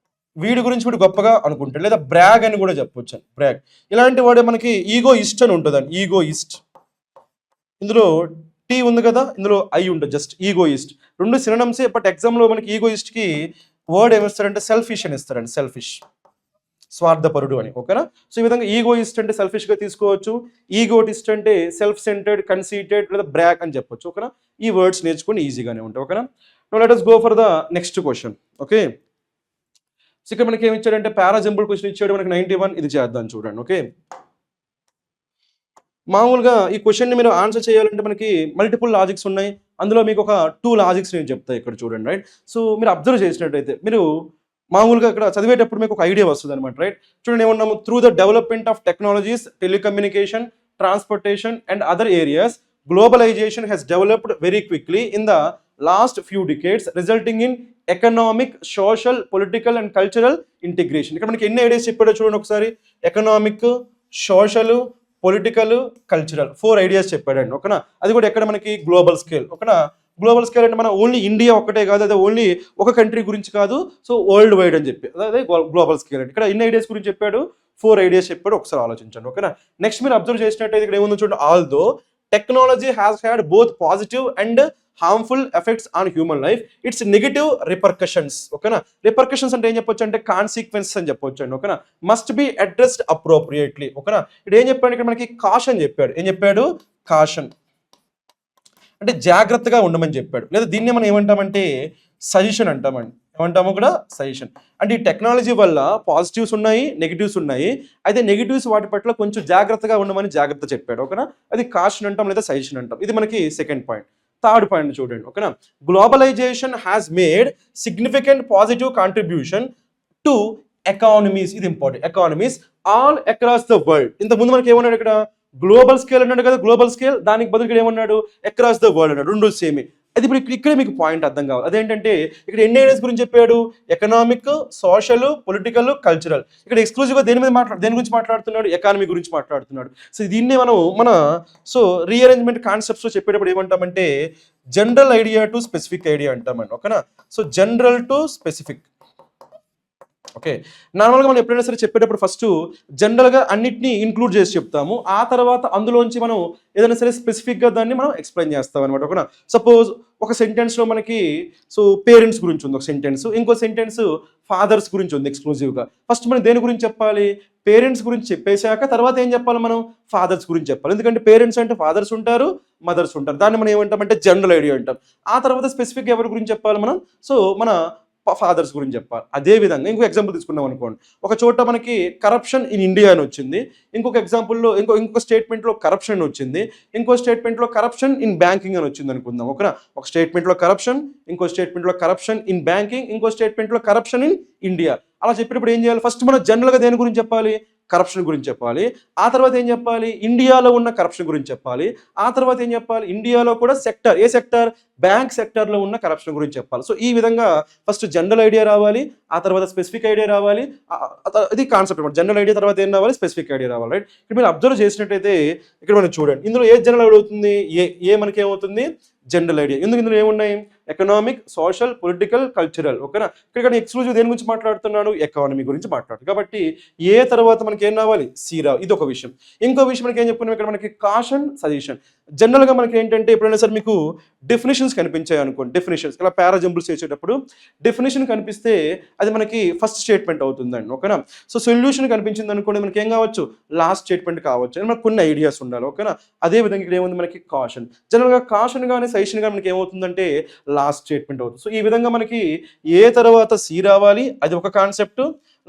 వీడి గురించి వీడు గొప్పగా అనుకుంటాడు. లేదా బ్రాగ్ అని కూడా చెప్పొచ్చు. బ్రాగ్ ఇలాంటి వాడే మనకి ఈగో ఇస్ట్ అని ఉంటుందండి. ఈగో ఇస్ట్. ఇందులో టీ ఉంది కదా, ఇందులో ఐ ఉంటుంది, జస్ట్ ఈగోయిస్ట్. రెండు సినోనిమ్సే. బట్ ఎగ్జామ్లో మనకి ఈగోయిస్ట్కి వర్డ్ ఏమిస్తారంటే సెల్ఫిష్ అని ఇస్తారండి. సెల్ఫిష్, స్వార్థపరుడు అని. ఓకేనా. సో ఈ విధంగా ఈగోయిస్ట్ అంటే సెల్ఫిష్గా తీసుకోవచ్చు, ఈగోటిస్ట్ అంటే సెల్ఫ్ సెంటర్డ్, కన్సీటెడ్, లేదా బ్రాగ్ అని చెప్పొచ్చు. ఓకేనా. ఈ వర్డ్స్ నేర్చుకుని ఈజీగానే ఉంటాయి. ఓకేనా. Now let us go for the next question. Okay, so ఇక్కడ మనకి ఏమి ఇచ్చాడంటే పారాజింపుల్ క్వశ్చన్ ఇచ్చాడు మనకి 91. ఇది చేద్దాం చూడండి. ఓకే, మామూలుగా ఈ క్వశ్చన్ని మీరు ఆన్సర్ చేయాలంటే మనకి మల్టిపుల్ లాజిక్స్ ఉన్నాయి. అందులో మీకు ఒక 2 లాజిక్స్ నేను చెప్తాను ఇక్కడ చూడండి. రైట్. సో మీరు అబ్జర్వ్ చేసినట్టయితే మీరు మామూలుగా ఇక్కడ చదివేటప్పుడు మీకు ఒక ఐడియా వస్తుంది అనమాట. రైట్. చూడండి ఏమన్నాము, through the development of technologies, telecommunication, transportation and other areas, globalization has developed very quickly in the last few decades, resulting in economic, social, political and cultural integration. ఇక్కడ మనకి ఎన్ని ఐడియాస్ చెప్పాడో చూడండి ఒకసారి. Economic, social, political, cultural 4 ideas చెప్పాడండి. ఓకేనా. అది కూడా ఎక్కడ మనకి గ్లోబల్ స్కేల్. ఓకేనా. గ్లోబల్ స్కేల్ అంటే మనం ఓన్లీ ఇండియా ఒక్కటే కాదు, అదే ఓన్లీ ఒక కంట్రీ గురించి కాదు, సో వరల్డ్ వైడ్ అని చెప్పి అదే గ్లోబల్ స్కేల్ అంటే. ఇక్కడ ఎన్ని ఐడియాస్ గురించి చెప్పాడు, 4 ఐడియాస్ చెప్పాడు. ఒకసారి ఆలోచించండి. ఓకేనా. నెక్స్ట్ మీరు అబ్జర్వ్ చేసినట్టయితే ఇక్కడ ఏముందో చూడండి, although technology has had both positive and harmful effects on human life, it's negative repercussions. ఓకేనా, రిపర్కషన్స్ అంటే ఏం చెప్పొచ్చు అంటే కాన్సిక్వెన్సెస్ అని చెప్పొచ్చు అండి. ఓకేనా, మస్ట్ బి అడ్రస్డ్ అప్రోప్రియేట్లీ. ఓకేనా, ఇక్కడ ఏం చెప్పాడు, ఇక్కడ మనకి కాషన్ చెప్పాడు. ఏం చెప్పాడు, కాషన్ అంటే జాగ్రత్తగా ఉండమని చెప్పాడు. లేదా దీన్ని మనం ఏమంటామంటే సజెషన్ అంటామండి. ఏమంటాము కూడా సజెషన్. అంటే ఈ టెక్నాలజీ వల్ల పాజిటివ్స్ ఉన్నాయి, నెగిటివ్స్ ఉన్నాయి. అయితే నెగిటివ్స్ వాటి పట్ల కొంచెం జాగ్రత్తగా ఉండమని జాగ్రత్త చెప్పాడు. ఓకేనా, అది కాషన్ అంటాం లేదా సజెషన్ అంటాం. ఇది మనకి సెకండ్ పాయింట్. థర్డ్ పాయింట్ చూడండి. ఓకేనా, globalization has made significant positive contribution to economies. ఇది important. Economies all across the world. ఇంతకుముందు మనకి ఏమన్నాడు ఇక్కడ, గ్లోబల్ స్కేల్ అన్నాడు కదా, గ్లోబల్ స్కేల్. దానికి బదులు ఇక్కడ ఏమన్నాడు, అక్రాస్ ద వరల్డ్ అన్నాడు. రెండు సేమే. అది ఇప్పుడు ఇక్కడే మీకు పాయింట్ అర్థం కావాలి. అదేంటంటే ఇక్కడ ఎన్ని ఏరియాస్ గురించి చెప్పాడు, ఎకనామిక్, సోషల్, పొలిటికల్, కల్చరల్. ఇక్కడ ఎక్స్క్లూజివ్గా దేని గురించి మాట్లాడుతున్నాడు, ఎకానమీ గురించి మాట్లాడుతున్నాడు. సో దీన్ని మన రీఅరేంజ్మెంట్ కాన్సెప్ట్స్లో చెప్పేటప్పుడు ఏమంటామంటే general idea to specific idea అంటామండి. ఓకేనా, so general to specific. Okay, నార్మల్గా మనం ఎప్పుడైనా సరే చెప్పేటప్పుడు ఫస్ట్ జనరల్గా అన్నిటినీ ఇంక్లూడ్ చేసి చెప్తాము. ఆ తర్వాత అందులోంచి మనం ఏదైనా సరే స్పెసిఫిక్గా దాన్ని మనం ఎక్స్ప్లెయిన్ చేస్తాం అనమాట. ఓకేనా, సపోజ్ ఒక సెంటెన్స్లో మనకి పేరెంట్స్ గురించి ఉంది ఒక సెంటెన్స్, ఇంకో సెంటెన్స్ ఫాదర్స్ గురించి ఉంది ఎక్స్క్లూజివ్గా. ఫస్ట్ మనం దేని గురించి చెప్పాలి, పేరెంట్స్ గురించి చెప్పేశాక తర్వాత ఏం చెప్పాలి, మనం ఫాదర్స్ గురించి చెప్పాలి. ఎందుకంటే పేరెంట్స్ అంటే ఫాదర్స్ ఉంటారు, మదర్స్ ఉంటారు. దాన్ని మనం ఏమంటామంటే జనరల్ ఐడియా అంటాం. ఆ తర్వాత స్పెసిఫిక్ ఎవరి గురించి చెప్పాలి మనం, మన ఫాదర్స్ గురించి చెప్పాలి. అదే విధంగా ఇంకో ఎగ్జాంపుల్ తీసుకున్నాం అనుకోండి, ఒక చోట మనకి కరప్షన్ ఇన్ ఇండియా అని వచ్చింది, ఇంకొక ఎగ్జాంపుల్లో ఇంకో స్టేట్మెంట్లో కరప్షన్ వచ్చింది, ఇంకో స్టేట్మెంట్లో కరప్షన్ ఇన్ బ్యాంకింగ్ అని వచ్చింది అనుకుందాం. ఓకేనా, ఒక స్టేట్మెంట్లో కరప్షన్, ఇంకో స్టేట్మెంట్లో కరప్షన్ ఇన్ బ్యాంకింగ్, ఇంకో స్టేట్మెంట్లో కరప్షన్ ఇన్ ఇండియా. అలా చెప్పేటప్పుడు ఏం చేయాలి, ఫస్ట్ మనం జనరల్గా దేని గురించి చెప్పాలి, కరప్షన్ గురించి చెప్పాలి. ఆ తర్వాత ఏం చెప్పాలి, ఇండియాలో ఉన్న కరప్షన్ గురించి చెప్పాలి. ఆ తర్వాత ఏం చెప్పాలి, ఇండియాలో కూడా సెక్టర్, ఏ సెక్టర్, బ్యాంక్ సెక్టర్లో ఉన్న కరప్షన్ గురించి చెప్పాలి. సో ఈ విధంగా ఫస్ట్ జనరల్ ఐడియా రావాలి, ఆ తర్వాత స్పెసిఫిక్ ఐడియా రావాలి. ఇది కాన్సెప్ట్ అనమాట. జనరల్ ఐడియా తర్వాత ఏం రావాలి, స్పెసిఫిక్ ఐడియా రావాలి. రైట్, ఇక్కడ మీరు అబ్జర్వ్ చేసినట్టయితే ఇక్కడ మనం చూడండి, ఇందులో ఏ జనరల్ ఐడియా అవుతుంది, ఏ మనకి ఏమవుతుంది, జనరల్ ఐడియా. ఎందుకు ఇందులో ఏమున్నాయి, ఎకనామిక్, సోషల్, పొలిటికల్, కల్చరల్. ఓకేనా, ఇక్కడ ఎక్స్క్లూజివ్ దేని గురించి మాట్లాడుతున్నాడు, ఎకానమీ గురించి మాట్లాడు. కాబట్టి ఏ తర్వాత మనకి ఏం రావాలి, సి రావాలి. ఇది ఒక విషయం. ఇంకో విషయం మనకి ఏం చెప్పుకున్నాం, ఇక్కడ మనకి కాషన్, సజెషన్. జనరల్గా మనకి ఏంటంటే ఎప్పుడైనా సరే మీకు డెఫినేషన్స్ కనిపించాయి అనుకోండి, డెఫినేషన్స్ ఇలా పారాజంబుల్స్ చేసేటప్పుడు డెఫినేషన్ కనిపిస్తే అది మనకి ఫస్ట్ స్టేట్మెంట్ అవుతుందండి. ఓకేనా, సో సొల్యూషన్ కనిపించింది అనుకోండి, మనకి ఏం కావచ్చు, లాస్ట్ స్టేట్మెంట్ కావచ్చు. అని మనకు కొన్ని ఐడియాస్ ఉండాలి. ఓకేనా, అదే విధంగా ఇక్కడ ఏముంది, మనకి కాషన్. జనరల్గా కాషన్ కానీ సజెషన్ కానీ మనకి ఏమవుతుందంటే లాస్ట్ స్టేట్మెంట్ అవుతుంది. సో ఈ విధంగా మనకి ఏ తర్వాత సి రావాలి, అది ఒక కాన్సెప్ట్.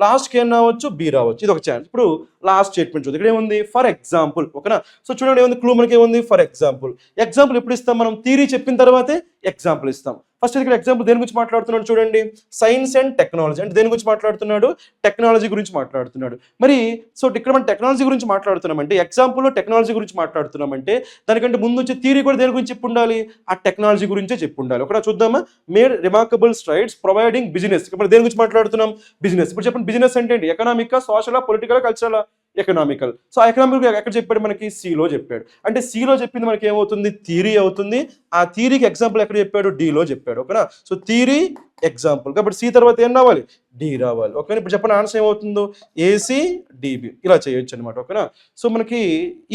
లాస్ట్కి ఏం రావచ్చు, బి రావచ్చు. ఇది ఒక ఛాన్స్. ఇప్పుడు లాస్ట్ స్టేట్మెంట్ చూద్దాం. ఇక్కడ ఏముంది, ఫర్ ఎగ్జాంపుల్. ఓకేనా, సో చూడండి ఏముంది, క్లూ మనకి ఏముంది, ఫర్ ఎగ్జాంపుల్. ఎగ్జాంపుల్ ఎప్పుడు ఇస్తాం, మనం థియరీ చెప్పిన తర్వాతే ఎగ్జాంపుల్ ఇస్తాం. ఫస్ట్ ఇక్కడ ఎగ్జాంపుల్ దేని గురించి మాట్లాడుతున్నాడు చూడండి, సైన్స్ అండ్ టెక్నాలజీ. అంటే దేని గురించి మాట్లాడుతున్నాడు, టెక్నాలజీ గురించి మాట్లాడుతున్నాడు. మరి సో ఇక్కడ మనం టెక్నాలజీ గురించి మాట్లాడుతున్నామంటే, ఎగ్జాంపుల్లో టెక్నాలజీ గురించి మాట్లాడుతున్నామంటే దానికంటే ముందు వచ్చే థియరీ కూడా దేని గురించి చెప్పి ఉండాలి, ఆ టెక్నాలజీ గురించే చెప్పి ఉండాలి. ఒకటి చూద్దామా, made remarkable strides providing business. ఇప్పుడు దేని గురించి మాట్లాడుతున్నాం, బిజినెస్. ఇప్పుడు చెప్పండి, బిజినెస్ అంటే ఏంటి, economic, social, political, cultural, economical. So ఆ ఎకనామిక్ ఎక్కడ చెప్పాడు, మనకి సిలో చెప్పాడు. అంటే సిలో చెప్పింది మనకి ఏమవుతుంది, థియరీ అవుతుంది. ఆ థియరీకి ఎగ్జాంపుల్ ఎక్కడ చెప్పాడు, డిలో చెప్పాడు. ఓకేనా, సో థియరీ, ఎగ్జాంపుల్. కాబట్టి సి తర్వాత ఏం రావాలి, డి రావాలి. ఓకేనా, ఇప్పుడు చెప్పండి ఆన్సర్ ఏమవుతుందో, ఏసీ, డిబి. ఇలా చేయొచ్చు అనమాట. ఓకేనా, సో మనకి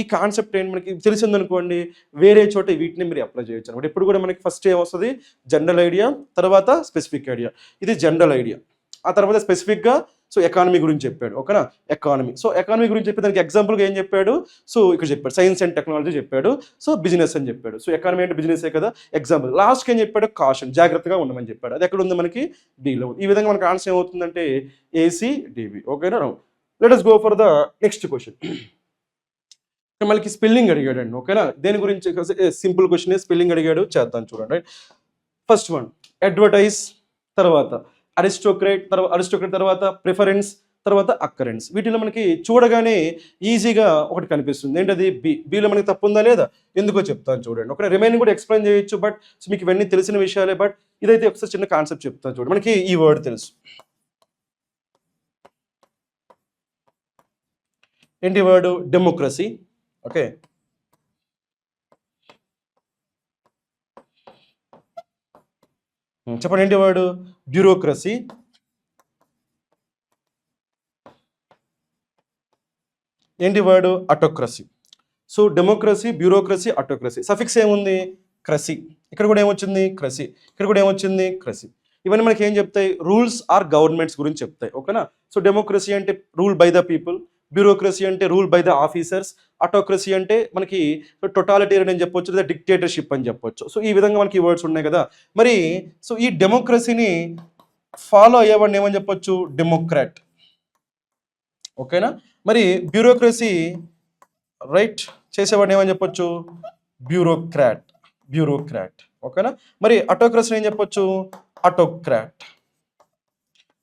ఈ కాన్సెప్ట్ ఏంటి, మనకి తెలిసిందనుకోండి, వేరే చోట వీటిని మీరు అప్లై చేయొచ్చు అనమాట. ఇప్పుడు కూడా మనకి ఫస్ట్ ఏమొస్తుంది, జనరల్ ఐడియా, తర్వాత స్పెసిఫిక్ ఐడియా. ఇది జనరల్ ఐడియా. ఆ తర్వాత స్పెసిఫిక్గా సో ఎకానమీ గురించి చెప్పాడు. ఓకేనా, ఎకానమీ. సో ఎకానమీ గురించి చెప్పి దానికి ఎగ్జాంపుల్గా ఏం చెప్పాడు, సో ఇక్కడ చెప్పాడు సైన్స్ అండ్ టెక్నాలజీ చెప్పాడు, సో బిజినెస్ అని చెప్పాడు. సో ఎకానమీ అంటే బిజినెసే కదా, ఎగ్జాంపుల్. లాస్ట్కి ఏం చెప్పాడు, కాషన్, జాగ్రత్తగా ఉండమని చెప్పాడు. అది ఎక్కడ ఉంది, మనకి డీలో. ఈ విధంగా మనకి ఆన్సర్ ఏమవుతుందంటే ఏసీ, డిబి. ఓకేనా, let us go for the next question. మనకి స్పెల్లింగ్ అడిగాడండి. ఓకేనా, దేని గురించి, సింపుల్ క్వశ్చన్, స్పెల్లింగ్ అడిగాడు, చేద్దాం చూడండి. ఫస్ట్ వన్ అడ్వర్టైజ్, తర్వాత అరిస్టోక్రేట్ తర్వాత ప్రిఫరెన్స్, తర్వాత అక్కరెన్స్. వీటిలో మనకి చూడగానే ఈజీగా ఒకటి కనిపిస్తుంది, ఏంటది, బిలో మనకి తప్పు ఉందా లేదా, ఎందుకో చెప్తాను చూడండి. ఒక రిమైనింగ్ కూడా ఎక్స్ప్లెయిన్ చేయొచ్చు, బట్ మీకు ఇవన్నీ తెలిసిన విషయాలే. బట్ ఇదైతే ఒకసారి చిన్న కాన్సెప్ట్ చెప్తాను చూడండి. మనకి ఈ వర్డ్ తెలుసు, ఏంటి వర్డ్, డెమోక్రసీ. ఓకే, చెప్పండి ఏంటి వర్డ్, బ్యూరోక్రసీ. ఏంటి word, autocracy. So democracy, bureaucracy, autocracy. Suffix ఏముంది? క్రసీ. ఇక్కడ కూడా ఏమొచ్చింది? క్రసీ. ఇక్కడ కూడా ఏమొచ్చింది? క్రసీ. ఇవన్నీ మనకి ఏం చెప్తాయి? రూల్స్ ఆర్ గవర్నమెంట్స్ గురించి చెప్తాయి. ఓకేనా? సో డెమోక్రసీ అంటే rule by the people, bureaucracy అంటే rule by the officers, autocracy అంటే మనకి టొటాలిటేరియన్ అని చెప్పొచ్చు, లేదా డిక్టేటర్షిప్ అని చెప్పొచ్చు. సో ఈ విధంగా మనకి వర్డ్స్ ఉన్నాయి కదా. మరి సో ఈ డెమోక్రసీని ఫాలో అయ్యేవాడిని ఏమని చెప్పొచ్చు? డెమోక్రాట్. ఓకేనా? మరి బ్యూరోక్రసీ రైట్ చేసేవాడిని ఏమని చెప్పొచ్చు? బ్యూరోక్రాట్. బ్యూరోక్రాట్. ఓకేనా? మరి ఆటోక్రసీ ఏం చెప్పొచ్చు? ఆటోక్రాట్.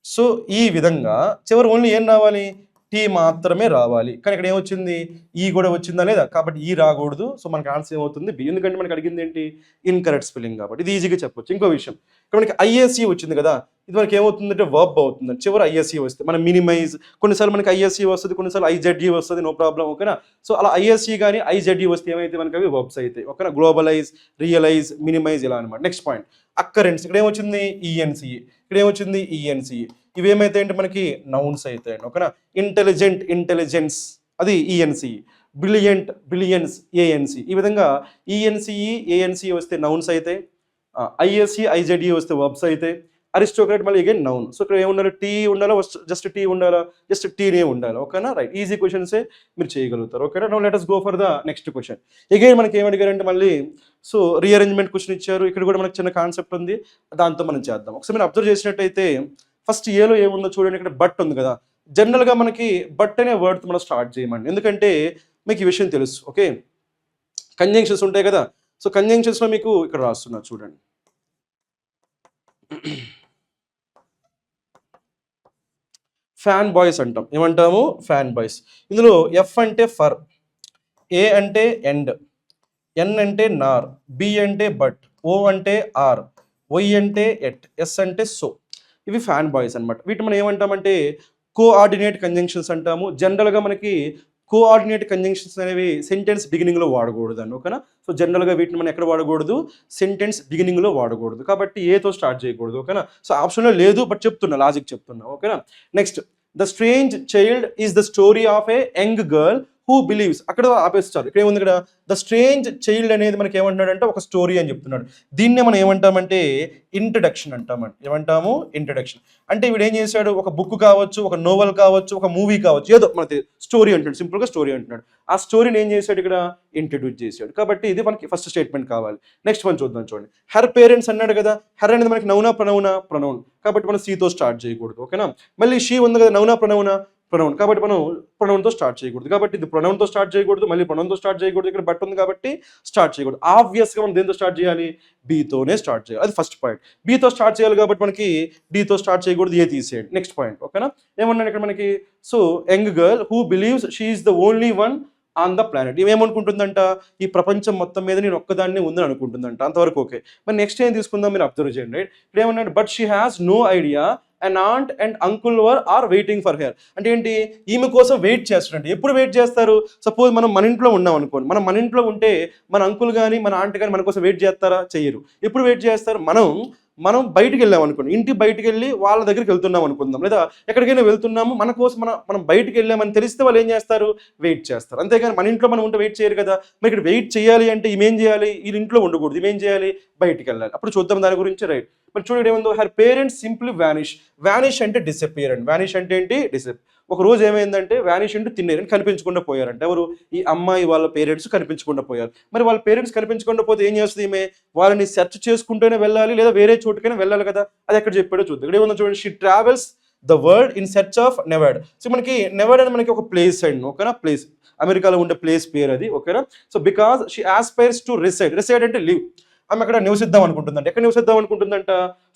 సో ఈ విధంగా చివరి ఓన్లీ ఏం రావాలి? టీ మాత్రమే రావాలి. కానీ ఇక్కడ ఏమొచ్చింది? ఈ కూడా వచ్చిందా లేదా? కాబట్టి ఈ రాకూడదు. సో మనకి ఆన్సర్ ఏమవుతుంది? బి. ఎందుకంటే మనకి అడిగింది ఏంటి? ఇన్కరెక్ట్ స్పెల్లింగ్ కాబట్టి ఇది ఈజీగా చెప్పొచ్చు. ఇంకో విషయం, ఇక్కడ మనకి ఐఎస్ఈ వచ్చింది కదా, ఇది మనకి ఏమవుతుందంటే వర్బ్ అవుతుంది. చివరి ఐఎస్ఈ వస్తే మనం మినిమైజ్, కొన్నిసార్లు మనకి ఐఎస్ఈ వస్తుంది, కొన్నిసార్లు ఐజెడ్ఈ వస్తుంది, నో ప్రాబ్లం. ఓకేనా? సో అలా ఐఎస్ఈ కానీ ఐజెడ్ఈ వస్తే ఏమైతే మనకి అవి వర్బ్స్ అవుతాయి. ఓకేనా? గ్లోబలైజ్, రియలైజ్, మినిమైజ్ ఇలా అనమాట. Next point occurrence. ఇక్కడ ఏమొచ్చింది? ఈఎన్సిఈ. ఇక్కడ ఏమొచ్చింది? ఈఎన్సిఈ. ఇవేమైతే అంటే మనకి నౌన్స్ అవుతాయండి. ఓకేనా? ఇంటెలిజెంట్, ఇంటెలిజెన్స్, అది ఈఎన్సిఈ. Brilliant, brilliance, ANC. ఈ విధంగా ఈఎన్సిఈ, ఏఎన్సి వస్తే నౌన్స్ అవుతాయి. ఐఎస్సి, ఐజెడ్ఈ వస్తే వర్బ్స్ అవుతాయి. అరిస్టోక్రాట్ మళ్ళీ అగైన్ నౌన్. సో ఇక్కడ ఏముండాలి? టీ ఉండాలా? జస్ట్ టీ ఉండాలా? జస్ట్ టీనే ఉండాలి. ఓకేనా? రైట్. ఈజీ క్వశ్చన్సే మీరు చేయగలుగుతారు. ఓకేనా? Now let us go for the next question. Again మనకి ఏమడిగారంటే మళ్ళీ సో రీఅరేంజ్మెంట్ క్వశ్చన్ ఇచ్చారు. ఇక్కడ కూడా మనకి చిన్న కాన్సెప్ట్ ఉంది, దాంతో మనం చేద్దాం. ఒకసారి మీరు అబ్జర్వ్ చేసినట్టయితే ఫస్ట్ ఏలో ఏముందో చూడండి. ఇక్కడ బట్ ఉంది కదా. జనరల్గా మనకి బట్ అనే వర్డ్ మనం స్టార్ట్ చేయమండి, ఎందుకంటే మీకు ఈ విషయం తెలుసు. ఓకే, కంజంక్షన్స్ ఉంటాయి కదా. సో కంజంక్షన్స్లో మీకు ఇక్కడ రాస్తున్నా చూడండి. ఫ్యాన్ బాయ్స్ అంటాం. ఏమంటాము? Fan boys. ఇందులో ఎఫ్ అంటే ఫర్, ఏ అంటే ఎండ్, ఎన్ అంటే నార్, బి అంటే బట్, ఓ అంటే ఆర్, వై అంటే ఎట్, ఎస్ అంటే సో. ఇవి ఫ్యాన్ బాయ్స్ అనమాట. వీటిని మనం ఏమంటామంటే కోఆర్డినేట్ కంజంక్షన్స్ అంటాము. జనరల్గా మనకి కోఆర్డినేట్ కంజంక్షన్స్ అనేవి సెంటెన్స్ బిగినింగ్లో వాడకూడదు అని. ఓకేనా? సో జనరల్గా వీటిని మనం ఎక్కడ వాడకూడదు? సెంటెన్స్ బిగినింగ్లో వాడకూడదు. కాబట్టి ఏతో స్టార్ట్ చేయకూడదు. ఓకేనా? సో ఆప్షన్లో లేదు, బట్ చెప్తున్నా, లాజిక్ చెప్తున్నా. ఓకేనా? Next, the strange child is the story of A young girl who believes. అక్కడ ఆపేస్తారు. ఇక్కడ ఏముంది? ఇక్కడ ద స్ట్రేంజ్ చైల్డ్ అనేది మనకి ఏమంటున్నాడంటే ఒక స్టోరీ అని చెప్తున్నాడు. దీన్నే మనం ఏమంటామంటే ఇంట్రడక్షన్ అంటామండి. ఏమంటాము? ఇంట్రడక్షన్. అంటే వీడు ఏం చేశాడు? ఒక బుక్ కావచ్చు, ఒక నోవెల్ కావచ్చు, ఒక మూవీ కావచ్చు, ఏదో మనకి స్టోరీ అంటున్నాడు, సింపుల్గా స్టోరీ అంటున్నాడు. ఆ స్టోరీని ఏం చేశాడు? ఇక్కడ ఇంట్రడ్యూస్ చేశాడు. కాబట్టి ఇది మనకి ఫస్ట్ స్టేట్మెంట్ కావాలి. నెక్స్ట్ మనం చూద్దాం. చూడండి, హర్ పేరెంట్స్ అన్నాడు కదా. హర్ అనేది మనకి నౌనా ప్రనౌనా? ప్రనౌన్. కాబట్టి మనం సీతో స్టార్ట్ చేయకూడదు. ఓకేనా? మళ్ళీ షీ ఉంది కదా, నౌనా ప్రనౌనా? ప్రొనౌన్. కాబట్టి మనం ప్రొనౌన్తో స్టార్ట్ చేయకూడదు. కాబట్టి ఇది ప్రొనౌన్తో స్టార్ట్ చేయకూడదు, మళ్ళీ ప్రొనౌన్తో స్టార్ట్ చేయకూడదు. ఇక్కడ బట్ ఉంది కాబట్టి స్టార్ట్ చేయకూడదు. ఆబ్వియస్గా మనం దేంతో స్టార్ట్ చేయాలి? బీతోనే స్టార్ట్ చేయాలి. అది ఫస్ట్ పాయింట్. బీతో స్టార్ట్ చేయాలి కాబట్టి మనకి డీతో స్టార్ట్ చేయకూడదు, ఏ తీసేయండి. Next point. ఓకేనా? ఏమన్నాడు ఇక్కడ మనకి? So young girl who believes she is the only one on the planet. ఏమనుకుంటుందంట? ఈ ప్రపంచం మొత్తం మీద నేను ఒక్కదాన్ని ఉందని అనుకుంటుందంట. అంతవరకు ఓకే. మరి నెక్స్ట్ ఏం తీసుకుందాం, మీరు అబ్జర్వ్ చేయండి. రైట్, ఇక్కడ ఏమన్నాడు? But she has no idea and aunt and uncle are waiting for her. అంటే ఏంటి? ఈమె కోసం వెయిట్ చేస్తారంటే. ఎప్పుడు వెయిట్ చేస్తారు? సపోజ్ మనం మన ఇంట్లో ఉన్నాం అనుకోండి. మనం మన ఇంట్లో ఉంటే మన అంకుల్ కానీ మన ఆంట్ కానీ మన కోసం వెయిట్ చేస్తారా? చెయ్యరు. ఎప్పుడు వెయిట్ చేస్తారు? మనం బయటికి వెళ్ళాం అనుకోండి, ఇంటి బయటికి వెళ్ళి వాళ్ళ దగ్గరికి వెళ్తున్నాం అనుకుందాం, లేదా ఎక్కడికైనా వెళ్తున్నాము, మన కోసం మనం బయటికి వెళ్ళామని తెలిస్తే వాళ్ళు ఏం చేస్తారు? వెయిట్ చేస్తారు. అంతేగాని మన ఇంట్లో మనం ఉంటే వెయిట్ చేయరు కదా. మరి ఇక్కడ వెయిట్ చేయాలి అంటే ఈమెం చేయాలి? ఈ ఇంట్లో ఉండకూడదు, ఈమెం చేయాలి? బయటికి వెళ్ళాలి. అప్పుడు చూద్దాం దాని గురించి. రైట్, మరి చూడండి ఏముందో. Her parents simply vanish. Vanish అంటే డిసపియర్ అండి. వ్యానిష్ అంటే ఏంటి? ఒక రోజు ఏమైందంటే వ్యానిష్ అంటే తినేరని కనిపించకుండా పోయారంట. ఎవరు? ఈ అమ్మాయి వాళ్ళ పేరెంట్స్ కనిపించకుండా పోయారు. మరి వాళ్ళ పేరెంట్స్ కనిపించకుండా పోతే ఏం చేస్తుంది ఈమె? వాళ్ళని సెర్చ్ చేసుకుంటూనే వెళ్ళాలి, లేదా వేరే చోటుకైనా వెళ్ళాలి కదా. అది ఎక్కడ చెప్పాడో చూద్దాం. ఇక్కడ ఏముందో చూడండి. She travels the world in search of నెవర్డ్. సో మనకి నెవర్డ్ అని మనకి ఒక ప్లేస్ అండి. ఓకేనా? ప్లేస్, అమెరికాలో ఉండే ప్లేస్ పేరు అది. ఓకేనా? So because she aspires to reside అంటే లివ్. ఆమె అక్కడ నివసిద్దాం అనుకుంటుందంట. ఎక్కడ నివసిద్దాం అనుకుంటుందంట?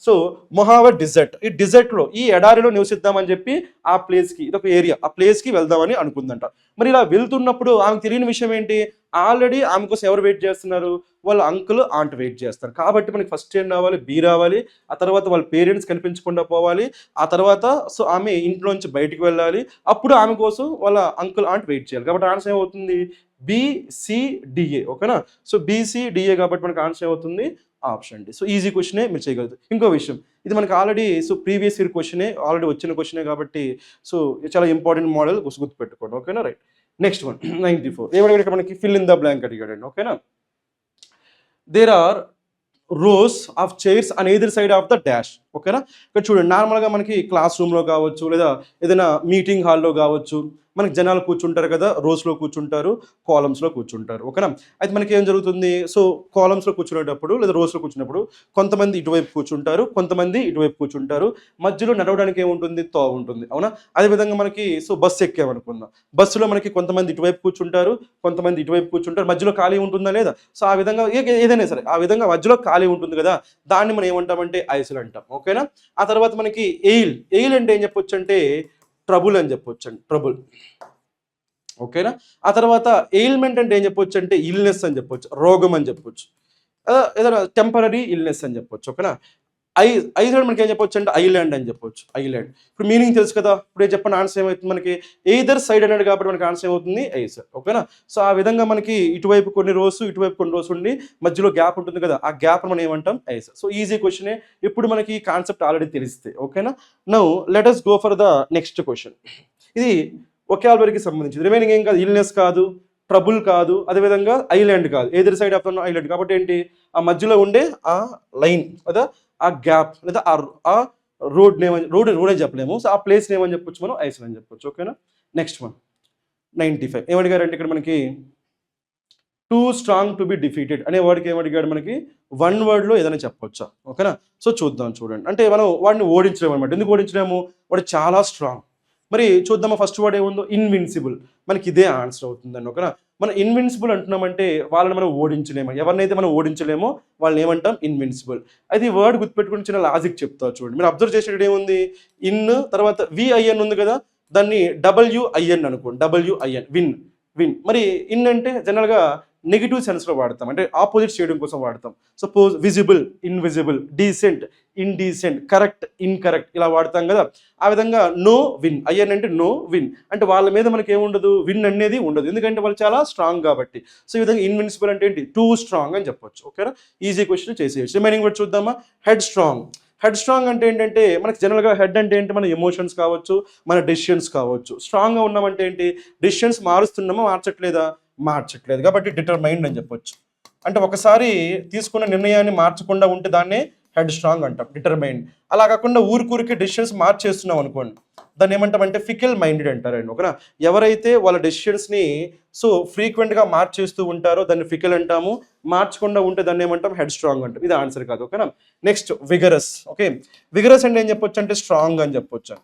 సో మొహావా డిజర్ట్, ఈ డిజర్ట్లో, ఈ ఎడారిలో నివసిద్దామని చెప్పి ఆ ప్లేస్కి, ఇదొక ఏరియా, ఆ ప్లేస్కి వెళ్దామని అనుకుందంట. మరి ఇలా వెళ్తున్నప్పుడు ఆమెకు తెలియని విషయం ఏంటి? ఆల్రెడీ ఆమె కోసం ఎవరు వెయిట్ చేస్తున్నారు? వాళ్ళ అంకుల్ ఆంట్ వెయిట్ చేస్తారు. కాబట్టి మనకి ఫస్ట్ ఏం రావాలి? బి రావాలి. ఆ తర్వాత వాళ్ళ పేరెంట్స్ కనిపించకుండా పోవాలి. ఆ తర్వాత సో ఆమె ఇంట్లోంచి బయటికి వెళ్ళాలి. అప్పుడు ఆమె కోసం వాళ్ళ అంకుల్ ఆంట్ వెయిట్ చేయాలి. కాబట్టి ఆన్సర్ ఏమవుతుంది? బిసిడిఏ. ఓకేనా? సో బిసిడిఏ కాబట్టి మనకు ఆన్సర్ ఏమవుతుంది? Option D. సో ఈజీ క్వశ్చనే, మీరు చేయగలుగుతారు. ఇంకో విషయం, ఇది మనకి ఆల్రెడీ సో ప్రీవియస్ ఇయర్ క్వశ్చనే, ఆల్రెడీ వచ్చిన క్వశ్చనే కాబట్టి సో చాలా ఇంపార్టెంట్ మోడల్ గుర్తుపెట్టుకోండి. ఓకేనా? రైట్, నెక్స్ట్ వన్ 94 ఏమడిగాడు ఇక్కడ మనకి ఫిల్ ఇన్ ద బ్లాంక్ అడిగాడండి. ఓకేనా, there are rows of chairs on either side of the dash. ఓకేనా, ఇక్కడ చూడండి నార్మల్గా మనకి క్లాస్ రూమ్లో కావచ్చు లేదా ఏదైనా మీటింగ్ హాల్లో కావచ్చు మనకి జనాలు కూర్చుంటారు కదా, రోస్లో కూర్చుంటారు, కాలమ్స్లో కూర్చుంటారు. ఓకేనా, అయితే మనకి ఏం జరుగుతుంది, సో కాలమ్స్లో కూర్చునేటప్పుడు లేదా రోస్లో కూర్చున్నప్పుడు కొంతమంది ఇటువైపు కూర్చుంటారు, కొంతమంది ఇటువైపు కూర్చుంటారు, మధ్యలో నడవడానికి ఏముంటుంది, తో ఉంటుంది. అవునా, అదేవిధంగా మనకి సో బస్సు ఎక్కామనుకుందాం, బస్సులో మనకి కొంతమంది ఇటువైపు కూర్చుంటారు, కొంతమంది ఇటువైపు కూర్చుంటారు, మధ్యలో ఖాళీ ఉంటుందా లేదా, సో ఆ విధంగా ఏదైనా సరే ఆ విధంగా మధ్యలో ఖాళీ ఉంటుంది కదా, దాన్ని మనం ఏమంటామంటే ఐసల్ అంటాం. ఓకేనా, ఆ తర్వాత మనకి ఎయిల్ అంటే ఏం చెప్పొచ్చు అంటే ట్రబుల్ అని చెప్పొచ్చు అండి, ట్రబుల్. ఓకేనా, ఆ తర్వాత ఎయిల్మెంట్ అంటే ఏం చెప్పొచ్చు అంటే ఇల్నెస్ అని చెప్పొచ్చు, రోగం అని చెప్పొచ్చు, ఏదైనా టెంపరీ ఇల్నెస్ అని చెప్పొచ్చు. ఓకేనా, ఐలాండ్ మనకి ఏం చెప్పొచ్చు అంటే ఐలాండ్ అని చెప్పొచ్చు, ఐలాండ్. ఇప్పుడు మీనింగ్ తెలుసు కదా, ఇప్పుడు చెప్పిన ఆన్సర్ ఏమవుతుంది మనకి ఎయిదర్ సైడ్ అన్నాడు కాబట్టి మనకి ఆన్సర్ ఏమవుతుంది ఐసర్. ఓకేనా, సో ఆ విధంగా మనకి ఇటువైపు కొన్ని రోస్ ఇటువైపు కొన్ని రోస్ ఉండి మధ్యలో గ్యాప్ ఉంటుంది కదా, ఆ గ్యాప్ మనం ఏమంటాం ఐసర్. సో ఈజీ క్వశ్చనే, ఇప్పుడు మనకి కాన్సెప్ట్ ఆల్రెడీ తెలిస్తే. ఓకేనా, now let us go for the next question. ఇది వొకాబులరీకి సంబంధించింది, రిమైనింగ్ ఏం కాదు, ఇల్నెస్ కాదు, ట్రబుల్ కాదు, అదేవిధంగా ఐలాండ్ కాదు, ఎదురు సైడ్ ఆఫ్ ఐలాండ్ కాబట్టి ఏంటి, ఆ మధ్యలో ఉండే ఆ లైన్ లేదా ఆ గ్యాప్ లేదా ఆ రోడ్ నేమ్ రోడ్ అని చెప్పలేము, సో ఆ ప్లేస్ నేమ్ అని చెప్పొచ్చు మనం ఐసల్ అని చెప్పొచ్చు. ఓకేనా, నెక్స్ట్ వన్ 95 ఏమడిగారంటే ఇక్కడ మనకి two strong to be defeated అనే వర్డ్కి ఏమడిగాడు మనకి వన్ వర్డ్లో ఏదైనా చెప్పొచ్చా. ఓకేనా, సో చూద్దాం, చూడండి. అంటే మనం వాడిని ఓడించలేము అనమాట. ఎందుకు ఓడించలేము, వాడు చాలా స్ట్రాంగ్. మరి చూద్దామా, ఫస్ట్ వర్డ్ ఏముందో ఇన్విన్సిబుల్, మనకి ఇదే ఆన్సర్ అవుతుందండి. ఓకేనా, మనం ఇన్విన్సిబుల్ అంటున్నామంటే వాళ్ళని మనం ఓడించలేము, ఎవరినైతే మనం ఓడించలేమో వాళ్ళని ఏమంటాం ఇన్విన్సిబుల్. అయితే ఈ వర్డ్ గుర్తుపెట్టుకుని చిన్న లాజిక్ చెప్తా చూడండి. మీరు అబ్జర్వ్ చేసేటప్పుడు ఏముంది, ఇన్ తర్వాత విఐఎన్ ఉంది కదా, దాన్ని డబ్ల్యూఐఎన్ అనుకోండి, డబ్ల్యూఐఎన్ విన్, విన్. మరి ఇన్ అంటే జనరల్గా నెగిటివ్ సెన్స్లో వాడతాం, అంటే ఆపోజిట్ చేయడం కోసం వాడతాం. Suppose visible, invisible, decent, indecent, correct, incorrect ఇలా వాడతాం కదా. ఆ విధంగా నో విన్, ఐఎన్ అంటే నో విన్, అంటే వాళ్ళ మీద మనకి ఏముండదు, విన్ అనేది ఉండదు, ఎందుకంటే వాళ్ళు చాలా స్ట్రాంగ్ కాబట్టి. సో ఈ విధంగా ఇన్విన్సిబుల్ అంటే ఏంటి, టూ స్ట్రాంగ్ అని చెప్పొచ్చు. ఓకేనా, ఈజీ క్వశ్చన్ చేసేయచ్చు. రిమైనింగ్ కూడా చూద్దామా, హెడ్ స్ట్రాంగ్. హెడ్ స్ట్రాంగ్ అంటే ఏంటంటే మనకి జనరల్గా హెడ్ అంటే ఏంటి, మన ఎమోషన్స్ కావచ్చు, మన డెసిషన్స్ కావచ్చు. స్ట్రాంగ్గా ఉన్నామంటే ఏంటి, డెసిషన్స్ మారుస్తున్నామా మార్చట్లేదా, మార్చట్లేదు కాబట్టి డిటర్మైన్డ్ అని చెప్పొచ్చు. అంటే ఒకసారి తీసుకున్న నిర్ణయాన్ని మార్చకుండా ఉంటే దాన్నే హెడ్ స్ట్రాంగ్ అంటాం, డిటర్మైన్డ్. అలా కాకుండా ఊరికూరికి డెసిషన్స్ మార్చేస్తున్నాం అనుకోండి, దాన్ని ఏమంటామంటే ఫికల్ మైండెడ్ అంటారండి. ఓకేనా, ఎవరైతే వాళ్ళ డెసిషన్స్ని సో ఫ్రీక్వెంట్గా మార్చేస్తూ ఉంటారో దాన్ని ఫికల్ అంటాము, మార్చకుండా ఉంటే దాన్ని ఏమంటాం హెడ్ స్ట్రాంగ్ అంటాం. ఇది ఆన్సర్ కాదు. ఓకేనా, నెక్స్ట్ విగరస్. ఓకే, విగరస్ అంటే ఏం చెప్పొచ్చు అంటే స్ట్రాంగ్ అని చెప్పొచ్చు,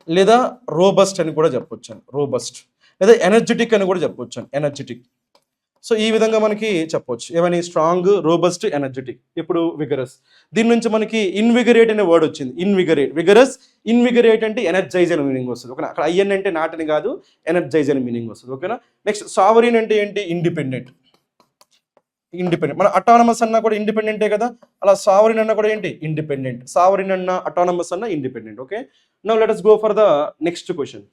లేదా రోబస్ట్ అని కూడా చెప్పొచ్చు, రోబస్ట్, లేదా ఎనర్జెటిక్ అని కూడా చెప్పొచ్చు, ఎనర్జెటిక్. సో ఈ విధంగా మనకి చెప్పొచ్చు ఏమని, స్ట్రాంగ్, రోబస్ట్, ఎనర్జెటిక్. ఇప్పుడు విగరస్, దీని నుంచి మనకి ఇన్విగరేట్ అనే వర్డ్ వచ్చింది, ఇన్విగరేట్, విగరస్, ఇన్విగరేట్ అంటే ఎనర్జైజ్ అనే మీనింగ్ వస్తుంది. ఓకేనా, అక్కడ ఐఎన్ అంటే నాట్ అని కాదు, ఎనర్జైజ్ అనే మీనింగ్ వస్తుంది. ఓకేనా, నెక్స్ట్ సావరీన్ అంటే ఏంటి, ఇండిపెండెంట్, ఇండిపెండెంట్. మన అటానమస్ అన్నా కూడా ఇండిపెండెంటే కదా, అలా సావరీన్ అన్నా కూడా ఏంటి, ఇండిపెండెంట్. సావరీన్ అన్నా అటానమస్ అన్నా independent. Okay, now let us go for the next question.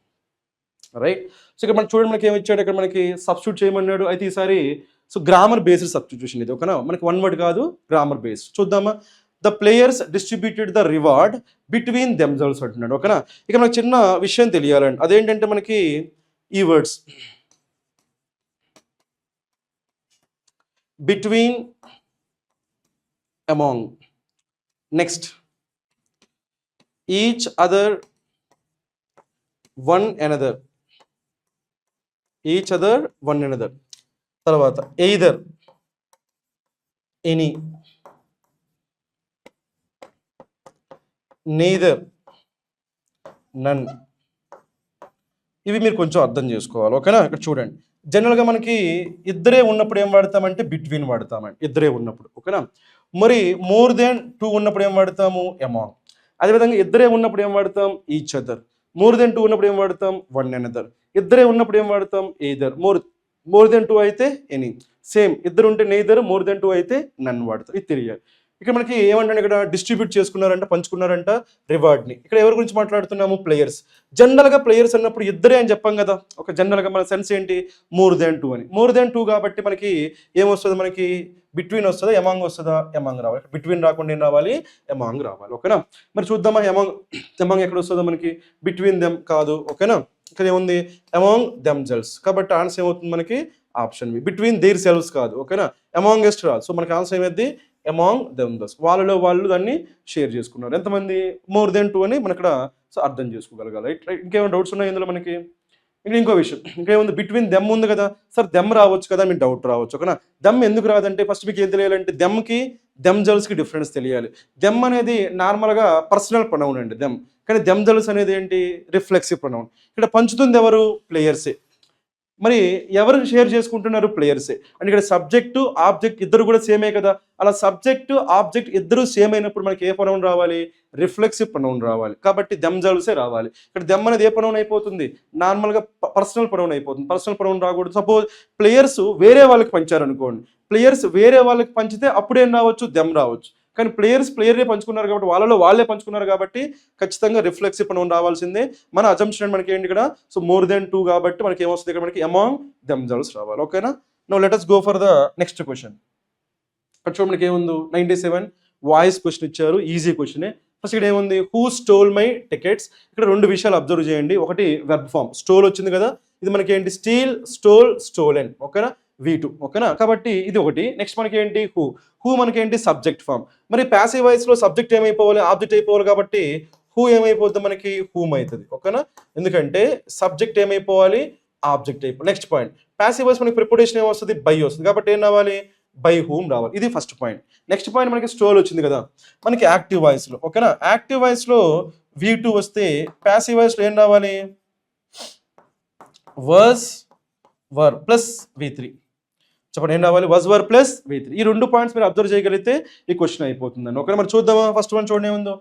Right, so ఇక్కడ మనం చూడండి మనకి ఏమి ఇచ్చాడు, ఇక్కడ మనకి సబ్స్టిట్యూట్ చేయమన్నాడు. అయితే ఈసారి సో గ్రామర్ బేస్డ్ సబ్స్టిట్యూషన్ ఇది. ఓకేనా, మనకి వన్ వర్డ్ కాదు, గ్రామర్ బేస్డ్. చూద్దామా, the players distributed the reward between themselves అంటున్నాడు. ఓకేనా, ఇక మనకు చిన్న విషయం తెలియాలండి, అదేంటంటే మనకి ఈ words between, among, next each other, one another, each other, one another, తర్వాత ఎయిదర్, ఎనీ, నెయిదర్, నన్. ఇవి మీరు కొంచెం అర్థం చేసుకోవాలి. ఓకేనా, ఇక్కడ చూడండి, జనరల్గా మనకి ఇద్దరే ఉన్నప్పుడు ఏం వాడతామంటే బిట్వీన్ వాడతామండి, ఇద్దరే ఉన్నప్పుడు. ఓకేనా, మరి మోర్ దెన్ టూ ఉన్నప్పుడు ఏం వాడతాము, అమాంగ్. అదేవిధంగా ఇద్దరే ఉన్నప్పుడు ఏం వాడతాం, each other. More than two ఉన్నప్పుడు ఏం వాడతాం, వన్ అనదర్. ఇద్దరే ఉన్నప్పుడు ఏం వాడతాం, ఎయిదర్. మోర్ దెన్ టూ అయితే ఎనీ. సేమ్ ఇద్దరు ఉంటే నెయిదర్, మోర్ దెన్ టూ అయితే నన్ వాడతాం. ఇది తెలియాలి. ఇక్కడ మనకి ఏమంటే ఇక్కడ డిస్ట్రిబ్యూట్ చేసుకున్నారంట, పంచుకున్నారంట రివార్డ్ని. ఇక్కడ ఎవరి గురించి మాట్లాడుతున్నాము, ప్లేయర్స్. జనరల్గా ప్లేయర్స్ అన్నప్పుడు ఇద్దరే అని చెప్పాం కదా, ఒక జనరల్గా మన సెన్స్ ఏంటి, మోర్ దెన్ టూ అని. మోర్ దెన్ టూ కాబట్టి మనకి ఏమొస్తుంది, మనకి బిట్వీన్ వస్తుందా, ఎమాంగ్ వస్తుందా, ఎమాంగ్ రావాలి. బిట్వీన్ రాకుండా ఏం రావాలి, ఎమాంగ్ రావాలి. ఓకేనా, మరి చూద్దామా, ఎమాంగ్ ఎక్కడ వస్తుందో మనకి, బిట్వీన్ దెమ్ కాదు. ఓకేనా, ఇక్కడ ఏముంది అమాంగ్ దెమ్సెల్వ్స్, కాబట్టి ఆన్సర్ ఏమవుతుంది మనకి option B, between their selves కాదు, ఓకేనా, అమాంగెస్ట్ రాదు. సో మనకి ఆన్సర్ ఏమైంది అమాంగ్ దెమ్సెల్వ్స్, వాళ్ళలో వాళ్ళు దాన్ని షేర్ చేసుకున్నారు. ఎంతమంది మోర్ దెన్ 2 అని మన ఇక్కడ సో అర్థం చేసుకోగలగాలి. రైట్, ఇంకేమైనా డౌట్స్ ఉన్నాయి ఇందులో మనకి? ఇంకా ఇంకో విషయం ఇంకేముంది, బిట్వీన్ దెమ్ ఉంది కదా సార్, దెమ్ రావచ్చు కదా, మీకు డౌట్ రావచ్చు, ఓకేనా. దెమ్ ఎందుకు రాదంటే ఫస్ట్ మీకు ఏం తెలియాలంటే దెమ్కి దెమ్జల్స్కి డిఫరెన్స్ తెలియాలి. దెమ్ అనేది నార్మల్గా పర్సనల్ ప్రొనౌన్ అండి దెమ్, కానీ దెమ్జల్స్ అనేది ఏంటి రిఫ్లెక్సివ్ ప్రొనౌన్. ఇక్కడ పంచుతుంది ఎవరు, ప్లేయర్సే. మరి ఎవరు షేర్ చేసుకుంటున్నారు, ప్లేయర్సే. అండ్ ఇక్కడ సబ్జెక్టు ఆబ్జెక్ట్ ఇద్దరు కూడా సేమే కదా, అలా సబ్జెక్టు ఆబ్జెక్ట్ ఇద్దరు సేమ్ అయినప్పుడు మనకి ఏ ప్రొనౌన్ రావాలి, రిఫ్లెక్సివ్ ప్రొనౌన్ రావాలి. కాబట్టి దెమ్జల్సే రావాలి. ఇక్కడ దెమ్ అనేది ఏ ప్రొనౌన్ అయిపోతుంది, నార్మల్గా పర్సనల్ ప్రొనౌన్ అయిపోతుంది. పర్సనల్ ప్రొనౌన్ రాకూడదు. సపోజ్ ప్లేయర్స్ వేరే వాళ్ళకి పంచారనుకోండి, ప్లేయర్స్ వేరే వాళ్ళకి పంచితే అప్పుడేం రావచ్చు, దెమ్ రావచ్చు. కానీ ప్లేయరే పంచుకున్నారు కాబట్టి వాళ్ళలో వాళ్ళే పంచుకున్నారు కాబట్టి ఖచ్చితంగా రిఫ్లెక్సివ్ ప్రొనౌన్ రావాల్సిందే. మన అజంప్షన్ మనకి ఏంటి ఇక్కడ, సో మోర్ దెన్ 2 కాబట్టి మనకి ఏమొస్తుంది ఇక్కడ, మనకి అమాంగ్ దెమ్సెల్వ్స్ రావాలి. ఓకేనా. Now let us go for the next question. ఇక్కడ చూడండి మనకి ఏముంది, 97 వాయిస్ క్వశ్చన్ ఇచ్చారు, ఈజీ క్వశ్చనే. ఫస్ట్ ఇక్కడ ఏముంది, హూ స్టోల్ మై టికెట్స్. ఇక్కడ 2 విషయాలు అబ్జర్వ్ చేయండి. ఒకటి వెర్బ్ ఫామ్, స్టోల్ వచ్చింది కదా, ఇది మనకి ఏంటి స్టీల్, స్టోల్, స్టోలెన్, ఓకేనా, V2, ఓకేనా. కాబట్టి ఇది ఒకటి. నెక్స్ట్ మనకి ఏంటి హూ మనకి ఏంటి సబ్జెక్ట్ ఫామ్. మరి ప్యాసివ్ వాయిస్ లో సబ్జెక్ట్ ఏమైపోవాలి, ఆబ్జెక్ట్ అయిపోవాలి. కాబట్టి హూ ఏమైపోద్ది మనకి హూమ్ అవుతుంది, ఓకేనా. ఎందుకంటే సబ్జెక్ట్ ఏమైపోవాలి, ఆబ్జెక్ట్ అయిపోవాలి. నెక్స్ట్ పాయింట్, ప్యాసివ్ వాయిస్ మనకి ప్రిపోజిషన్ ఏమొస్తుంది, బై వస్తుంది. కాబట్టి ఏం రావాలి, బై హూమ్ రావాలి. ఇది ఫస్ట్ పాయింట్. నెక్స్ట్ పాయింట్ మనకి స్టోల్ వచ్చింది కదా, మనకి యాక్టివ్ వాయిస్ లో, ఓకేనా. యాక్టివ్ వాయిస్ లో V2 వస్తే ప్యాసివ్ వాయిస్ లో ఏం రావాలి, వర్స్ వర్ ప్లస్ V3. చెప్పండి ఏం రావాలి, వజ్ వర్ ప్లస్ V3. ఈ 2 పాయింట్స్ మీరు అబ్జర్వ్ చేయగలిగితే ఈ క్వశ్చన్ అయిపోతుందండి, ఓకే. మరి చూద్దామా, ఫస్ట్ వన్ చూడండి ఏముందో,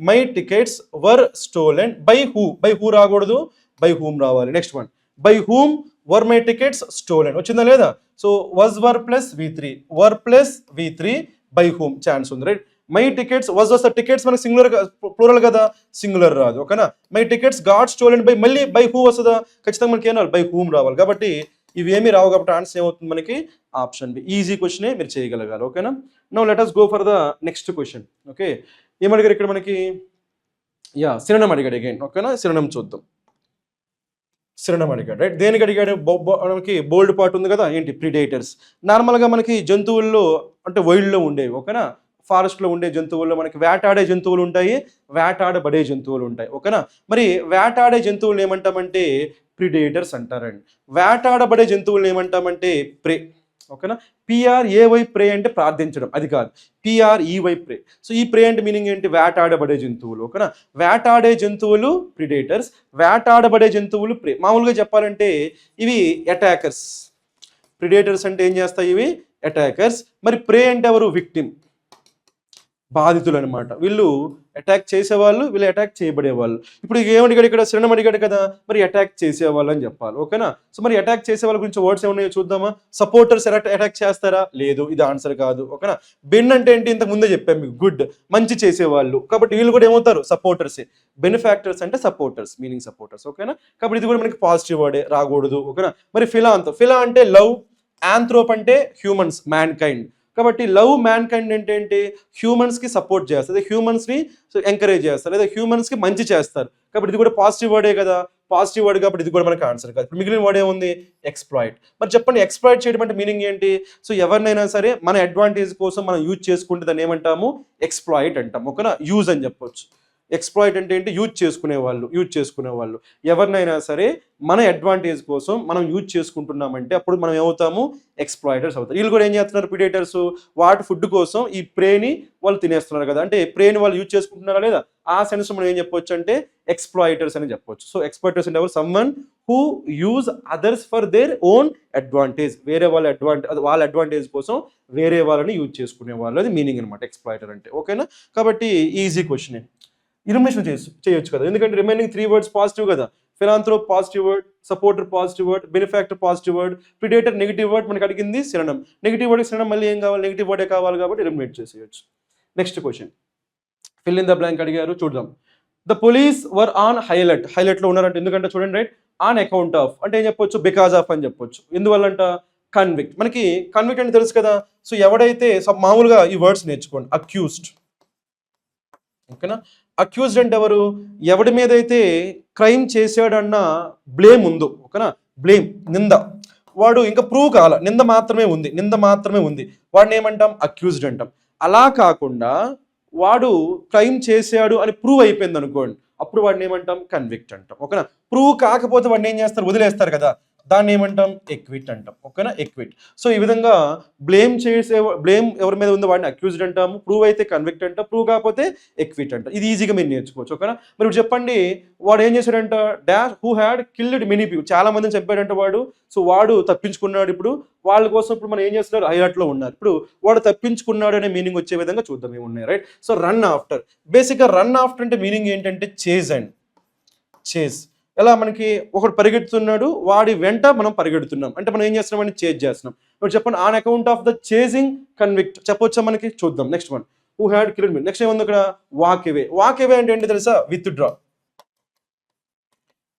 my tickets were stolen by who. By who రాకూడదు, బై హూమ్ రావాలి. Next one, by whom were my tickets stolen, వచ్చిందా లేదా. So was were plus V3, were plus V3 by whom chance ఉంది, right. My tickets was వస్తా, tickets మనకి singular plural కదా, singular రాదు, ఓకేనా. My tickets got stolen by, మళ్ళీ by who వస్తుందా, ఖచ్చితంగా మనకి ఏం రావాలి, బై హూమ్ రావాలి. కాబట్టి ఇవి ఏమి రావు కాబట్టి ఆన్సర్ ఏమవుతుంది మనకి ఆప్షన్ బి. ఈజీ క్వశ్చనే, మీరు చేయగలగాలి, ఓకేనా. Now let us go for the next question. Okay, ఏమడిగారు ఇక్కడ మనకి, సినోనిమ్ అడిగాడు అగైన్, ఓకేనా. సినోనిమ్ చూద్దాం. సినోనిమ్ అడిగాడు, రైట్. దేనికి అడిగాడు, మనకి బోల్డ్ పార్ట్ ఉంది కదా, ఏంటి, ప్రిడేటర్స్. నార్మల్గా మనకి జంతువుల్లో అంటే వైల్డ్లో ఉండేవి, ఓకేనా. ఫారెస్ట్లో ఉండే జంతువుల్లో మనకి వేటాడే జంతువులు ఉంటాయి, వేటాడబడే జంతువులు ఉంటాయి, ఓకేనా. మరి వేటాడే జంతువులు ఏమంటామంటే ప్రిడేటర్స్ అంటారండి. వేటాడబడే జంతువులను ఏమంటామంటే ప్రే, ఓకేనా. PRAY ప్రే అంటే ప్రార్థించడం, అది కాదు, PREY ప్రే. సో ఈ ప్రే అంటే మీనింగ్ ఏంటి, వేటాడబడే జంతువులు, ఓకేనా. వేటాడే జంతువులు ప్రిడేటర్స్, వేటాడబడే జంతువులు ప్రే. మామూలుగా చెప్పాలంటే ఇవి అటాకర్స్. ప్రిడేటర్స్ అంటే ఏం చేస్తాయి, ఇవి అటాకర్స్. మరి ప్రే అంటే ఎవరు, విక్టిమ్, బాధితులు అనమాట. వీళ్ళు అటాక్ చేసేవాళ్ళు, వీళ్ళు అటాక్ చేయబడేవాళ్ళు. ఇప్పుడు ఏమడిగాడు ఇక్కడ, సినోనిమ్ అడిగాడు కదా, మరి అటాక్ చేసేవాళ్ళు అని చెప్పాలి, ఓకేనా. సో మరి అటాక్ చేసే వాళ్ళ గురించి వర్డ్స్ ఏమన్నాయో చూద్దామా. సపోర్టర్స్ అటాక్ చేస్తారా, లేదు, ఇది ఆన్సర్ కాదు, ఓకేనా. బెన్ అంటే ఏంటి, ఇంతకు ముందే చెప్పాను మీకు, గుడ్, మంచి చేసేవాళ్ళు. కాబట్టి వీళ్ళు కూడా ఏమవుతారు, సపోర్టర్సే. బెనిఫాక్టర్స్ అంటే సపోర్టర్స్, మీనింగ్ సపోర్టర్స్, ఓకేనా. కాబట్టి ఇది కూడా మనకి పాజిటివ్ వర్డే, రాకూడదు, ఓకేనా. మరి ఫిలా అంటే లవ్, ఆంథ్రోప్ అంటే హ్యూమన్స్, మ్యాన్ కైండ్. కాబట్టి లవ్ మ్యాన్ కైండ్ ఏంటంటే హ్యూమన్స్కి సపోర్ట్ చేస్తారు, హ్యూమన్స్ని ఎంకరేజ్ చేస్తారు, లేదా హ్యూమన్స్కి మంచి చేస్తారు. కాబట్టి ఇది కూడా పాజిటివ్ వర్డే కదా, పాజిటివ్ వర్డ్ కాబట్టి ఇది కూడా మనకి ఆన్సర్ కాదు. ఇప్పుడు మిగిలిన వర్డ్ ఏముంది, ఎక్స్ప్లాయిట్. మరి చెప్పండి, ఎక్స్ప్లాయిట్ చేయడం అంటే మీనింగ్ ఏంటి. సో ఎవరినైనా సరే మన అడ్వాంటేజ్ కోసం మనం యూజ్ చేసుకుంటే దాన్ని ఏమంటాము, ఎక్స్ప్లాయిట్ అంటాం, ఓకేనా. యూజ్ అని చెప్పొచ్చు. ఎక్స్ప్లాయిట్ అంటే ఏంటి, యూజ్ చేసుకునేవాళ్ళు. ఎవరినైనా సరే మన అడ్వాంటేజ్ కోసం మనం యూజ్ చేసుకుంటున్నామంటే అప్పుడు మనం ఏమవుతాము, ఎక్స్ప్లాయిటర్స్ అవుతారు. వీళ్ళు కూడా ఏం చేస్తున్నారు, ప్రిడేటర్స్, వాటి ఫుడ్ కోసం ఈ ప్రేని వాళ్ళు తినేస్తున్నారు కదా, అంటే ప్రేని వాళ్ళు యూజ్ చేసుకుంటున్నారా లేదా, ఆ సెన్స్ మనం ఏం చెప్పొచ్చు అంటే ఎక్స్ప్లాయిటర్స్ అని చెప్పొచ్చు. సో ఎక్స్ప్లాయిటర్స్ అంటే ఎవరు, someone who use others for their own advantage. వేరే వాళ్ళ అడ్వాంటేజ్ కోసం వేరే వాళ్ళని యూజ్ చేసుకునే వాళ్ళు, అది మీనింగ్ అనమాట ఎక్స్ప్లాయిటర్ అంటే, ఓకేనా. కాబట్టి ఈజీ క్వశ్చన్, ఎలిమినేషన్ చేయొచ్చు కదా, ఎందుకంటే రిమైనింగ్ 3 వర్డ్స్ పాజిటివ్ కదా. Philanthrope positive word, supporter positive word, benefactor positive word, predator negative word. మనకి అడిగింది సినోనిమ్. నెగిటివ్ వర్డ్ సినోనిమ్ మళ్ళీ ఏం కావాలి, నెగిటివ్ వర్డే కావాలి కాబట్టి ఎలిమినేట్ చేసేయచ్చు. Next question, fill in the blank అడిగారు, చూద్దాం. The police were on highlight. హైలైట్లో ఉన్నారంటే ఎందుకంటే చూడండి, రైట్. ఆన్ అకౌంట్ ఆఫ్ అంటే ఏం చెప్పొచ్చు, బికాజ్ ఆఫ్ అని చెప్పొచ్చు. ఎందువల్లంట, కన్విక్ట్. మనకి కన్విక్ట్ అంటే తెలుసు కదా. సో ఎవడైతే మామూలుగా ఈ వర్డ్స్ నేర్చుకోండి, అక్యూజ్డ్, ఓకేనా. అక్యూజ్డ్ అంటే ఎవరు, ఎవడి మీద అయితే క్రైమ్ చేశాడన్న బ్లేమ్ ఉందో, ఓకేనా, బ్లేమ్, నింద, వాడు ఇంకా ప్రూవ్ కావాల, నింద మాత్రమే ఉంది, వాడిని ఏమంటాం, అక్యూజ్డ్ అంటాం. అలా కాకుండా వాడు క్రైమ్ చేశాడు అని ప్రూవ్ అయిపోయింది అనుకోండి, అప్పుడు వాడిని ఏమంటాం, కన్విక్ట్ అంటాం, ఓకేనా. ప్రూవ్ కాకపోతే వాడిని ఏం చేస్తారు, వదిలేస్తారు కదా, దాన్ని ఏమంటాం, ఎక్విట్ అంటాం, ఓకేనా, ఎక్విట్. సో ఈ విధంగా బ్లేమ్ ఎవరి మీద ఉందో వాడిని అక్యూజ్డ్ అంటాము, ప్రూవ్ అయితే కన్విక్ట్ అంటాం, ప్రూవ్ కాకపోతే ఎక్విట్ అంటాం. ఇది ఈజీగా మీరు నేర్చుకోవచ్చు, ఓకేనా. మరి ఇప్పుడు చెప్పండి, వాడు ఏం చేశాడంట, dash who had killed many people, చాలా మందిని చంపాడంట వాడు. సో వాడు తప్పించుకున్నాడు. ఇప్పుడు వాళ్ళ కోసం ఇప్పుడు మనం ఏం చేస్తున్నారు, హైలైట్లో ఉన్నారు. ఇప్పుడు వాడు తప్పించుకున్నాడు అనే మీనింగ్ వచ్చే విధంగా చూద్దాం ఏమున్నాయి, రైట్. సో రన్ ఆఫ్టర్, బేసిక్గా రన్ ఆఫ్టర్ అంటే మీనింగ్ ఏంటంటే చేజ్ అండ్ చేజ్. ఎలా, మనకి ఒకడు పరిగెడుతున్నాడు, వాడి వెంట మనం పరిగెడుతున్నాం అంటే మనం ఏం చేస్తున్నాం, చేజ్ చేస్తున్నాం. ఇప్పుడు చెప్పండి, on account of the chasing convict చెప్పొచ్చా మనకి, చూద్దాం. Next one, who had killed me. Next ఏముంది ఇక్కడ, వాక్ అవే. వాక్ అవే అంటే ఏంటి తెలుసా, విత్ డ్రా.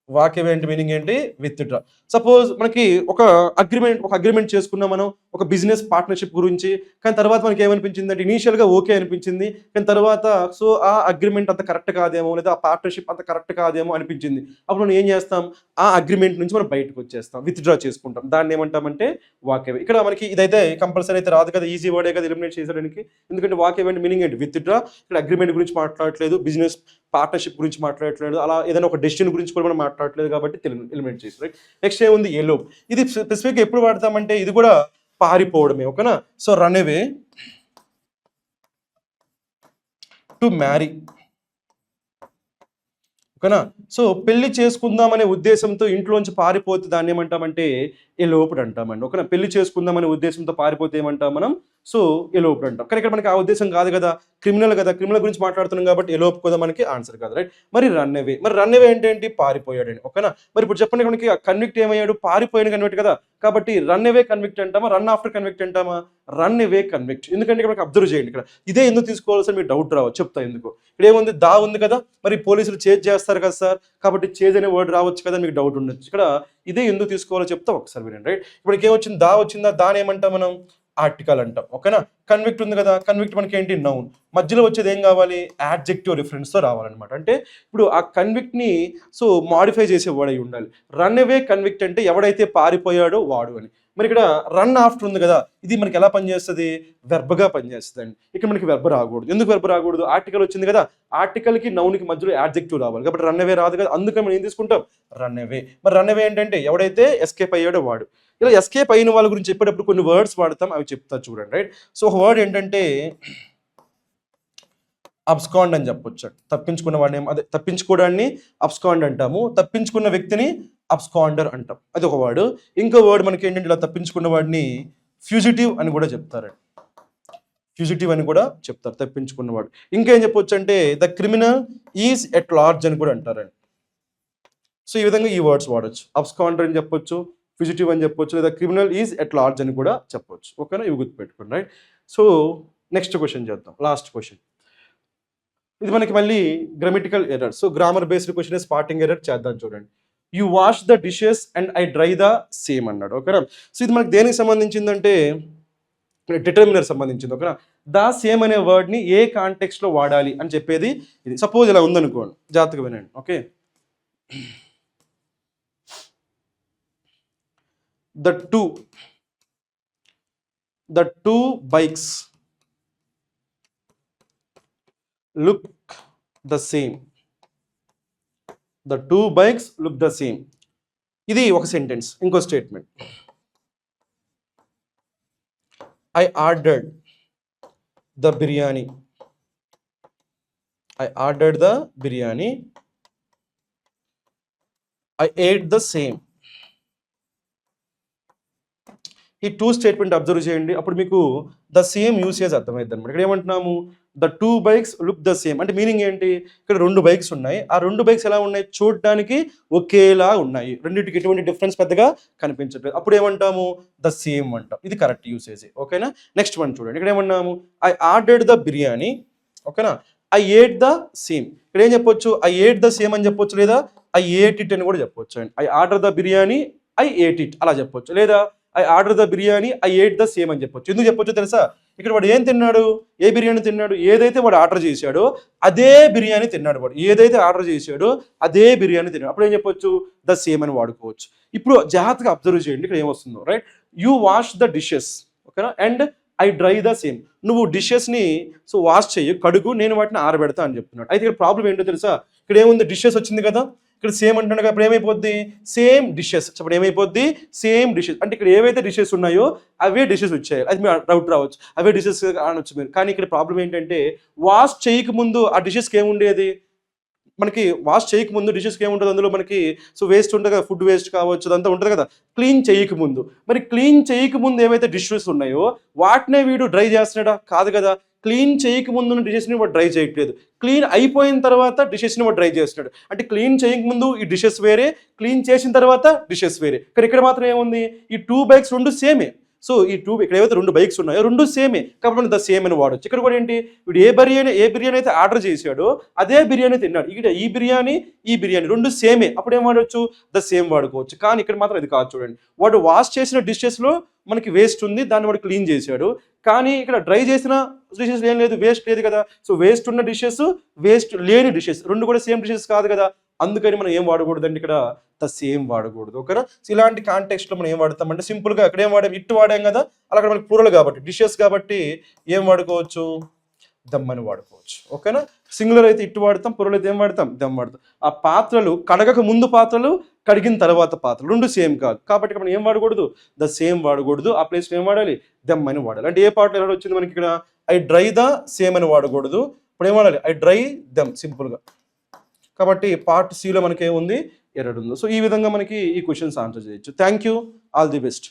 వాక్ అవే అంటే మీనింగ్ ఏంటి, విత్ డ్రా. సపోజ్ మనకి ఒక అగ్రిమెంట్ చేసుకున్నాం మనం ఒక బిజినెస్ పార్ట్నర్షిప్ గురించి, కానీ తర్వాత మనకి ఏమనిపించింది అంటే ఇనీషియల్గా ఓకే అనిపించింది, కానీ తర్వాత సో ఆ అగ్రిమెంట్ అంత కరెక్ట్ కాదేమో, లేదా ఆ పార్ట్నర్షిప్ అంత కరెక్ట్ కాదేమో అనిపించింది. అప్పుడు మనం ఏం చేస్తాం, ఆ అగ్రిమెంట్ నుంచి మనం బయటకు వచ్చేస్తాం, విత్ డ్రా చేసుకుంటాం. దాన్ని ఏమంటామంటే వాక్ అవే. ఇక్కడ మనకి ఇదైతే కంపల్సరీ అయితే రాదు కదా, ఈజీ వర్డే కదా ఎలిమినేట్ చేసేయడానికి, ఎందుకంటే వాక్ అవే అంటే మీనింగ్ ఏంటి, విత్ డ్రా. ఇక్కడ అగ్రిమెంట్ గురించి మాట్లాడట్లేదు, బిజినెస్ పార్ట్నర్షిప్ గురించి మాట్లాడట్లేదు, అలా ఏదైనా ఒక డెసిషన్ గురించి కూడా మనం మాట్లాడట్లేదు, కాబట్టి ఎలిమినేట్ చేసి, రైట్. నెక్స్ట్ ఏముంది, ఎలోప్. ఇది స్పెసిఫిక్గా ఎప్పుడు వాడతామంటే ఇది కూడా పారిపోవడమే, ఓకేనా. So run away, to marry, ఓకేనా. సో పెళ్లి చేసుకుందామనే ఉద్దేశంతో ఇంట్లోంచి పారిపోతే దాన్ని ఏమంటామంటే ఎలోప్డ్ అంటామండి, ఓకేనా. పెళ్లి చేసుకుందామనే ఉద్దేశంతో పారిపోతే ఏమంటాం మనం, సో ఎలోప్డ్ అంటాం. కానీ ఇక్కడ మనకి ఆ ఉద్దేశం కాదు కదా, క్రిమినల్ కదా, క్రిమినల్ గురించి మాట్లాడుతున్నాం కాబట్టి ఎలోప్ కూడా మనకి ఆన్సర్ కాదు, రైట్. మరి రన్ అవే, మరి రన్ అవే అంటే ఏంటి, పారిపోయాడని, ఓకేనా. మరి ఇప్పుడు చెప్పండి, మనకి కన్విక్ట్ ఏమయ్యాడు, పారిపోయాడు కన్విక్ట్ కదా, కాబట్టి రన్ అవే కన్విక్ట్ అంటామా, రన్ ఆఫ్టర్ కన్విక్ట్ అంటామా, రన్ అవే కన్విక్ట్. ఎందుకంటే ఇక్కడ మనకి అబ్జర్వ్ చేయండి, ఇక్కడ ఇదే ఎందుకు తీసుకోవాల్సిన మీకు డౌట్ రావచ్చు, చెప్తా ఎందుకు. ఇక్కడ ఏముంది, దా ఉంది కదా, మరి పోలీసులు చేజ్ చేస్తారు కదా సార్, కాబట్టి చేజ్ అనే వర్డ్ రావచ్చు కదా, మీకు డౌట్ ఉండొచ్చు. ఇక్కడ ఇదే ఎందుకు తీసుకోవాలో చెప్తా ఒకసారి వినండి, రైట్. ఇప్పుడు ఏమొచ్చింది, దా వచ్చిందా, దాని ఏమంటాం మనం, ఆర్టికల్ అంటాం, ఓకేనా. కన్విక్ట్ ఉంది కదా, కన్విక్ట్ మనకి ఏంటి, నౌన్. మధ్యలో వచ్చేది ఏం కావాలి, యాడ్జెక్టివ్ రిఫరెన్స్తో రావాలన్నమాట. అంటే ఇప్పుడు ఆ కన్విక్ట్ని సో మాడిఫై చేసే వర్డ్ అయి ఉండాలి. రన్ అవే కన్విక్ట్ అంటే ఎవడైతే పారిపోయాడో వాడు అని. మరి ఇక్కడ రన్ ఆఫ్టర్ ఉంది కదా, ఇది మనకి ఎలా పనిచేస్తుంది, వెర్బ్గా పనిచేస్తుంది అండి. ఇక్కడ మనకి వెర్బ్ రాకూడదు. ఎందుకు వెర్బ్ రాకూడదు, ఆర్టికల్ వచ్చింది కదా, ఆర్టికల్కి నౌన్కి మధ్యలో యాడ్జెక్టివ్ రావాలి, కాబట్టి రన్ అవే రాదు కదా, అందుకని మనం ఏం తీసుకుంటాం, రన్ అవే. మరి రన్ అవే ఏంటంటే ఎవడైతే ఎస్కేప్ అయ్యాడో వాడు. ఇలా ఎస్కేప్ అయిన వాళ్ళ గురించి చెప్పేటప్పుడు కొన్ని వర్డ్స్ వాడతాం, అవి చెప్తా చూడండి, రైట్. సో ఒక వర్డ్ ఏంటంటే అబ్స్కాండ్ అని చెప్పొచ్చు. తప్పించుకున్న వాడిని, అదే తప్పించుకోవడాన్ని అబ్స్కాండ్ అంటాము, తప్పించుకున్న వ్యక్తిని అబ్స్కాండర్ అంటాం, అది ఒక వర్డ్. ఇంకో వర్డ్ మనకి ఏంటంటే ఇలా తప్పించుకున్న వాడిని ఫ్యూజిటివ్ అని కూడా చెప్తారండి, ఫ్యూజిటివ్ అని కూడా చెప్తారు, తప్పించుకున్నవాడు. ఇంకేం చెప్పొచ్చు అంటే the criminal is at large అని కూడా అంటారండి. సో ఈ విధంగా ఈ వర్డ్స్ వాడచ్చు, అబ్స్కాండర్ అని చెప్పొచ్చు, ఫ్యూజిటివ్ అని చెప్పొచ్చు, లేదా క్రిమినల్ ఈజ్ ఎట్ లార్జ్ అని కూడా చెప్పొచ్చు, ఓకేనా. ఇవి గుర్తుపెట్టుకోండి, రైట్. సో నెక్స్ట్ క్వశ్చన్ చేద్దాం, లాస్ట్ క్వశ్చన్. ఇది మనకి మళ్ళీ grammatical error. So grammar based question, spotting error చేద్దాం చూడండి. You wash the dishes and I dry the same అన్నాడు, ఓకేనా. సో ఇది మనకి దేనికి సంబంధించిందంటే డిటర్మినర్ సంబంధించింది, ఓకేనా. ద సేమ్ అనే వర్డ్ని ఏ కాంటెక్స్ట్లో వాడాలి అని చెప్పేది ఇది. సపోజ్ ఇలా ఉందనుకోండి, జాగ్రత్తగా వినండి, okay. The two bikes look the same. The two bikes look the same. ఇది ఒక సెంటెన్స్. ఇంకో statement, I ordered the biryani. I ordered the biryani. I ate the same. ఈ టూ స్టేట్మెంట్ అబ్జర్వ్ చేయండి, అప్పుడు మీకు ద సేమ్ యూసేజ్ అర్థమైంది అనమాట. ఇక్కడ ఏమంటున్నాము, the two bikes look the same అంటే మీనింగ్ ఏంటి, ఇక్కడ రెండు బైక్స్ ఉన్నాయి, ఆ రెండు బైక్స్ ఎలా ఉన్నాయి, చూడడానికి ఒకేలా ఉన్నాయి, రెండింటికి ఎటువంటి డిఫరెన్స్ పెద్దగా కనిపించట్లేదు, అప్పుడు ఏమంటాము, ద సేమ్ అంటాం. ఇది కరెక్ట్ యూసేజ్, ఓకేనా. నెక్స్ట్ వన్ చూడండి, ఇక్కడ ఏమన్నాము, ఐ ఆర్డర్డ్ ద బిర్యానీ, ఓకేనా. ఐ ఏట్ ద సేమ్, ఇక్కడ ఏం చెప్పొచ్చు, ఐ ఏట్ ద సేమ్ అని చెప్పొచ్చు, లేదా ఐ ఏట్ ఇట్ అని కూడా చెప్పొచ్చు అండి. I order the biryani, I ate it అలా చెప్పొచ్చు, లేదా I order the biryani, I ate the same అని చెప్పొచ్చు. ఎందుకు చెప్పొచ్చో తెలుసా? ఇక్కడ వాడు ఏం తిన్నాడు? ఏ బిర్యానీ తిన్నాడు? ఏదైతే వాడు ఆర్డర్ చేశాడో అదే బిర్యానీ తిన్నాడు. వాడు ఏదైతే ఆర్డర్ చేశాడో అదే బిర్యానీ తిన్నాడు. అప్పుడు ఏం చెప్పొచ్చు? ద సేమ్ అని వాడుకోవచ్చు. ఇప్పుడు జాగ్రత్తగా అబ్జర్వ్ చేయండి ఇక్కడ ఏమొస్తుందో. Right, you wash the dishes, ఓకేనా, and I dry the same. నువ్వు డిషెస్ని వాష్ చెయ్యి, కడుగు, నేను వాటిని ఆరబెడతా అని చెప్తున్నాడు. అయితే ఇక్కడ ప్రాబ్లం ఏంటో తెలుసా? ఇక్కడ ఏముంది? డిషెస్ వచ్చింది కదా, ఇక్కడ సేమ్ అంటున్నాడు కదా, అప్పుడు ఏమైపోద్ది? Same dishes. అప్పుడు ఏమైపోద్ది? Same dishes. అంటే ఇక్కడ ఏవైతే డిషెస్ ఉన్నాయో అవే డిషెస్ వచ్చాయి. అది మీరు డౌట్ రావచ్చు, అవే డిషెస్ అనొచ్చు మీరు. కానీ ఇక్కడ ప్రాబ్లం ఏంటంటే వాష్ చేయక ముందు ఆ డిషెస్కి ఏముండేది? మనకి వాష్ చేయకముందు డిషెస్కి ఏముంటుంది? అందులో మనకి వేస్ట్ ఉంటుంది కదా, ఫుడ్ వేస్ట్ కావచ్చు, అదంతా ఉంటుంది కదా, క్లీన్ చేయకముందు. మరి క్లీన్ చేయకముందు ఏవైతే డిషెస్ ఉన్నాయో వాటినే వీడు డ్రై చేస్తున్నాడా? కాదు కదా. క్లీన్ చేయకముందు ఉన్న డిషెస్ని వాడు డ్రై చేయట్లేదు, క్లీన్ అయిపోయిన తర్వాత డిషెస్ని వాడు డ్రై చేస్తున్నాడు. అంటే క్లీన్ చేయకముందు ఈ డిషెస్ వేరే, క్లీన్ చేసిన తర్వాత డిషెస్ వేరే. కానీ ఇక్కడ మాత్రం ఏముంది? ఈ 2 బైక్స్ రెండు సేమే. ఇక్కడ ఏవైతే 2 బైక్స్ ఉన్నాయో 2 సేమే, కాబట్టి ద సేమ్ అని వాడచ్చు. ఇక్కడ కూడా ఏంటి? వీడు ఏ బిర్యానీ అయితే ఆర్డర్ చేశాడో అదే బిర్యానీ తిన్నాడు. ఇక్కడ ఈ బిర్యానీ 2 సేమే, అప్పుడు ఏం వాడవచ్చు? ద సేమ్ వాడుకోవచ్చు. కానీ ఇక్కడ మాత్రం ఇది కాదు. చూడండి, వాడు వాష్ చేసిన డిషెస్లో మనకి వేస్ట్ ఉంది, దాన్ని వాడు క్లీన్ చేశాడు. కానీ ఇక్కడ డ్రై చేసిన డిషెస్ ఏం లేదు, వేస్ట్ లేదు కదా. వేస్ట్ ఉన్న డిషెస్, వేస్ట్ లేని డిషెస్ రెండు కూడా సేమ్ డిషెస్ కాదు కదా. అందుకని మనం ఏం వాడకూడదండి? ఇక్కడ ద సేమ్ వాడకూడదు, ఓకేనా. ఇలాంటి కాంటెక్స్ట్లో మనం ఏం వాడతామంటే సింపుల్గా అక్కడ ఏం వాడాం? ఇట్ వాడాం కదా, అలా మనకి ప్లూరల్ కాబట్టి డిషెస్ కాబట్టి ఏం వాడుకోవచ్చు? దమ్ అని వాడుకోవచ్చు, ఓకేనా. సింగులర్ అయితే ఇట్ వాడతాం, ప్లూరల్ అయితే ఏం వాడతాం? దమ్ వాడతాం. ఆ పాత్రలు కడగక ముందు పాత్రలు, కడిగిన తర్వాత పాత్రలు రెండు సేమ్ కాదు, కాబట్టి మనం ఏం వాడకూడదు? ద సేమ్ వాడకూడదు. ఆ ప్లేస్లో ఏం వాడాలి? దమ్ అని వాడాలి. అంటే ఏ పార్ట్లో ఎలా వచ్చింది మనకి? ఇక్కడ ఐ డ్రై ద సేమ్ అని వాడకూడదు. ఇప్పుడు ఏం వాడాలి? ఐ డ్రై దమ్, సింపుల్గా. కాబట్టి పార్ట్ సిలో మనకి ఏముంది? ఎర్రర్ ఉంది. ఈ విధంగా మనకి ఈ క్వశ్చన్స్ ఆన్సర్ చేయొచ్చు. Thank you, all the best.